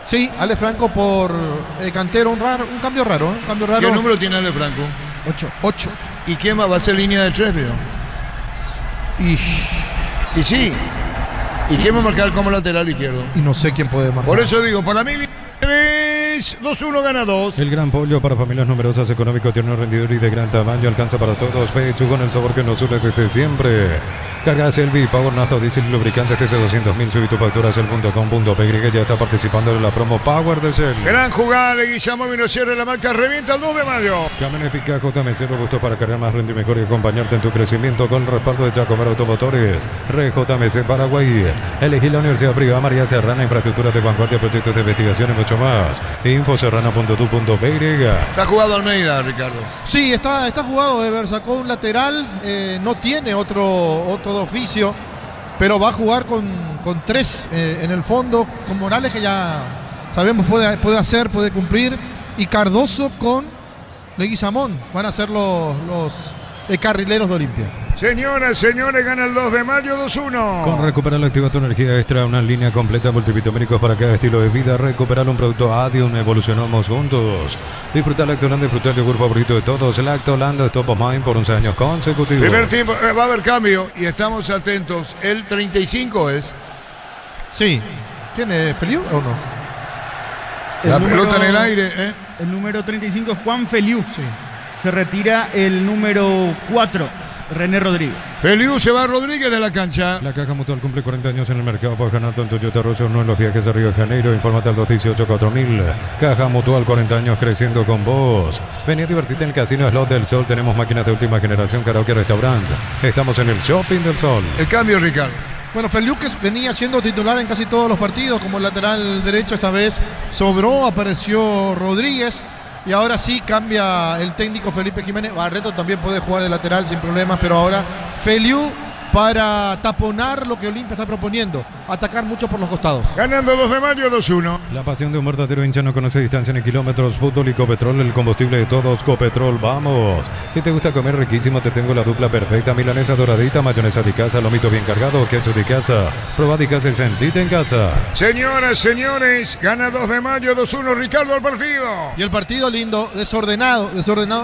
Sí, Ale Franco por Cantero, un cambio raro. Un cambio raro. ¿Qué número tiene Ale Franco? 8. ¿Y quién más va a ser línea de 3, veo? Y sí. ¿Y quién va a marcar como lateral izquierdo? Y no sé quién puede marcar. Por eso digo, para mí 2-1 gana 2. El gran pollo para familias numerosas, económico, tierno, rendidor y de gran tamaño. Alcanza para todos. Pechu con el sabor que nos une desde siempre. Carga Selvi, Power Nafta, Diesel y lubricantes desde 200.000. Subí tu factura Cel.com.py. Ya está participando en la promo Power de Cel. Gran jugada de Guillermo Minocierre. La marca revienta el 2 de mayo. Camión eficaz JMC, robusto para cargar más, rende mejor y acompañarte en tu crecimiento con el respaldo de Chacomer Automotores. JMC Paraguay. Elegí la Universidad Privada María Serrana, infraestructura de vanguardia, proyectos de investigación y mucho más. Infoserrana.tu.py. Está jugado Almeida, Ricardo. Sí, está jugado Ever, sacó un lateral, no tiene otro de oficio, pero va a jugar con 3 en el fondo, con Morales que ya sabemos puede cumplir, y Cardoso con Leguizamón, van a ser los carrileros de Olimpia. Señoras, señores, gana el 2 de mayo 2-1. Con Recuperar Activa tu energía extra, una línea completa multivitamínicos para cada estilo de vida. Recuperar un producto Adium, evolucionamos juntos. Disfrutar Lactoland, disfrutar el yogur favorito de todos. Lactoland es top of mind por 11 años consecutivos. Primer tiempo, Va a haber cambio y estamos atentos. El 35 es. Sí. ¿Quién es? ¿Feliu o no? La pelota en el aire, ¿eh? El número 35 es Juan Feliu. Sí. Se retira el número 4. René Rodríguez. Feliu se va Rodríguez de la cancha. La Caja Mutual cumple 40 años en el mercado. Puedes ganar tanto Toyota Rosso no en los viajes a Río de Janeiro. Infórmate al 218-4000. Caja Mutual, 40 años creciendo con vos. Vení a divertirte en el Casino Slot del Sol. Tenemos máquinas de última generación, karaoke, restaurante. Estamos en el Shopping del Sol. El cambio, Ricardo. Bueno, Feliu, que venía siendo titular en casi todos los partidos como lateral derecho, esta vez sobró, apareció Rodríguez. Y ahora sí cambia el técnico Felipe Jiménez. Barreto también puede jugar de lateral sin problemas, pero ahora Feliu para taponar lo que Olimpia está proponiendo, atacar mucho por los costados. Ganando 2 de mayo 2-1. La pasión de un verdadero hincha no conoce distancia ni kilómetros. Fútbol y Copetrol, el combustible de todos. Copetrol, vamos. Si te gusta comer riquísimo, te tengo la dupla perfecta. Milanesa doradita, mayonesa de casa, lomito bien cargado, ketchup de casa. Probá de casa y sentite en casa. Señoras, señores, gana 2 de mayo 2-1. Ricardo al partido. Y el partido lindo, desordenado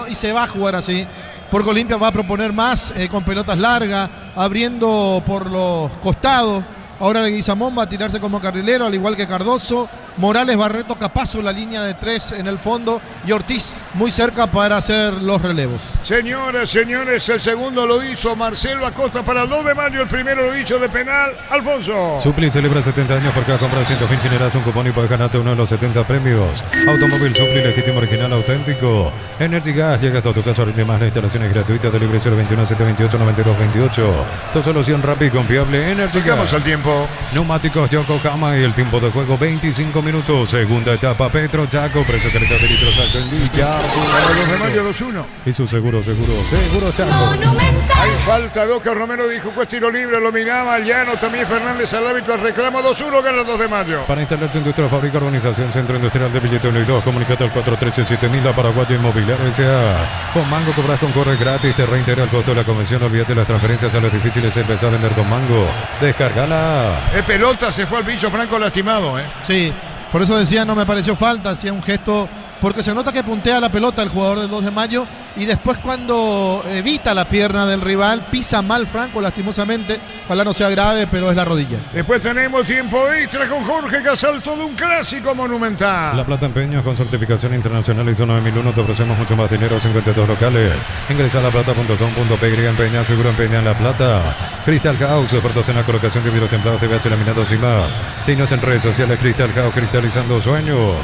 y se va a jugar así. Porque Olimpia va a proponer más con pelotas largas, abriendo por los costados. Ahora Leguizamón va a tirarse como carrilero, al igual que Cardoso. Morales, Barreto, Capazo, la línea de 3 en el fondo. Y Ortiz muy cerca para hacer los relevos. Señoras, señores, el segundo lo hizo Marcelo Acosta para el 2 de mayo. El primero lo hizo de penal, Alfonso. Supli celebra 70 años por cada compra de 100.000. Generas un cupón y puedes ganarte uno de los 70 premios. Automóvil Supli, legítimo, original, auténtico. Energy Gas, llega hasta tu casa, rinde más. La instalación es gratuita. Delivery 021-728-9228. Tu solución rápida y confiable. Energy Gas. Llegamos al tiempo. Neumáticos Yokohama y el tiempo de juego 25 minutos. Segunda etapa Petro Chaco. Precio 30 litros Chaco en Villar. 2 de mayo 2-1. Y su seguro Chaco. Monumental. Hay falta, Boca Romero dijo pues tiro libre, lo miraba Llano, también Fernández al árbitro, al reclamo 2-1, gana el 2 de mayo. Para instalar tu industria, fábrica, organización, centro industrial de billete 1 y 2, comunicate al 413-7000, la Paraguayo Inmobiliaria S.A. Con Mango cobras con corre gratis, te reintegra el costo de la convención, olvídate las transferencias a los difíciles, empezar a vender con Mango. Descárgala. El pelota se fue al bicho Franco lastimado, Sí, por eso decía, no me pareció falta, hacía un gesto porque se nota que puntea la pelota el jugador del 2 de mayo y después cuando evita la pierna del rival, pisa mal Franco lastimosamente, ojalá no sea grave, pero es la rodilla. Después tenemos tiempo extra con Jorge Casal, todo un clásico monumental. La Plata Empeños con certificación internacional ISO 9001, te ofrecemos mucho más dinero, 52 locales. Ingresa a laplata.com.py, empeña, seguro empeña en La Plata. Crystal House, ofertas en la colocación de vidrios templados, TVH laminados y más. Signos en redes sociales, Crystal House, cristalizando sueños.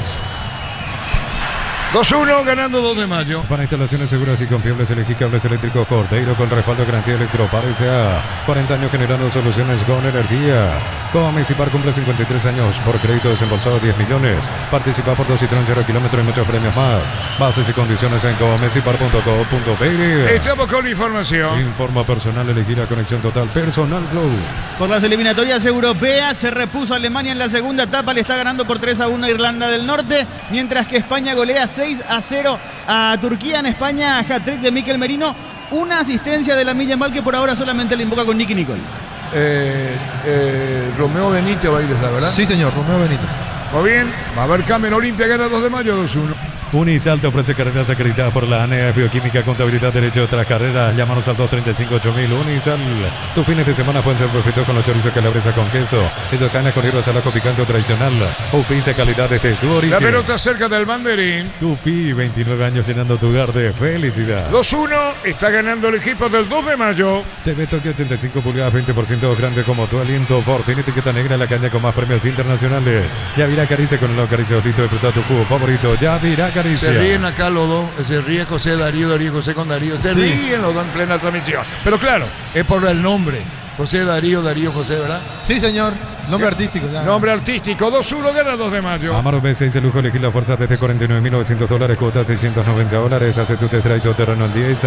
2-1 ganando 2 de mayo. Para instalaciones seguras y confiables, elegí Cables Eléctricos Cordeiro con respaldo de garantía Electropar S.A. 40 años generando soluciones con energía. Comecipar cumple 53 años por crédito desembolsado 10 millones. Participa por 2 y 0 kilómetros y muchos premios más. Bases y condiciones en comecipar.co.py. Estamos con información. Informa personal, elegir la conexión total Personal Flow. Por las eliminatorias europeas se repuso Alemania en la segunda etapa, le está ganando por 3-1 a Irlanda del Norte, mientras que España golea 6-0 a Turquía. En España, hat-trick de Mikel Merino, una asistencia de Lamine Yamal que por ahora solamente le invoca con Nicky Nicole. Romeo Benítez va a ir esa, ¿verdad? Sí, señor, Romeo Benítez. Muy bien, va a haber cambio en Olimpia, gana 2 de mayo 2-1. Unisal te ofrece carreras acreditadas por la ANEA, Bioquímica, Contabilidad, Derecho de otras carreras. Llámanos al 235-8000. Unisal. Tus fines de semana pueden ser perfectos con los chorizos calabresa con queso. Estos cañas con hierbas al ajo picante o tradicional. O pizza calidad desde su origen. La pelota cerca del banderín. Tupi, 29 años llenando tu hogar de felicidad. 2-1, está ganando el equipo del 2 de mayo. TV Tokio 85 pulgadas, 20% grande como tu aliento. Por tiene etiqueta negra, la caña con más premios internacionales. Yavirá Caricia con el nuevo Caricia Orito. Disfruta tu jugo favorito. Yavirá Caricia. Se ríen acá los dos, se ríe José Darío, Darío José con Darío. Se ríen los dos en plena transmisión. Pero claro, es por el nombre. José Darío, Darío José, ¿verdad? Sí, señor. Nombre artístico. Ya. Nombre artístico. 2-1 gana 2 de mayo. Amaro B6 el lujo elegir la fuerza desde $49.900, cuota $690. Hace tu test drive todo terreno en 10.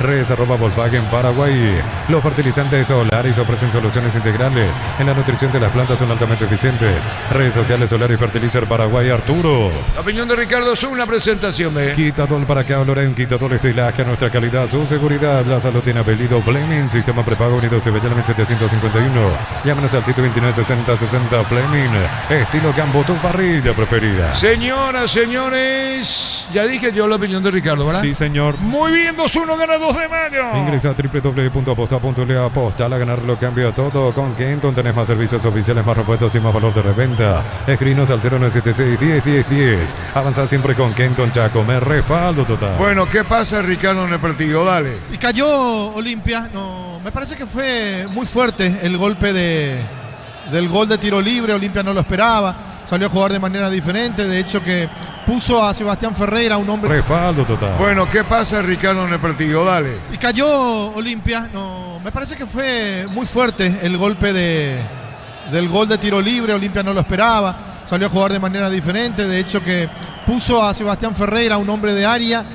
Redes @Volkswagen Paraguay. Los fertilizantes Solaris ofrecen soluciones integrales en la nutrición de las plantas, son altamente eficientes. Redes sociales Solaris Fertilizer Paraguay. Arturo. La opinión de Ricardo es una presentación de Quitadol para que hablar en Quitadol Estilaje a nuestra calidad, su seguridad. La salud tiene apellido Fleming. Sistema prepago unido Sevilla 751. Llámanos al 729-6060 Fleming. Estilo Campo, tu parrilla preferida. Señoras, señores, ya dije yo la opinión de Ricardo, ¿verdad? Sí, señor. Muy bien, 2-1 gana 2 de mayo. Ingresa a www.aposta.le. Aposta, al ganar lo cambia todo. Con Kenton tenés más servicios oficiales, más repuestos y más valor de reventa. Escrinos al 0976-10-10-10. Avanza siempre con Kenton Chaco. Me respaldo total. Bueno, ¿qué pasa, Ricardo, en el partido? Dale. Y cayó Olimpia. No, me parece que fue muy fuerte el golpe del gol de tiro libre. Olimpia no lo esperaba. Salió a jugar de manera diferente. De hecho, que puso a Sebastián Ferreira, un hombre. Respaldo total. Bueno, ¿qué pasa, Ricardo, en el partido? Dale. Y cayó Olimpia. No, me parece que fue muy fuerte el golpe del gol de tiro libre. Olimpia no lo esperaba. Salió a jugar de manera diferente. De hecho, que puso a Sebastián Ferreira, un hombre de área.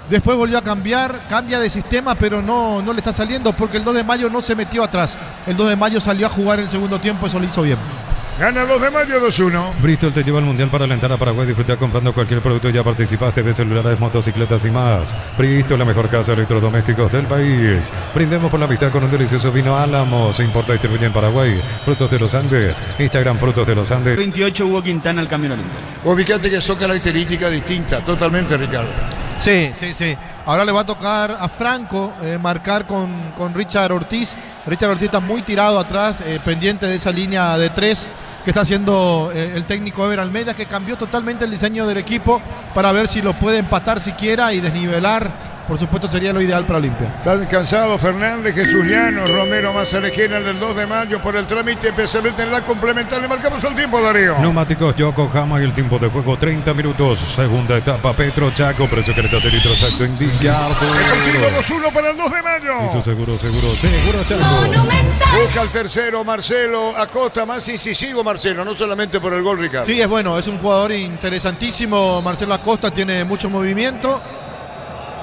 Después volvió a cambia de sistema, pero no le está saliendo porque el 2 de mayo no se metió atrás. El 2 de mayo salió a jugar el segundo tiempo, eso lo hizo bien. Gana 2 de mayo 2-1. Bristol te lleva al Mundial para alentar a Paraguay. Disfrutar comprando cualquier producto. Ya participaste de celulares, motocicletas y más. Bristol, la mejor casa de electrodomésticos del país. Brindemos por la amistad con un delicioso vino Álamo. Se importa y distribuye en Paraguay. Frutos de los Andes. Instagram Frutos de los Andes. 28 Hugo Quintana al cambio olímpico. Vos fíjate que son características distintas, totalmente, Ricardo. Sí. Ahora le va a tocar a Franco marcar con Richard Ortiz. Richard Ortiz está muy tirado atrás, pendiente de esa línea de 3 que está haciendo el técnico Ever Almeida, que cambió totalmente el diseño del equipo para ver si lo puede empatar siquiera y desnivelar. Por supuesto sería lo ideal para Olimpia. Están cansados Fernández, Jesús Llanos, Romero, Mazarejena del 2 de mayo por el trámite, especialmente en la complementaria. Marcamos el tiempo, Darío. Neumáticos Yokohama y el tiempo de juego 30 minutos. Segunda etapa Petro Chaco, precio calidad de litro exacto indicar. Deportivo 2-1 para el 2 de mayo. Y su seguro Chaco. Monumental. Busca el tercero, Marcelo Acosta, más incisivo Marcelo, no solamente por el gol, Ricardo. Sí, es bueno, es un jugador interesantísimo. Marcelo Acosta tiene mucho movimiento.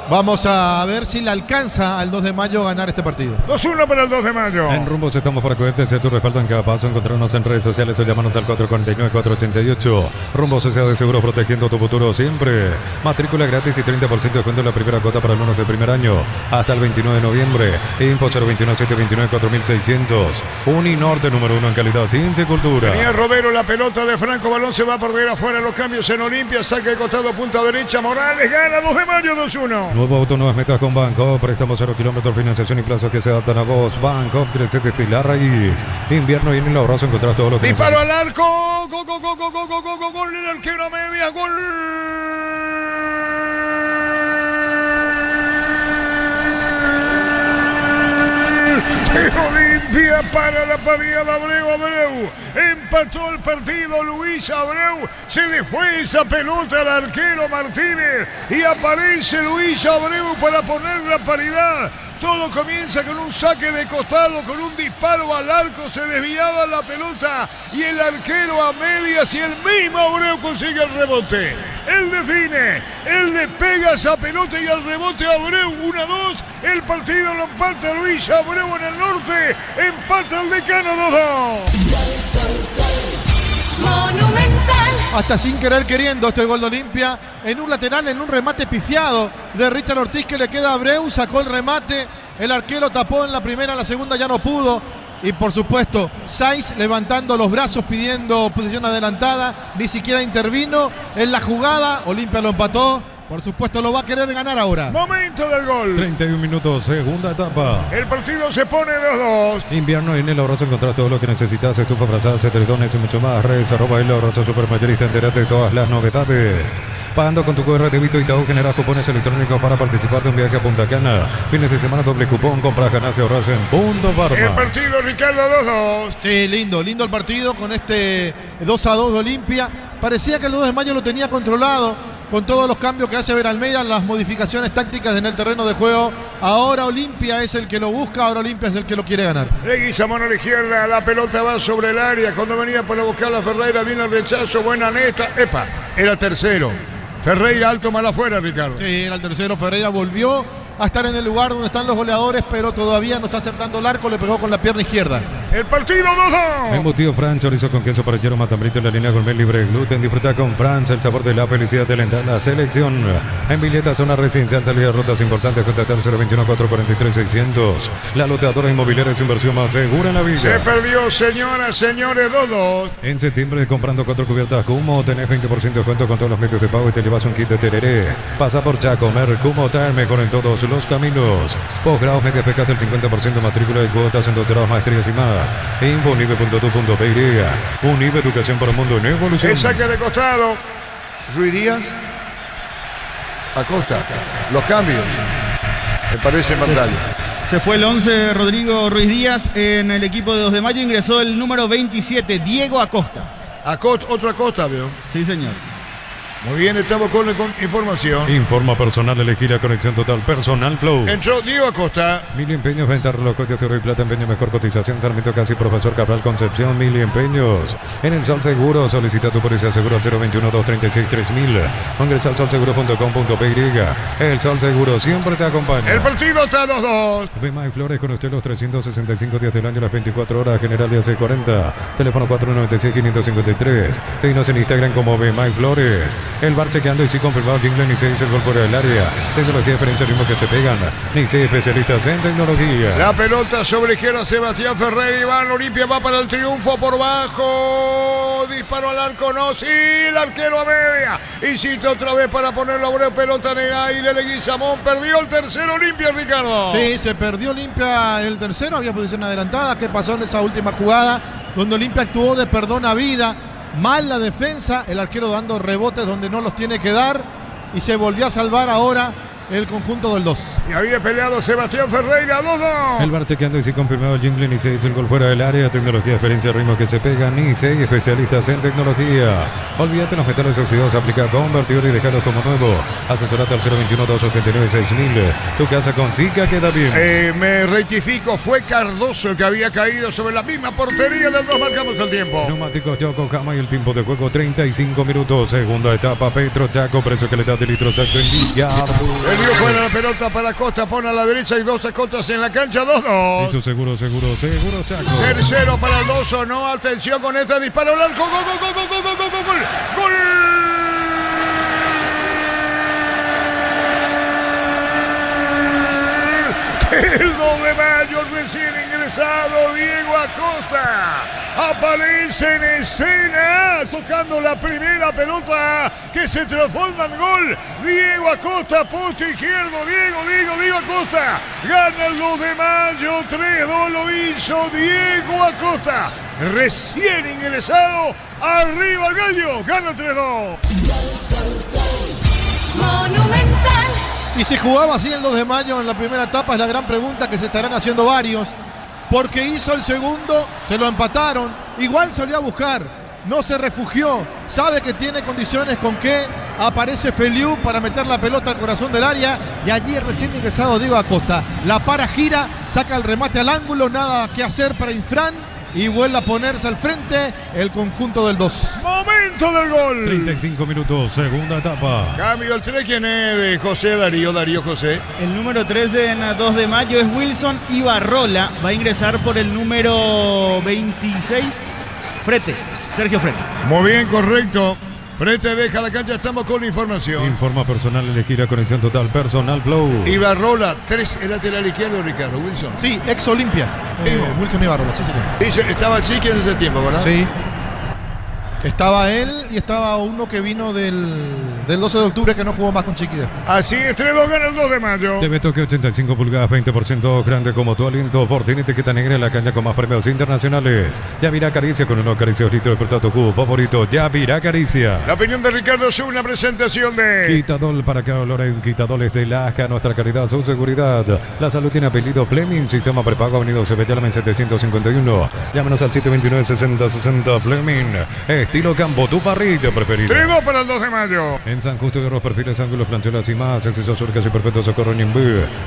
Vamos a ver si le alcanza al 2 de mayo ganar este partido. 2-1 para el 2 de mayo. En Rumbos estamos para coherte tu respaldo en cada paso. Encontrarnos en redes sociales o llamarnos al 449-488. Rumbos Sociedad de Seguros, protegiendo tu futuro siempre. Matrícula gratis y 30% de descuento en la primera cuota para alumnos del primer año. Hasta el 29 de noviembre. Info 021-729-4600. Uninorte, número 1 en calidad, ciencia y cultura. Venía Romero, la pelota de Franco, balón se va a perder afuera. Los cambios en Olimpia, saque de costado, punta derecha. Morales gana 2 de mayo, 2-1. Nuevo auto, nuevas metas con Banco. Préstamos 0 kilómetros, financiación y plazos que se adaptan a vos. Banco, crece desde la raíz. Invierno y en el abrazo encontrás todo lo que disparo al arco. Gol, gol, gol, gol, gol, gol, gol, gol, el arquero a media, gol. De Olimpia para la paridad de Abreu. Empató el partido Luis Abreu. Se le fue esa pelota al arquero Martínez. Y aparece Luis Abreu para poner la paridad. Todo comienza con un saque de costado, con un disparo al arco. Se desviaba la pelota y el arquero a medias. Y el mismo Abreu consigue el rebote. Él define, él le pega esa pelota y al rebote Abreu. 1-2. El partido lo empata Luis Abreu en el norte. Empata el Decano 2-2. Monumental. Hasta sin querer queriendo este gol de Olimpia en un lateral, en un remate pifiado de Richard Ortiz que le queda a Abreu, sacó el remate, el arquero tapó en la primera, en la segunda ya no pudo. Y por supuesto, Saiz levantando los brazos pidiendo posición adelantada, ni siquiera intervino en la jugada, Olimpia lo empató. Por supuesto lo va a querer ganar ahora. Momento del gol. 31 minutos, segunda etapa. El partido se pone 2-2. Invierno en el abrazo encontrás todo lo que necesitas. Estufa, abrazadas, edredones y mucho más. Redes @el abrazo supermayorista. Entérate de todas las novedades. Pagando con tu QR débito Itaú generas cupones electrónicos para participar de un viaje a Punta Cana. Fines de semana doble cupón. Compras, ganas y ahorras en Punto Barma. El partido, Ricardo, 2-2. Sí, lindo el partido con este 2-2 de Olimpia. Parecía que el 2 de mayo lo tenía controlado. Con todos los cambios que hace Veralmeida, las modificaciones tácticas en el terreno de juego. Ahora Olimpia es el que lo busca, ahora Olimpia es el que lo quiere ganar. Leguizamón a la izquierda, la pelota va sobre el área. Cuando venía para buscar a Ferreira, viene el rechazo, buena neta. Epa, era tercero. Ferreira alto mal afuera, Ricardo. Sí, era el tercero. Ferreira volvió a estar en el lugar donde están los goleadores, pero todavía no está acertando el arco, le pegó con la pierna izquierda. El partido 2-2. Embutido Fran, chorizo con queso parrillero, matambrito en la línea gourmet libre de gluten. Disfruta con Franz el sabor de la felicidad de la selección. En Villeta, zona residencial, salida de rutas importantes, contactar 021-443-600. La loteadora inmobiliaria es inversión más segura en la vida. Se perdió, señoras, señores, 2-2. En septiembre, comprando 4 cubiertas Cumo, tenés 20% de descuento con todos los medios de pago y te llevas un kit de tereré. Pasa por Chaco, Mercumo, tal, mejor en todos los caminos. Posgrados, medias becas del 50% de matrícula de cuotas en doctorados, maestrías y más. Info unive.tu.py. Unive, educación para un mundo en evolución. El saque de costado. Ruiz Díaz, Acosta, los cambios. Me parece en pantalla. Se fue el 11 Rodrigo Ruiz Díaz. En el equipo de 2 de mayo ingresó el número 27, Diego Acosta. Otro Acosta, veo. Sí, señor. Muy bien, estamos con información. Informa personal, elegir la conexión total, personal flow. Entró Diego Acosta. Mil empeños, venta, relojes de oro y plata, empeño, mejor cotización, Sarmiento Casi, Profesor Cabral, Concepción, Mil empeños. En el Sol Seguro, solicita tu póliza seguro al 021-236-3000. O ingresa al solseguro.com.py. El Sol Seguro siempre te acompaña. El partido está 2-2. Bemay Flores con usted los 365 días del año, las 24 horas, General de AC40. Teléfono 496-553. Síguenos en Instagram como Bemay Flores. El bar chequeando y sí confirmado, Jingle ni se dice el gol fuera del área. Tecnología, experiencia, ritmo que se pegan. Ni se especialistas en tecnología. La pelota sobre izquierda, Sebastián Ferreira. Iván Olimpia va para el triunfo por bajo. Disparo al arco, no, sí, el arquero a media. Hiciste otra vez para ponerlo a Abreu, pelota en el aire. Leguizamón perdió el tercero Olimpia, Ricardo. Sí, se perdió Olimpia el tercero, había posición adelantada. ¿Qué pasó en esa última jugada? Donde Olimpia actuó de perdón a vida. Mal la defensa, el arquero dando rebotes donde no los tiene que dar y se volvió a salvar ahora el conjunto del 2. Y había peleado Sebastián Ferreira, 2-2. El bar chequeando y sí confirmado, Jingle ni se hizo el gol fuera del área. Tecnología, experiencia, ritmo que se pegan. Ni se especialistas en tecnología. Olvídate los metales oxidados, aplica convertidor y dejarlos como nuevo. Asesorate al 021-289-6000. Tu casa con Zika queda bien. Me rectifico, fue Cardoso el que había caído sobre la misma portería del 2. Marcamos el tiempo. Neumáticos Yokohama y el tiempo de juego 35 minutos. Segunda etapa, Petro Chaco, precio que le da de litro exacto en Villa. Perdió fuera la pelota para Acosta, pone a la derecha y 2 Acostas en la cancha, 2-2. Eso seguro, Chaco. Tercero para el 2, no, atención con esta, disparo al arco, gol. El 2 de mayo, el recién ingresado Diego Acosta aparece en escena tocando la primera pelota que se transforma en gol. Diego Acosta, poste izquierdo, Diego Acosta gana el 2 de mayo, 3-2 lo hizo Diego Acosta, recién ingresado, arriba el Gallo, gana 3-2. Monumental. Y si jugaba así el 2 de mayo en la primera etapa es la gran pregunta que se estarán haciendo varios. Porque hizo el segundo, se lo empataron, igual salió a buscar, no se refugió, sabe que tiene condiciones con que aparece Feliu para meter la pelota al corazón del área y allí el recién ingresado Diego Acosta. La para, gira, saca el remate al ángulo, nada que hacer para Infran. Y vuelve a ponerse al frente el conjunto del 2. Momento del gol. 35 minutos, segunda etapa. Cambio el 3, ¿quién es? De José Darío José. El número 13 en 2 de mayo es Wilson Ibarrola. Va a ingresar por el número 26, Sergio Fretes. Muy bien, correcto. Frente deja la cancha, estamos con la información. Informa personal elegida, conexión total, personal flow. Ibarrola, 3 el lateral izquierdo, Ricardo. Wilson. Sí, ex Olimpia. Wilson Ibarrola, sí, señor. Dice, estaba Chiqui en ese tiempo, ¿verdad? Sí. Estaba él y estaba uno que vino del 12 de octubre que no jugó más con Chiqui. Así es, 3-2 gana el 2 de mayo. TV Toque 85 pulgadas, 20% grande como tu aliento. Por tiene etiqueta negra en la cancha con más premios internacionales. Yavirá Caricia con unos acaricios litros de tu cubo favorito. Yavirá Caricia. La opinión de Ricardo es una presentación de Quitadol para que oloren Quitadoles de Lasca, nuestra calidad, su seguridad. La salud tiene apellido Fleming, sistema prepago Avenida Sebellálame 751. Llámanos al 729-6060 Fleming. Estilo campo, tu parrilla preferida. 3-2 para el 2 de mayo. En San Justo de los perfiles, ángulos, planchuelas y más. Excesos, surcas y perpetuos socorro Nimbú.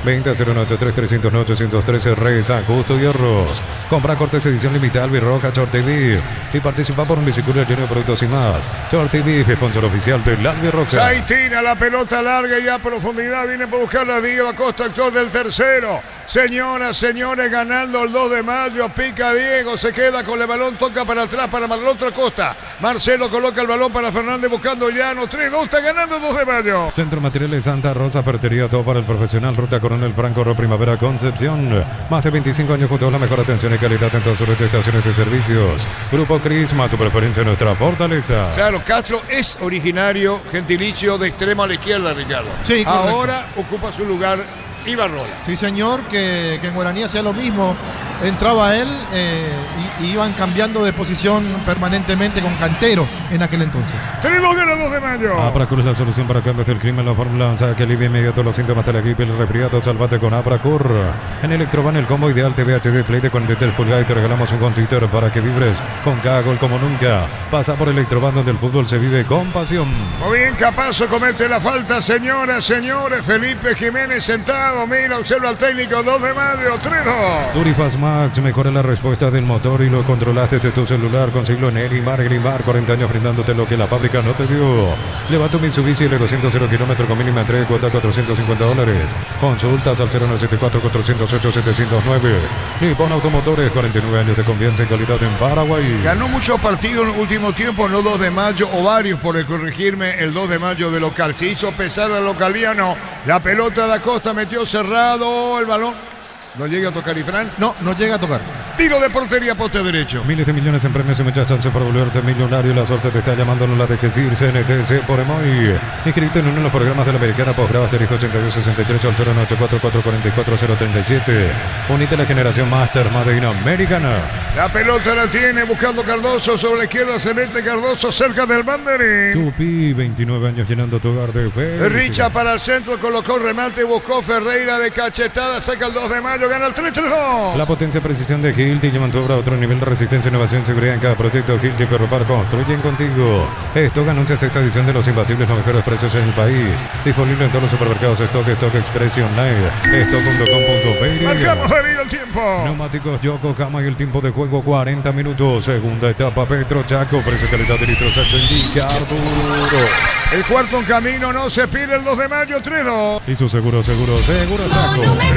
20-093-300-913 Rey San Justo de Arroz. Compra cortes edición limitada Albirroja Short TV. Y participa por un bicicleta lleno de productos y más. Short TV, sponsor oficial del Albirroja. Saitina, la pelota larga y a profundidad. Viene por buscar a Diego Acosta, actor del tercero. Señoras, señores, ganando el 2 de mayo. Pica Diego, se queda con el balón, toca para atrás para Marlotro Acosta. Marcelo coloca el balón para Fernández buscando Llano. 3-2, está ganando el 2 de mayo. Centro Materiales Santa Rosa, ferretería, todo para el profesional. Ruta Coronel Franco, Primavera, Concepción. Más de 25 años junto a la mejor atención y calidad en todas sus estaciones de servicios. Grupo Crisma, tu preferencia, nuestra fortaleza. Claro, Castro es originario, gentilicio de extremo a la izquierda, Ricardo. Sí, correcto. Ahora ocupa su lugar Ibarrola. Sí, señor, que en Guaraní hacía lo mismo. Entraba él y iban cambiando de posición permanentemente con Cantero en aquel entonces. 3-2 gana 2 de mayo. Apracur es la solución para cambios del crimen. La fórmula que alivia inmediato los síntomas de la gripe, el resfriado. Salvate con Apracur. En Electroban, el combo ideal TV HD Play de 43 pulgadas y te regalamos un computer para que vibres con cada gol como nunca. Pasa por Electroban, donde el fútbol se vive con pasión. Muy bien, Capazo comete la falta, señoras, señores. Felipe Jiménez sentado, mira, observa al técnico. 2 de mayo, 3-2. Turifaz Max mejora la respuesta del motor y lo controlaste desde tu celular. Consiglo en Elimar, 40 años brindándote lo que la fábrica no te dio. Lleva tu Mitsubishi L200 0 km con mínima entrega, cuota $450. Consultas al 0974-408-709. Nippon Automotores, 49 años de confianza y calidad en Paraguay. Ganó muchos partidos en el último tiempo, no 2 de mayo o varios, por corregirme, el 2 de mayo de local. Se hizo pesar al localiano. La pelota de la Costa metió cerrado el balón. ¿No llega a tocar Ifrán? No llega a tocar. Tiro de portería, poste derecho. Miles de millones en premios y muchas chances para volverte millonario. La suerte te está llamando, no la dejes ir. CNTC por Emoy. Inscrito en uno de los programas de la Americana Posgrado Asterisco 8263 al 0984-444-037. Unite a la generación Master Made in Americana. La pelota la tiene buscando Cardoso sobre la izquierda. Celeste Cardoso cerca del banderín. Tupi, 29 años llenando tu hogar de fe. Richa para el centro, colocó remate, buscó Ferreira de cachetada, saca el 2 de mayo, gana el 3-3-2. La potencia precisión de Gil Hilti llevan tu obra a otro nivel de resistencia, innovación, seguridad en cada proyecto. Hilti Ferropar construyen contigo. Stock anuncia sexta edición de Los Imbatibles, los mejores precios en el país. Disponible en todos los supermercados Stock Express y online. Stock.com.pe. Marcamos debido el tiempo. Neumáticos Yokohama y el tiempo de juego 40 minutos. Segunda etapa Petro Chaco. Precio, calidad de litros exacto indica Arturo. El cuarto en camino, no se pide el 2 de mayo, 3-2. Y su seguro Chaco.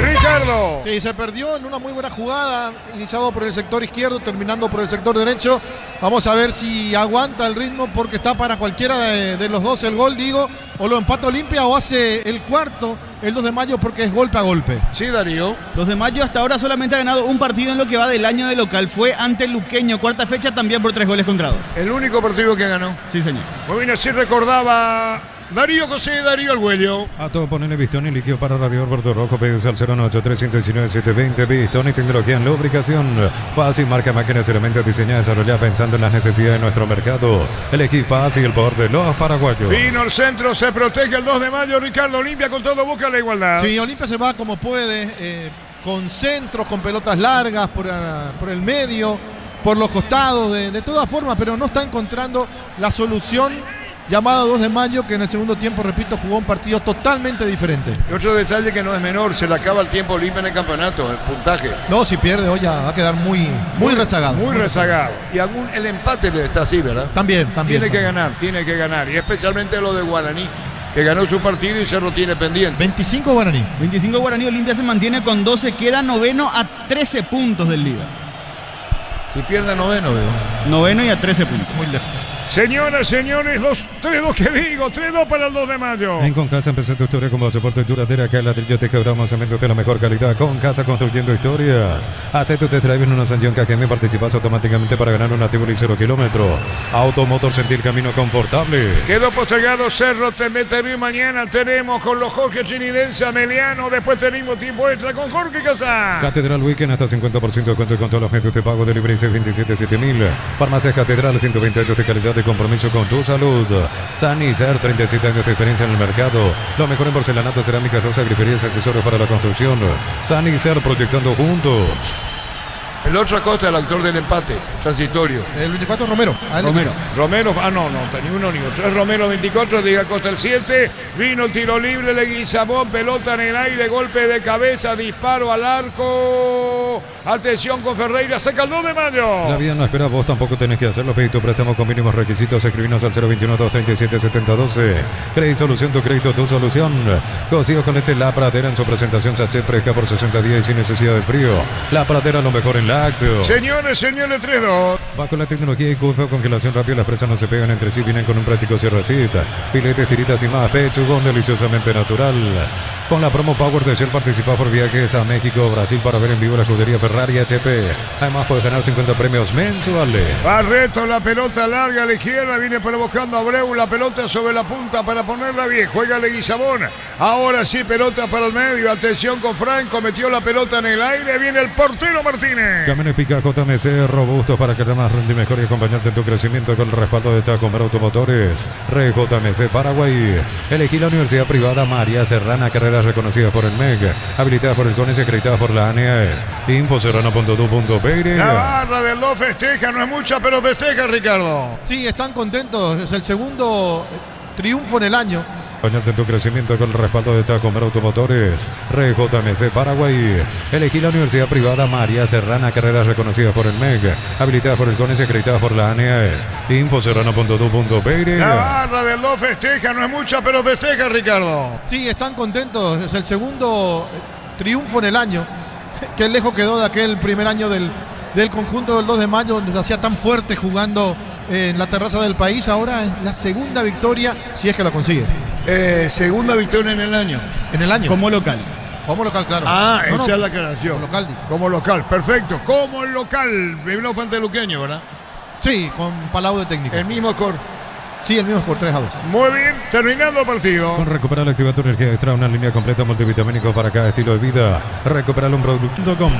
Ricardo. Sí, se perdió en una muy buena jugada, iniciado por el sector izquierdo, terminando por el sector derecho. Vamos a ver si aguanta el ritmo, porque está para cualquiera de los dos el gol, digo, o lo empata Olimpia o hace el cuarto el 2 de mayo, porque es golpe a golpe. Sí, Darío. 2 de mayo hasta ahora solamente ha ganado un partido en lo que va del año de local. Fue ante el Luqueño, cuarta fecha, también por 3 goles contra 2. El único partido que ganó. Sí, señor. Muy bien, así recordaba Darío José, Darío Arguello. A todo ponerle Bistoni, líquido para radiador Puerto Rojo. Pedidos al 098-319-720. Bistoni, tecnología en lubricación. Fácil, marca máquinas herramientas diseñadas, desarrolladas pensando en las necesidades de nuestro mercado. Elegí fácil y el poder de los paraguayos. Vino el centro, se protege el 2 de mayo. Ricardo, Olimpia con todo busca la igualdad. Sí, Olimpia se va como puede, con centros, con pelotas largas por el medio, por los costados, de todas formas, pero no está encontrando la solución llamada 2 de mayo, que en el segundo tiempo, repito, jugó un partido totalmente diferente. Y otro detalle que no es menor, se le acaba el tiempo a Olimpia en el campeonato, el puntaje. No, si pierde hoy ya va a quedar muy rezagado. Muy rezagado. Y el empate le está así, ¿verdad? También. Tiene que ganar. Y especialmente lo de Guaraní, que ganó su partido y se lo tiene pendiente. 25 Guaraní. 25 Guaraní, Olimpia se mantiene con 12, queda noveno a 13 puntos del líder. Si pierde noveno, veo. Noveno y a 13 puntos. Muy lejos. Señoras, señores, 3-2 que digo, 3-2 para el 2 de mayo. En Concasa empezó tu historia como soporte duradera. Acá en ladrillo te quebramos cemento de la mejor calidad. Concasa, construyendo historias. Hace tu test drive en una sanción que me participas automáticamente para ganar un activo y 0 kilómetros. Automotor, sentir camino confortable. Quedó postergado Cerro Temeterio y mañana tenemos con los Jorge Chinidense Ameliano. Después tenemos tiempo extra con Jorge Casá. Catedral Weekend hasta 50% de cuento con todos los medios de pago de libre 627-7000. Farmacias Catedral, 120 años de calidad de compromiso con tu salud. Sanicer, 37 años de experiencia en el mercado. Lo mejor en porcelanato, cerámica, rosa, griferías, accesorios para la construcción. Sanicer, proyectando juntos. El otro Acosta, el autor del empate transitorio. El 24 Romero. Romero, no, ni uno ni otro. Es Romero 24, Diego Acosta el 7. Vino el tiro libre, Leguizamón, pelota en el aire, golpe de cabeza, disparo al arco. Atención con Ferreira, saca el 2 de mayo. La vida no espera, vos tampoco tenés que hacerlo. Pedí tu préstamo con mínimos requisitos. Escribinos al 021-237-7012. Crédito Solución, tu crédito, tu solución. Cocido con leche La Pradera en su presentación sachet fresca por 60 días y sin necesidad de frío. La Pradera, lo mejor en lácteos. Señores, 3-2. Va con la tecnología y cupo, congelación rápida. Las presas no se pegan entre sí, vienen con un práctico cierrecita. Filetes, tiritas y más. Pechugón deliciosamente natural. Con la promo Power de Shell participa por viajes a México, Brasil para ver en vivo la escudería Ferrari HP. Además puedes ganar 50 premios mensuales. Barreto, la pelota larga a la izquierda, viene provocando a Abreu, la pelota sobre la punta para ponerla bien. Juega Leguizamón. Ahora sí, pelota para el medio. Atención con Franco, metió la pelota en el aire. Viene el portero Martínez. Camiones Pica JMC, robustos para que más rende mejor y acompañarte en tu crecimiento con el respaldo de Chacomer Automotores. JMC Paraguay. Elegí la Universidad Privada María Serrana, carreras reconocidas por el MEG, habilitadas por el CONES y acreditadas por la ANEAS. Infoserrano.tu.pe. La barra del 2 festeja, no es mucha, pero festeja, Ricardo. Sí, están contentos. Es el segundo triunfo en el año. Acompañarte en tu crecimiento con el respaldo de Chacomer Automotores. JMC Paraguay. Elegí la Universidad Privada María Serrana, carreras reconocidas por el MEG, habilitadas por el CONES y acreditadas por la ANEAS. Infoserrano.tu.pe. La barra del 2 festeja, no es mucha, pero festeja, Ricardo. Sí, están contentos. Es el segundo triunfo en el año. Qué lejos quedó de aquel primer año del conjunto del 2 de mayo, donde se hacía tan fuerte jugando en la terraza del país. Ahora es la segunda victoria, si es que la consigue. Segunda victoria en el año. En el año. Como local. Como local, claro. Esa es la aclaración. Como local, dijo. Como local, perfecto. Como el local. Vino Fante Luqueño, ¿verdad? Sí, con Palau de técnico. El mismo score. Sí, el mismo score, 3-2. Muy bien, terminando el partido. Con Recuperar, activa tu energía extra, una línea completa multivitamínico para cada estilo de vida. Recuperarunproducto.com.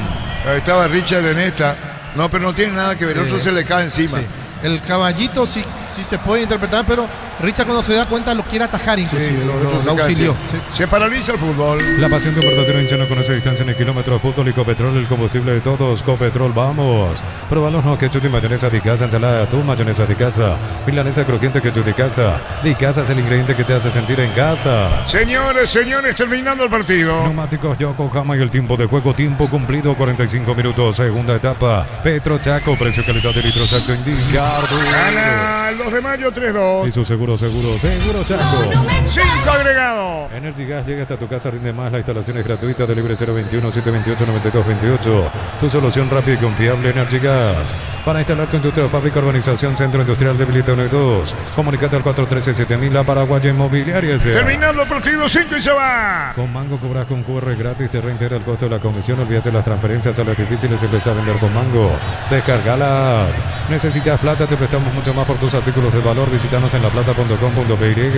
Estaba Richard en esta. No, pero no tiene nada que ver. El otro se le cae encima. Sí. El caballito sí se puede interpretar, pero Richard cuando se da cuenta lo quiere atajar inclusive, lo auxilió. Sí. Se paraliza el fútbol. La pasión de un verdadero hincha no conoce distancia ni kilómetros. Fútbol y Copetrol, el combustible de todos. Copetrol, vamos. Probalos, no, ketchup y mayonesa de casa, ensalada, tu mayonesa de casa, milanesa crujiente, ketchup de casa. De casa es el ingrediente que te hace sentir en casa. Señores, terminando el partido. Neumáticos Yokohama y el tiempo de juego, tiempo cumplido, 45 minutos, segunda etapa. Petro Chaco, precio calidad de litro exacto, indicado. Gana el 2 de mayo 3-2. Y su seguro Chaco. 5 agregado. Energy Gas llega hasta tu casa, rinde más. La instalación es gratuita, de libre 021-728-9228. Tu solución rápida y confiable, Energy Gas. Para instalar tu industria, fábrica, urbanización, centro industrial de Vilita 1 y 2. Comunicate al 413-7000, la Paraguaya Inmobiliaria. Terminando el partido, 5 y se va. Con Mango cobras con QR gratis, te reintegra el costo de la comisión. Olvídate las transferencias a las difíciles, empieza a vender con Mango. Descargala. ¿Necesitas plata? Te prestamos mucho más por tus artículos de valor. Visítanos en laplata.com.py.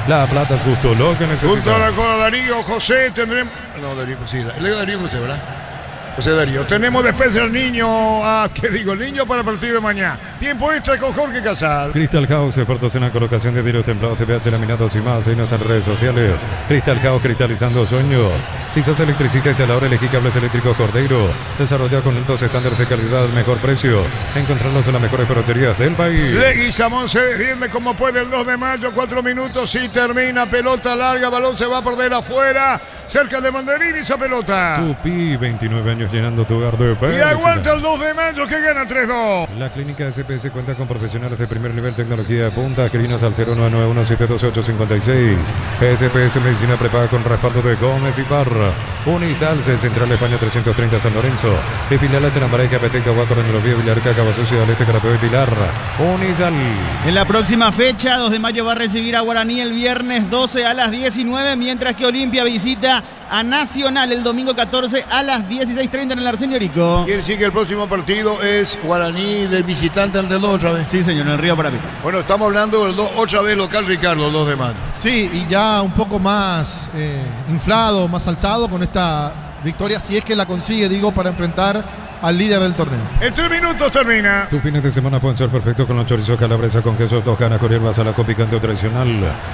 La plata es justo lo que necesitas. Junto a la coda Darío, José, tendremos... No, Darío José, Darío José, ¿verdad? José Darío. Tenemos después el niño, el niño para el partido de mañana. Tiempo extra con Jorge Casal. Crystal House, expertos en la colocación de vidrios templados, CPH, laminados y más. Síguenos en redes sociales. Crystal House, cristalizando sueños. Si sos electricista, instalador, elegí cables eléctricos Cordero. Desarrollado con altos estándares de calidad al mejor precio. Encontrarlos en las mejores ferreterías del país. Leguizamón se defiende como puede el 2 de mayo, 4 minutos y termina. Pelota larga, balón se va a perder afuera. Cerca de Mandarín esa pelota. Tupi, 29 años llenando tu hogar de y aguanta el 2 de mayo que gana 3-2. La clínica SPS cuenta con profesionales de primer nivel, tecnología de punta. Escribinos al 0991-712-856. SPS Medicina prepaga con respaldo de Gómez y Parra. Unisalce, Central España 330 San Lorenzo. Y filiales en Ambaray, Capetec, Tahuaco, Renglobía, Villarca, Cabazú, Ciudad del Este, Carapeo y Pilar. Unisal. En la próxima fecha, 2 de mayo va a recibir a Guaraní el viernes 12 a las 19, mientras que Olimpia visita a Nacional el domingo 14 a las 16:30 en el Arsenio Rico. Quiere decir que el próximo partido es Guaraní de visitante ante el 2 otra vez. Sí, señor, en el Río Paraná. Bueno, estamos hablando del 2 otra vez local, Ricardo, el 2 de mayo. Sí, y ya un poco más inflado, más alzado con esta victoria, si es que la consigue, para enfrentar al líder del torneo. En 3 minutos termina. Tus fines de semana pueden ser perfectos con los chorizos calabresa con quesos toscana con hierbas a la picante tradicional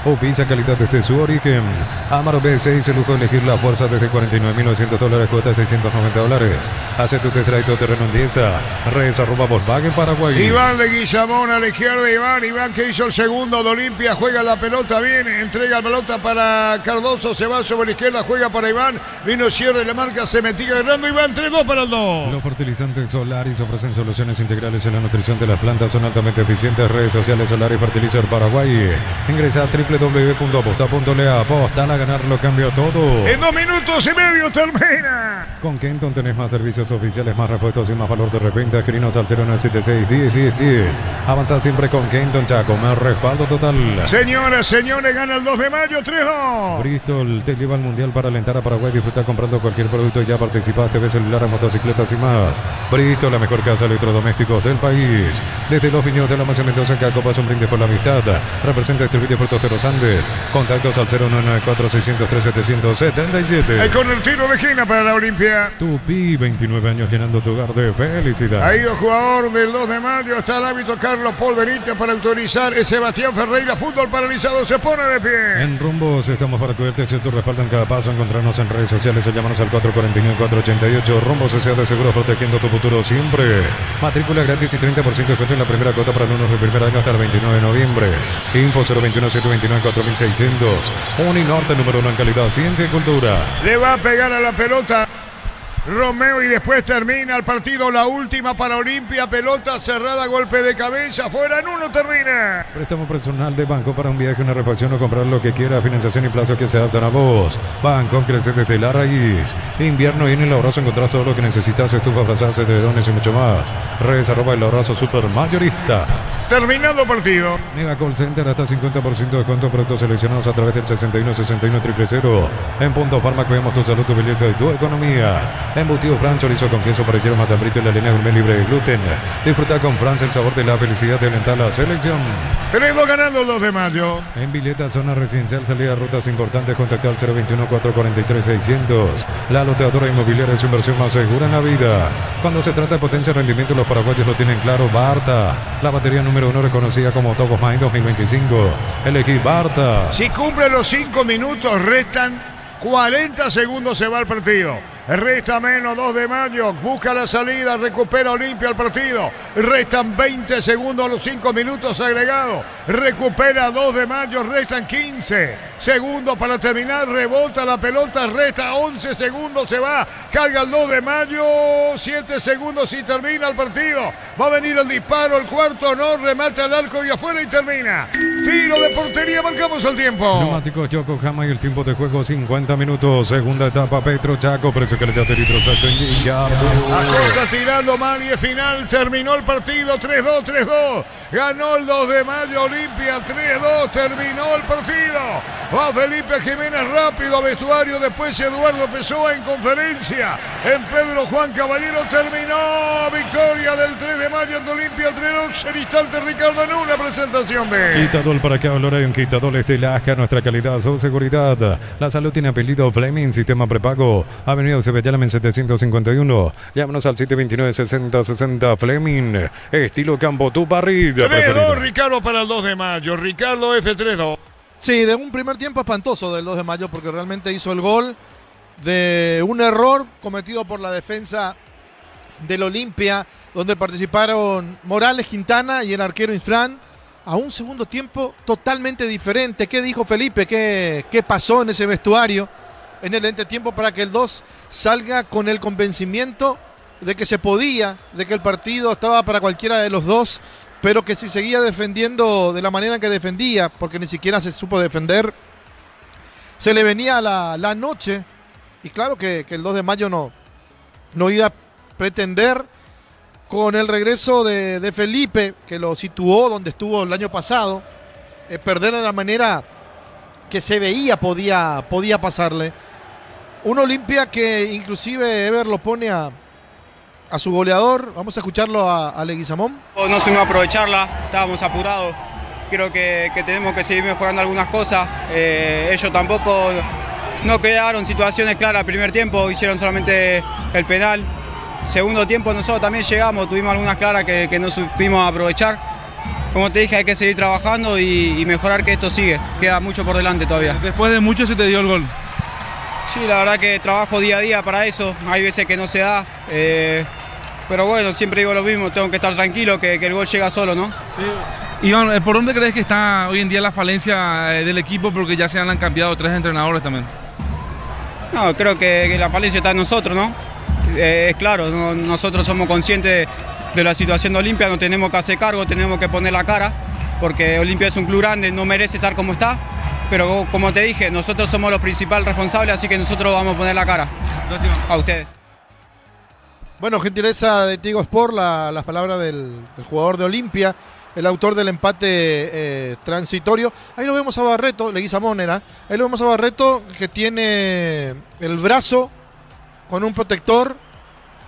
o pizza calidad desde su origen. Amaro B6, el lujo de elegir la fuerza desde $49,900, cuota $690. Hace tu test drive todo terreno en Dieza. Redes @Volkswagen Paraguay. Iván Leguizamón a la izquierda, Iván que hizo el segundo de Olimpia, juega la pelota bien, entrega la pelota para Cardoso, se va sobre la izquierda, juega para Iván, vino cierre, le marca, se metía agarrando Iván, 3-2 para el 2. Los fertilizantes Solaris ofrecen soluciones integrales en la nutrición de las plantas, son altamente eficientes. Redes sociales Solaris Fertilizer Paraguay. Ingresa a www.aposta.le. Aposta a ganar lo cambia todo. En 2 minutos y medio termina. Con Kenton tenés más servicios oficiales, más repuestos y más valor de repente. Escribinos al 0976-10-10-10. Avanza siempre con Kenton Chaco, más respaldo total. Señoras, gana el 2 de mayo, 3-2. Bristol te lleva al Mundial para alentar a Paraguay. Disfruta comprando cualquier producto y ya participaste. Ves celulares, motocicletas y más. Bristol, la mejor casa de electrodomésticos del país. Desde los viñedos de la Mación Mendoza, en Cacopas, un brindis por la amistad. Representa distribuye Puertos de los Andes. Contactos al 0994-603-777. Con el tiro de esquina para la Olimpia. Tupi, 29 años llenando tu hogar de felicidad. Ahí el jugador del 2 de mayo. Está el árbitro Carlos Paul Benítez para autorizar. Es Sebastián Ferreira. Fútbol paralizado. Se pone de pie. En Rumbos estamos para cuidarte. Si tu respaldo en cada paso. Encontrarnos en redes sociales o llámanos al 449-488. Rumbos S.A. de Seguros, protegiendo tu futuro siempre. Matrícula gratis y 30% de descuento en la primera cuota para alumnos de primer año hasta el 29 de noviembre. Info 021-729-4600. Uninorte, número 1 en calidad, ciencia y cultura. Le va a pegar a la pelota Romeo y después termina el partido. La última para Olimpia. Pelota cerrada, golpe de cabeza. Fuera en 1 termina. Préstamo personal de banco para un viaje, una refacción o comprar lo que quiera. Financiación y plazos que se adaptan a vos. Banco crece desde la raíz. Invierno y en el Abrazo encontrás todo lo que necesitas. Estufa, frazadas, edredones y mucho más. Redes @El Abrazo Super Mayorista. Terminado partido. Mega Call Center, hasta 50% de descuento. Productos seleccionados a través del 61-61-000. En Punto Farma cuidamos tu salud, tu belleza y tu economía. Embutido Fran, chorizo con queso, parrillero, matambrito y la línea gourmet libre de gluten. Disfruta con Franz el sabor de la felicidad de alentar la selección. 3-2 ganando el 2 de mayo. En Vileta, zona residencial, salida a rutas importantes, contacta al 021-443-600. La loteadora inmobiliaria es su inversión más segura en la vida. Cuando se trata de potencia y rendimiento, los paraguayos lo tienen claro. Barta, la batería número 1 reconocida como Top of Mind 2025. Elegí Barta. Si cumple los 5 minutos, restan 40 segundos, se va el partido. Resta menos 2 de mayo. Busca la salida, recupera Olimpia el partido. Restan 20 segundos a los 5 minutos agregados. Recupera 2 de mayo, restan 15 segundos para terminar. Rebota la pelota, resta 11 segundos, se va. Carga el 2 de mayo, 7 segundos y termina el partido. Va a venir el disparo, el cuarto no, remata el arco y afuera y termina. Tiro de portería, marcamos el tiempo. Neumáticos Yokohama y el tiempo de juego 50 minutos. Segunda etapa, Petro Chaco, precio calidad de litros alto en Guillardo. Acosta tirando mal y es final. Terminó el partido 3-2, 3-2. Ganó el 2 de mayo Olimpia 3-2. Terminó el partido. Va Felipe Jiménez rápido a vestuario. Después Eduardo Pessoa en conferencia. En Pedro Juan Caballero terminó. Victoria del 3 de mayo en Olimpia 3-2. En instante Ricardo en una presentación de Quitador para que ahora hay un quitador de Lasca. Nuestra calidad, su seguridad. La salud tiene apellido Fleming. Sistema prepago. Avenida Sebellalamen 751. Llámanos al 729-6060 Fleming. Estilo Campo, tu parrilla 3-2 Ricardo para el 2 de mayo. Ricardo F3-2. Sí, de un primer tiempo espantoso del 2 de mayo porque realmente hizo el gol de un error cometido por la defensa del Olimpia, donde participaron Morales, Quintana y el arquero Infran. A un segundo tiempo totalmente diferente. ¿Qué dijo Felipe? ¿Qué pasó en ese vestuario en el entretiempo para que el 2 salga con el convencimiento de que se podía, de que el partido estaba para cualquiera de los dos, pero que si seguía defendiendo de la manera en que defendía, porque ni siquiera se supo defender, se le venía la noche? Y claro que el 2 de mayo no iba a pretender, con el regreso de Felipe, que lo situó donde estuvo el año pasado, perder de la manera que se veía podía pasarle. Un Olimpia que inclusive Ever lo pone a su goleador. Vamos a escucharlo a Leguizamón. No supimos aprovecharla, estábamos apurados. Creo que tenemos que seguir mejorando algunas cosas. Ellos tampoco no crearon situaciones claras al primer tiempo, hicieron solamente el penal. Segundo tiempo nosotros también llegamos, tuvimos algunas claras que no supimos aprovechar. Como te dije, hay que seguir trabajando y mejorar, que esto sigue. Queda mucho por delante todavía. Después de mucho se te dio el gol. Sí, la verdad que trabajo día a día para eso. Hay veces que no se da. Pero bueno, siempre digo lo mismo, tengo que estar tranquilo, que el gol llega solo, ¿no? Iván, ¿por dónde crees que está hoy en día la falencia del equipo? Porque ya se han cambiado 3 entrenadores también. No, creo que la falencia está en nosotros, ¿no? Es claro, nosotros somos conscientes de la situación de Olimpia, no tenemos que hacer cargo, tenemos que poner la cara, porque Olimpia es un club grande, no merece estar como está, pero como te dije, nosotros somos los principales responsables, así que nosotros vamos a poner la cara. Gracias. A ustedes. Bueno, gentileza de Tigo Sport, las palabras del jugador de Olimpia, el autor del empate transitorio. Ahí lo vemos a Barreto, Leguizamón era, ahí lo vemos a Barreto que tiene el brazo con un protector,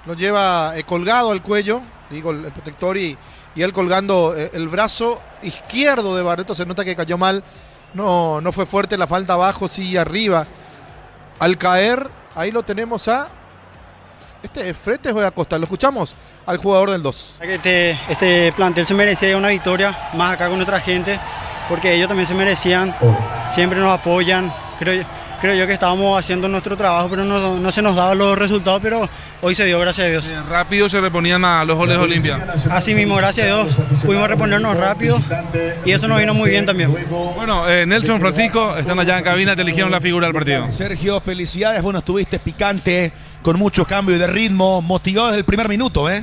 lo lleva colgado al cuello, digo el protector y él colgando el brazo izquierdo de Barreto. Se nota que cayó mal, no fue fuerte la falta abajo, sí arriba. Al caer, ahí lo tenemos a Fretes o de Acosta, lo escuchamos al jugador del 2. Este plantel se merecía una victoria, más acá con nuestra gente, porque ellos también se merecían, siempre nos apoyan. Creo yo que estábamos haciendo nuestro trabajo, pero no se nos daban los resultados, pero hoy se dio, gracias a Dios. Rápido se reponían a los goles de Olimpia. Así mismo, gracias a Dios, pudimos reponernos rápido y eso nos vino muy bien también. Bueno, Nelson, Francisco, están allá en cabina, te eligieron la figura del partido. Sergio, felicidades, bueno, estuviste picante, con muchos cambios de ritmo, motivado desde el primer minuto, ¿eh?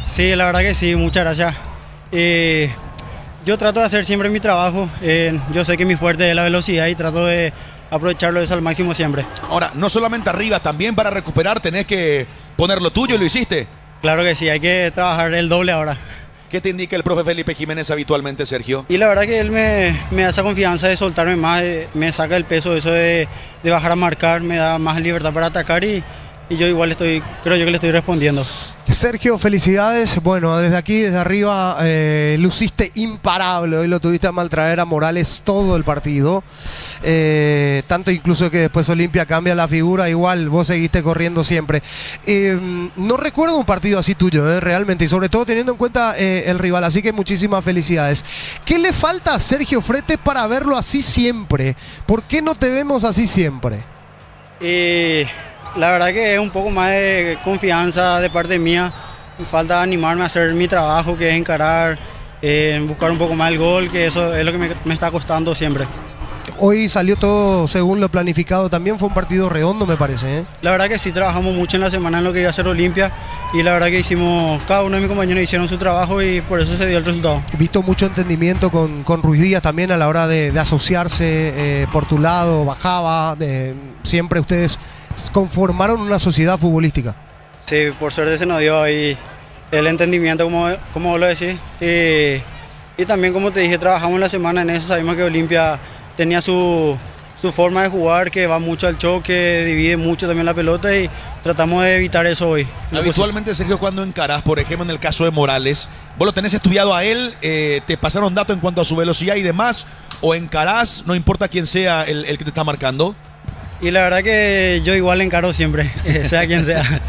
Sí, la verdad que sí, muchas gracias. Yo trato de hacer siempre mi trabajo, yo sé que mi fuerte es la velocidad y trato de aprovecharlo eso al máximo siempre. Ahora, no solamente arriba, también para recuperar tenés que poner lo tuyo, y lo hiciste. Claro que sí, hay que trabajar el doble ahora. ¿Qué te indica el profe Felipe Jiménez habitualmente, Sergio? Y la verdad que él me da esa confianza de soltarme más, me saca el peso eso de bajar a marcar, me da más libertad para atacar y yo igual creo yo que le estoy respondiendo. Sergio, felicidades. Bueno, desde aquí, desde arriba, luciste imparable. Hoy lo tuviste a maltraer a Morales todo el partido. Tanto incluso que después Olimpia cambia la figura. Igual vos seguiste corriendo siempre. No recuerdo un partido así tuyo, realmente. Y sobre todo teniendo en cuenta el rival. Así que muchísimas felicidades. ¿Qué le falta a Sergio Fretes para verlo así siempre? ¿Por qué no te vemos así siempre? La verdad que es un poco más de confianza de parte mía. Me falta animarme a hacer mi trabajo, que es encarar, buscar un poco más el gol, que eso es lo que me está costando siempre. Hoy salió todo según lo planificado. También fue un partido redondo, me parece, La verdad que sí, trabajamos mucho en la semana en lo que iba a ser Olimpia. Y la verdad que cada uno de mis compañeros hicieron su trabajo y por eso se dio el resultado. He visto mucho entendimiento con Ruiz Díaz también a la hora de asociarse por tu lado, bajaba. Siempre ustedes conformaron una sociedad futbolística. Sí, por suerte se nos dio ahí el entendimiento, como vos lo decís. Y también, como te dije, trabajamos la semana en eso. Sabemos que Olimpia tenía su forma de jugar, que va mucho al choque, divide mucho también la pelota y tratamos de evitar eso hoy. Habitualmente, Sergio, cuando encarás, por ejemplo, en el caso de Morales, ¿vos lo tenés estudiado a él? ¿Te pasaron datos en cuanto a su velocidad y demás? ¿O encarás, no importa quién sea el que te está marcando? Y la verdad que yo igual encaro siempre, sea quien sea.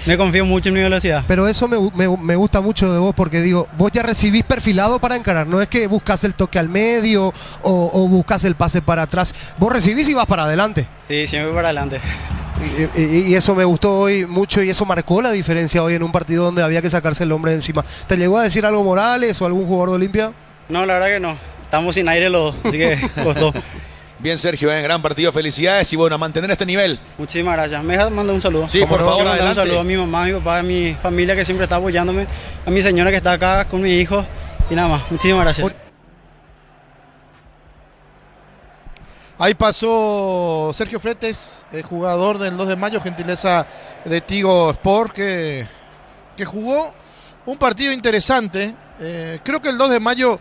Me confío mucho en mi velocidad. Pero eso me gusta mucho de vos, porque digo, vos ya recibís perfilado para encarar. No es que buscas el toque al medio o buscas el pase para atrás. Vos recibís y vas para adelante. Sí, siempre para adelante. Y eso me gustó hoy mucho y eso marcó la diferencia hoy en un partido donde había que sacarse el hombre de encima. ¿Te llegó a decir algo Morales o algún jugador de Olimpia? No, la verdad que no. Estamos sin aire los dos, así que costó. Bien, Sergio, gran partido, felicidades y bueno, a mantener este nivel. Muchísimas gracias. ¿Me dejas mandar un saludo? Sí, por favor, adelante. Un saludo a mi mamá, a mi papá, a mi familia que siempre está apoyándome, a mi señora que está acá con mi hijo y nada más. Muchísimas gracias. Ahí pasó Sergio Fretes, jugador del 2 de mayo, gentileza de Tigo Sport, que jugó un partido interesante. Creo que el 2 de mayo,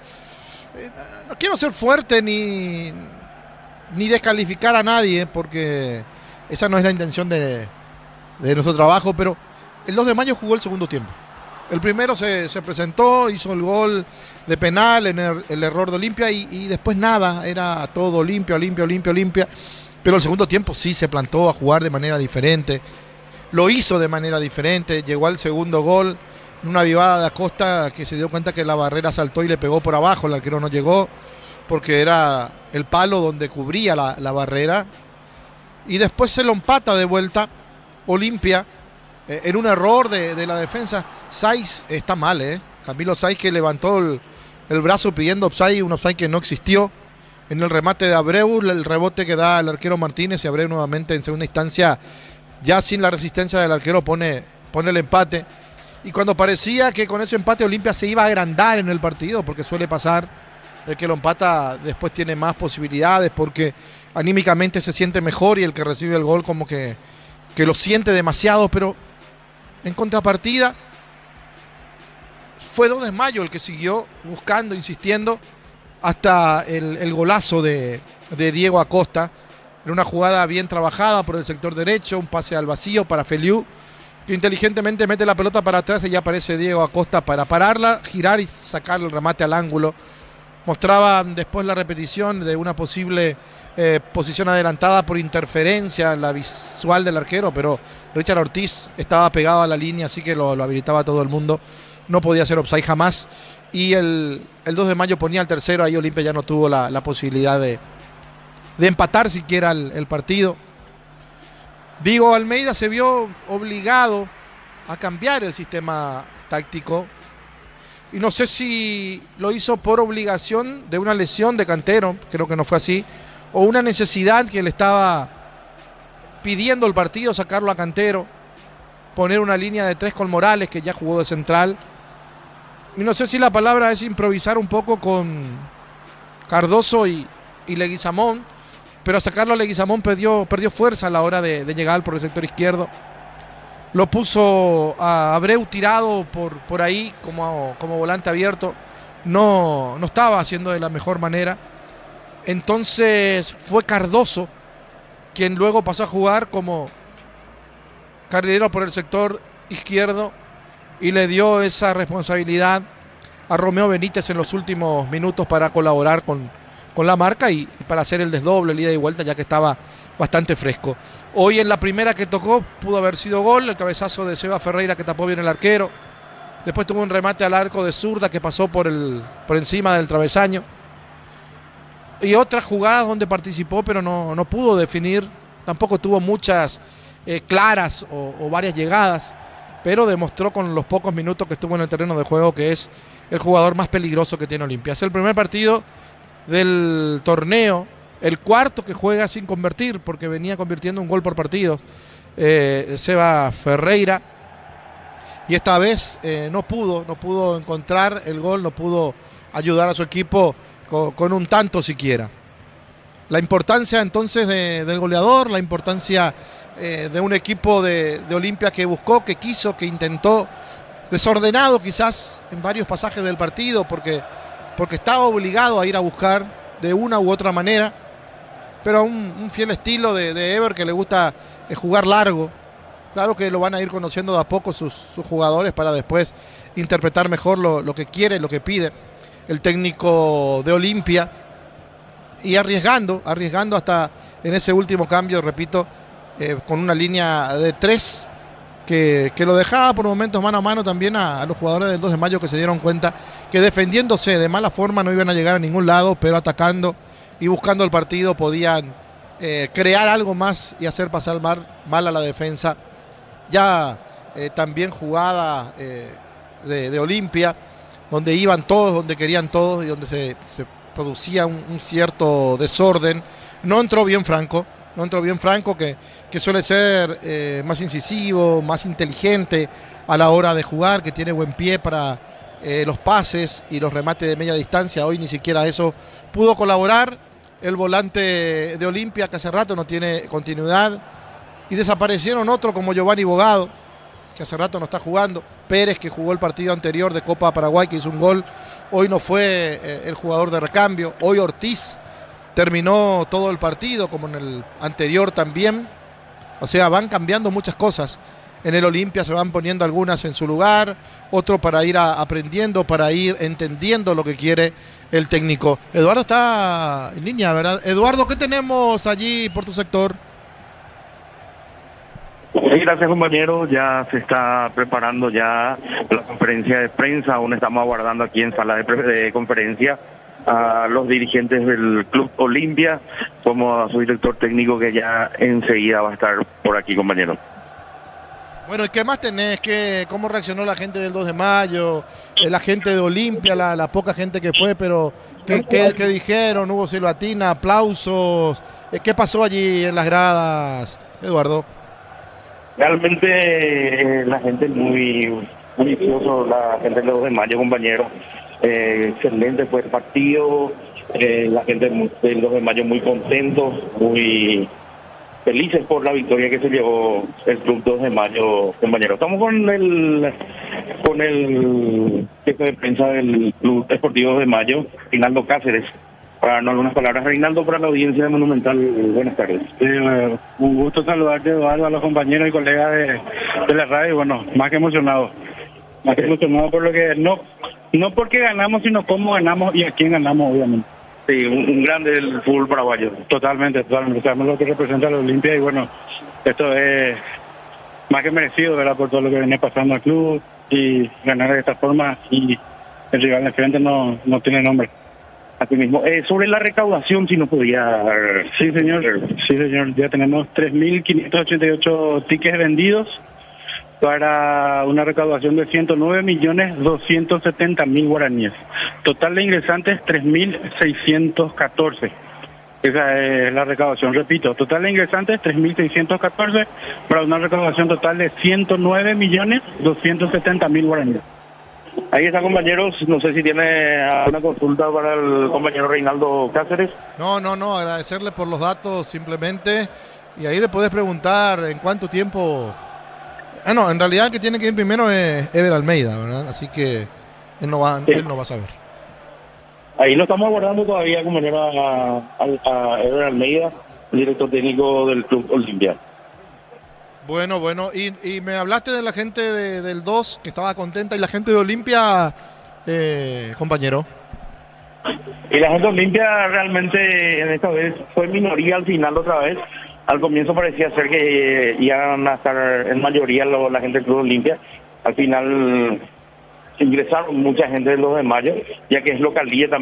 no quiero ser fuerte ni descalificar a nadie, porque esa no es la intención de nuestro trabajo, pero el 2 de mayo jugó el segundo tiempo. El primero se presentó, hizo el gol de penal en el error de Olimpia y después nada, era todo Olimpia. Pero el segundo tiempo sí se plantó a jugar de manera diferente, lo hizo de manera diferente, llegó al segundo gol, en una avivada de Acosta que se dio cuenta que la barrera saltó y le pegó por abajo, el arquero no llegó, porque era el palo donde cubría la barrera, y después se lo empata de vuelta Olimpia en un error de la defensa. Saiz está mal, Camilo Saiz, que levantó el brazo pidiendo offside, un offside que no existió. En el remate de Abreu, el rebote que da el arquero Martínez, y Abreu nuevamente en segunda instancia, ya sin la resistencia del arquero, pone el empate. Y cuando parecía que con ese empate Olimpia se iba a agrandar en el partido, porque suele pasar, el que lo empata después tiene más posibilidades porque anímicamente se siente mejor y el que recibe el gol como que lo siente demasiado, pero en contrapartida fue 2 de mayo el que siguió buscando, insistiendo, hasta el golazo de Diego Acosta. Era una jugada bien trabajada por el sector derecho, un pase al vacío para Feliu, que inteligentemente mete la pelota para atrás y ya aparece Diego Acosta para pararla, girar y sacar el remate al ángulo. Mostraban después la repetición de una posible posición adelantada por interferencia en la visual del arquero, pero Richard Ortiz estaba pegado a la línea, así que lo habilitaba todo el mundo. No podía ser offside jamás. Y el 2 de mayo ponía el tercero, ahí Olimpia ya no tuvo la posibilidad de empatar siquiera el partido. Diego Almeida se vio obligado a cambiar el sistema táctico. Y no sé si lo hizo por obligación de una lesión de Cantero, creo que no fue así, o una necesidad que le estaba pidiendo el partido, sacarlo a Cantero, poner una línea de 3 con Morales, que ya jugó de central. Y no sé si la palabra es improvisar un poco con Cardoso y Leguizamón, pero sacarlo a Leguizamón perdió fuerza a la hora de llegar por el sector izquierdo. Lo puso a Abreu tirado por ahí como volante abierto. No estaba haciendo de la mejor manera. Entonces fue Cardoso quien luego pasó a jugar como carrilero por el sector izquierdo y le dio esa responsabilidad a Romeo Benítez en los últimos minutos para colaborar con la marca y para hacer el desdoble, el ida y vuelta, ya que estaba bastante fresco. Hoy en la primera que tocó pudo haber sido gol, el cabezazo de Seba Ferreira que tapó bien el arquero. Después tuvo un remate al arco de zurda que pasó por encima del travesaño. Y otras jugadas donde participó, pero no pudo definir. Tampoco tuvo muchas claras o varias llegadas, pero demostró con los pocos minutos que estuvo en el terreno de juego que es el jugador más peligroso que tiene Olimpia. Es el primer partido del torneo, el cuarto que juega sin convertir, porque venía convirtiendo un gol por partido Seba Ferreira, y esta vez no pudo encontrar el gol, no pudo ayudar a su equipo con un tanto siquiera. La importancia entonces del goleador, la importancia de un equipo de Olimpia que buscó, que quiso, que intentó, desordenado quizás en varios pasajes del partido, porque estaba obligado a ir a buscar de una u otra manera, pero un fiel estilo de Ever, que le gusta jugar largo. Claro que lo van a ir conociendo de a poco sus jugadores para después interpretar mejor lo que quiere, lo que pide el técnico de Olimpia, y arriesgando hasta en ese último cambio, repito, con una línea de 3 que lo dejaba por momentos mano a mano también a los jugadores del 2 de mayo, que se dieron cuenta que defendiéndose de mala forma no iban a llegar a ningún lado, pero atacando y buscando el partido podían crear algo más y hacer pasar mal a la defensa. Ya también jugada de Olimpia, donde iban todos, donde querían todos y donde se producía un cierto desorden. No entró bien Franco, que suele ser más incisivo, más inteligente a la hora de jugar, que tiene buen pie para los pases y los remates de media distancia. Hoy ni siquiera eso pudo colaborar. El volante de Olimpia, que hace rato no tiene continuidad, y desaparecieron otro como Giovanni Bogado, que hace rato no está jugando. Pérez, que jugó el partido anterior de Copa Paraguay, que hizo un gol, hoy no fue el jugador de recambio. Hoy Ortiz terminó todo el partido, como en el anterior también. O sea, van cambiando muchas cosas en el Olimpia, se van poniendo algunas en su lugar, otro para ir aprendiendo, para ir entendiendo lo que quiere el técnico. Eduardo está en línea, ¿verdad? Eduardo, ¿qué tenemos allí por tu sector? Sí, gracias, compañero. Ya se está preparando ya la conferencia de prensa. Aún estamos aguardando aquí en sala de conferencia a los dirigentes del Club Olimpia, como a su director técnico, que ya enseguida va a estar por aquí, compañero. Bueno, ¿y qué más tenés? ¿Cómo reaccionó la gente del 2 de mayo? La gente de Olimpia, la poca gente que fue, pero ¿qué dijeron? ¿Hubo silbatina, aplausos? ¿Qué pasó allí en las gradas, Eduardo? Realmente la gente muy vicioso, la gente del 2 de mayo, compañero. Excelente fue el partido, la gente del 2 de mayo muy contentos, muy felices por la victoria que se llevó el Club 2 de mayo, compañero. Estamos con el jefe de prensa del Club Deportivo 2 de Mayo, Reinaldo Cáceres, para darnos algunas palabras. Reinaldo, para la audiencia de Monumental, buenas tardes. Un gusto saludarte, Eduardo, a los compañeros y colegas de la radio. Bueno, más que emocionado por lo que no porque ganamos, sino cómo ganamos y a quién ganamos, obviamente. Sí, un grande del fútbol paraguayo. Totalmente. Sabemos lo que representa la Olimpia y bueno, esto es más que merecido, ¿verdad? Por todo lo que viene pasando al club, y ganar de esta forma, y el rival de frente no tiene nombre. Así mismo. Sobre la recaudación, si no podía... Sí, señor. Ya tenemos 3.588 tickets vendidos para una recaudación de 109.270.000 guaraníes. Total de ingresantes 3.614. Esa es la recaudación, repito, total de ingresantes 3.614 para una recaudación total de 109.270.000 guaraníes. Ahí está, compañeros. No sé si tiene alguna consulta para el compañero Reinaldo Cáceres. No, agradecerle por los datos simplemente, y ahí le podés preguntar en cuánto tiempo... no, en realidad el que tiene que ir primero es Ever Almeida, ¿verdad? Así que él no va a saber. Ahí lo estamos abordando todavía, compañero, a Ever Almeida, el director técnico del Club Olimpia. Bueno, y me hablaste de la gente del 2 que estaba contenta y la gente de Olimpia, compañero. Y la gente de Olimpia realmente en esta vez fue minoría al final otra vez. Al comienzo parecía ser que iban a estar en mayoría la gente del Club Olimpia. Al final ingresaron mucha gente del 2 de mayo, ya que es localía también.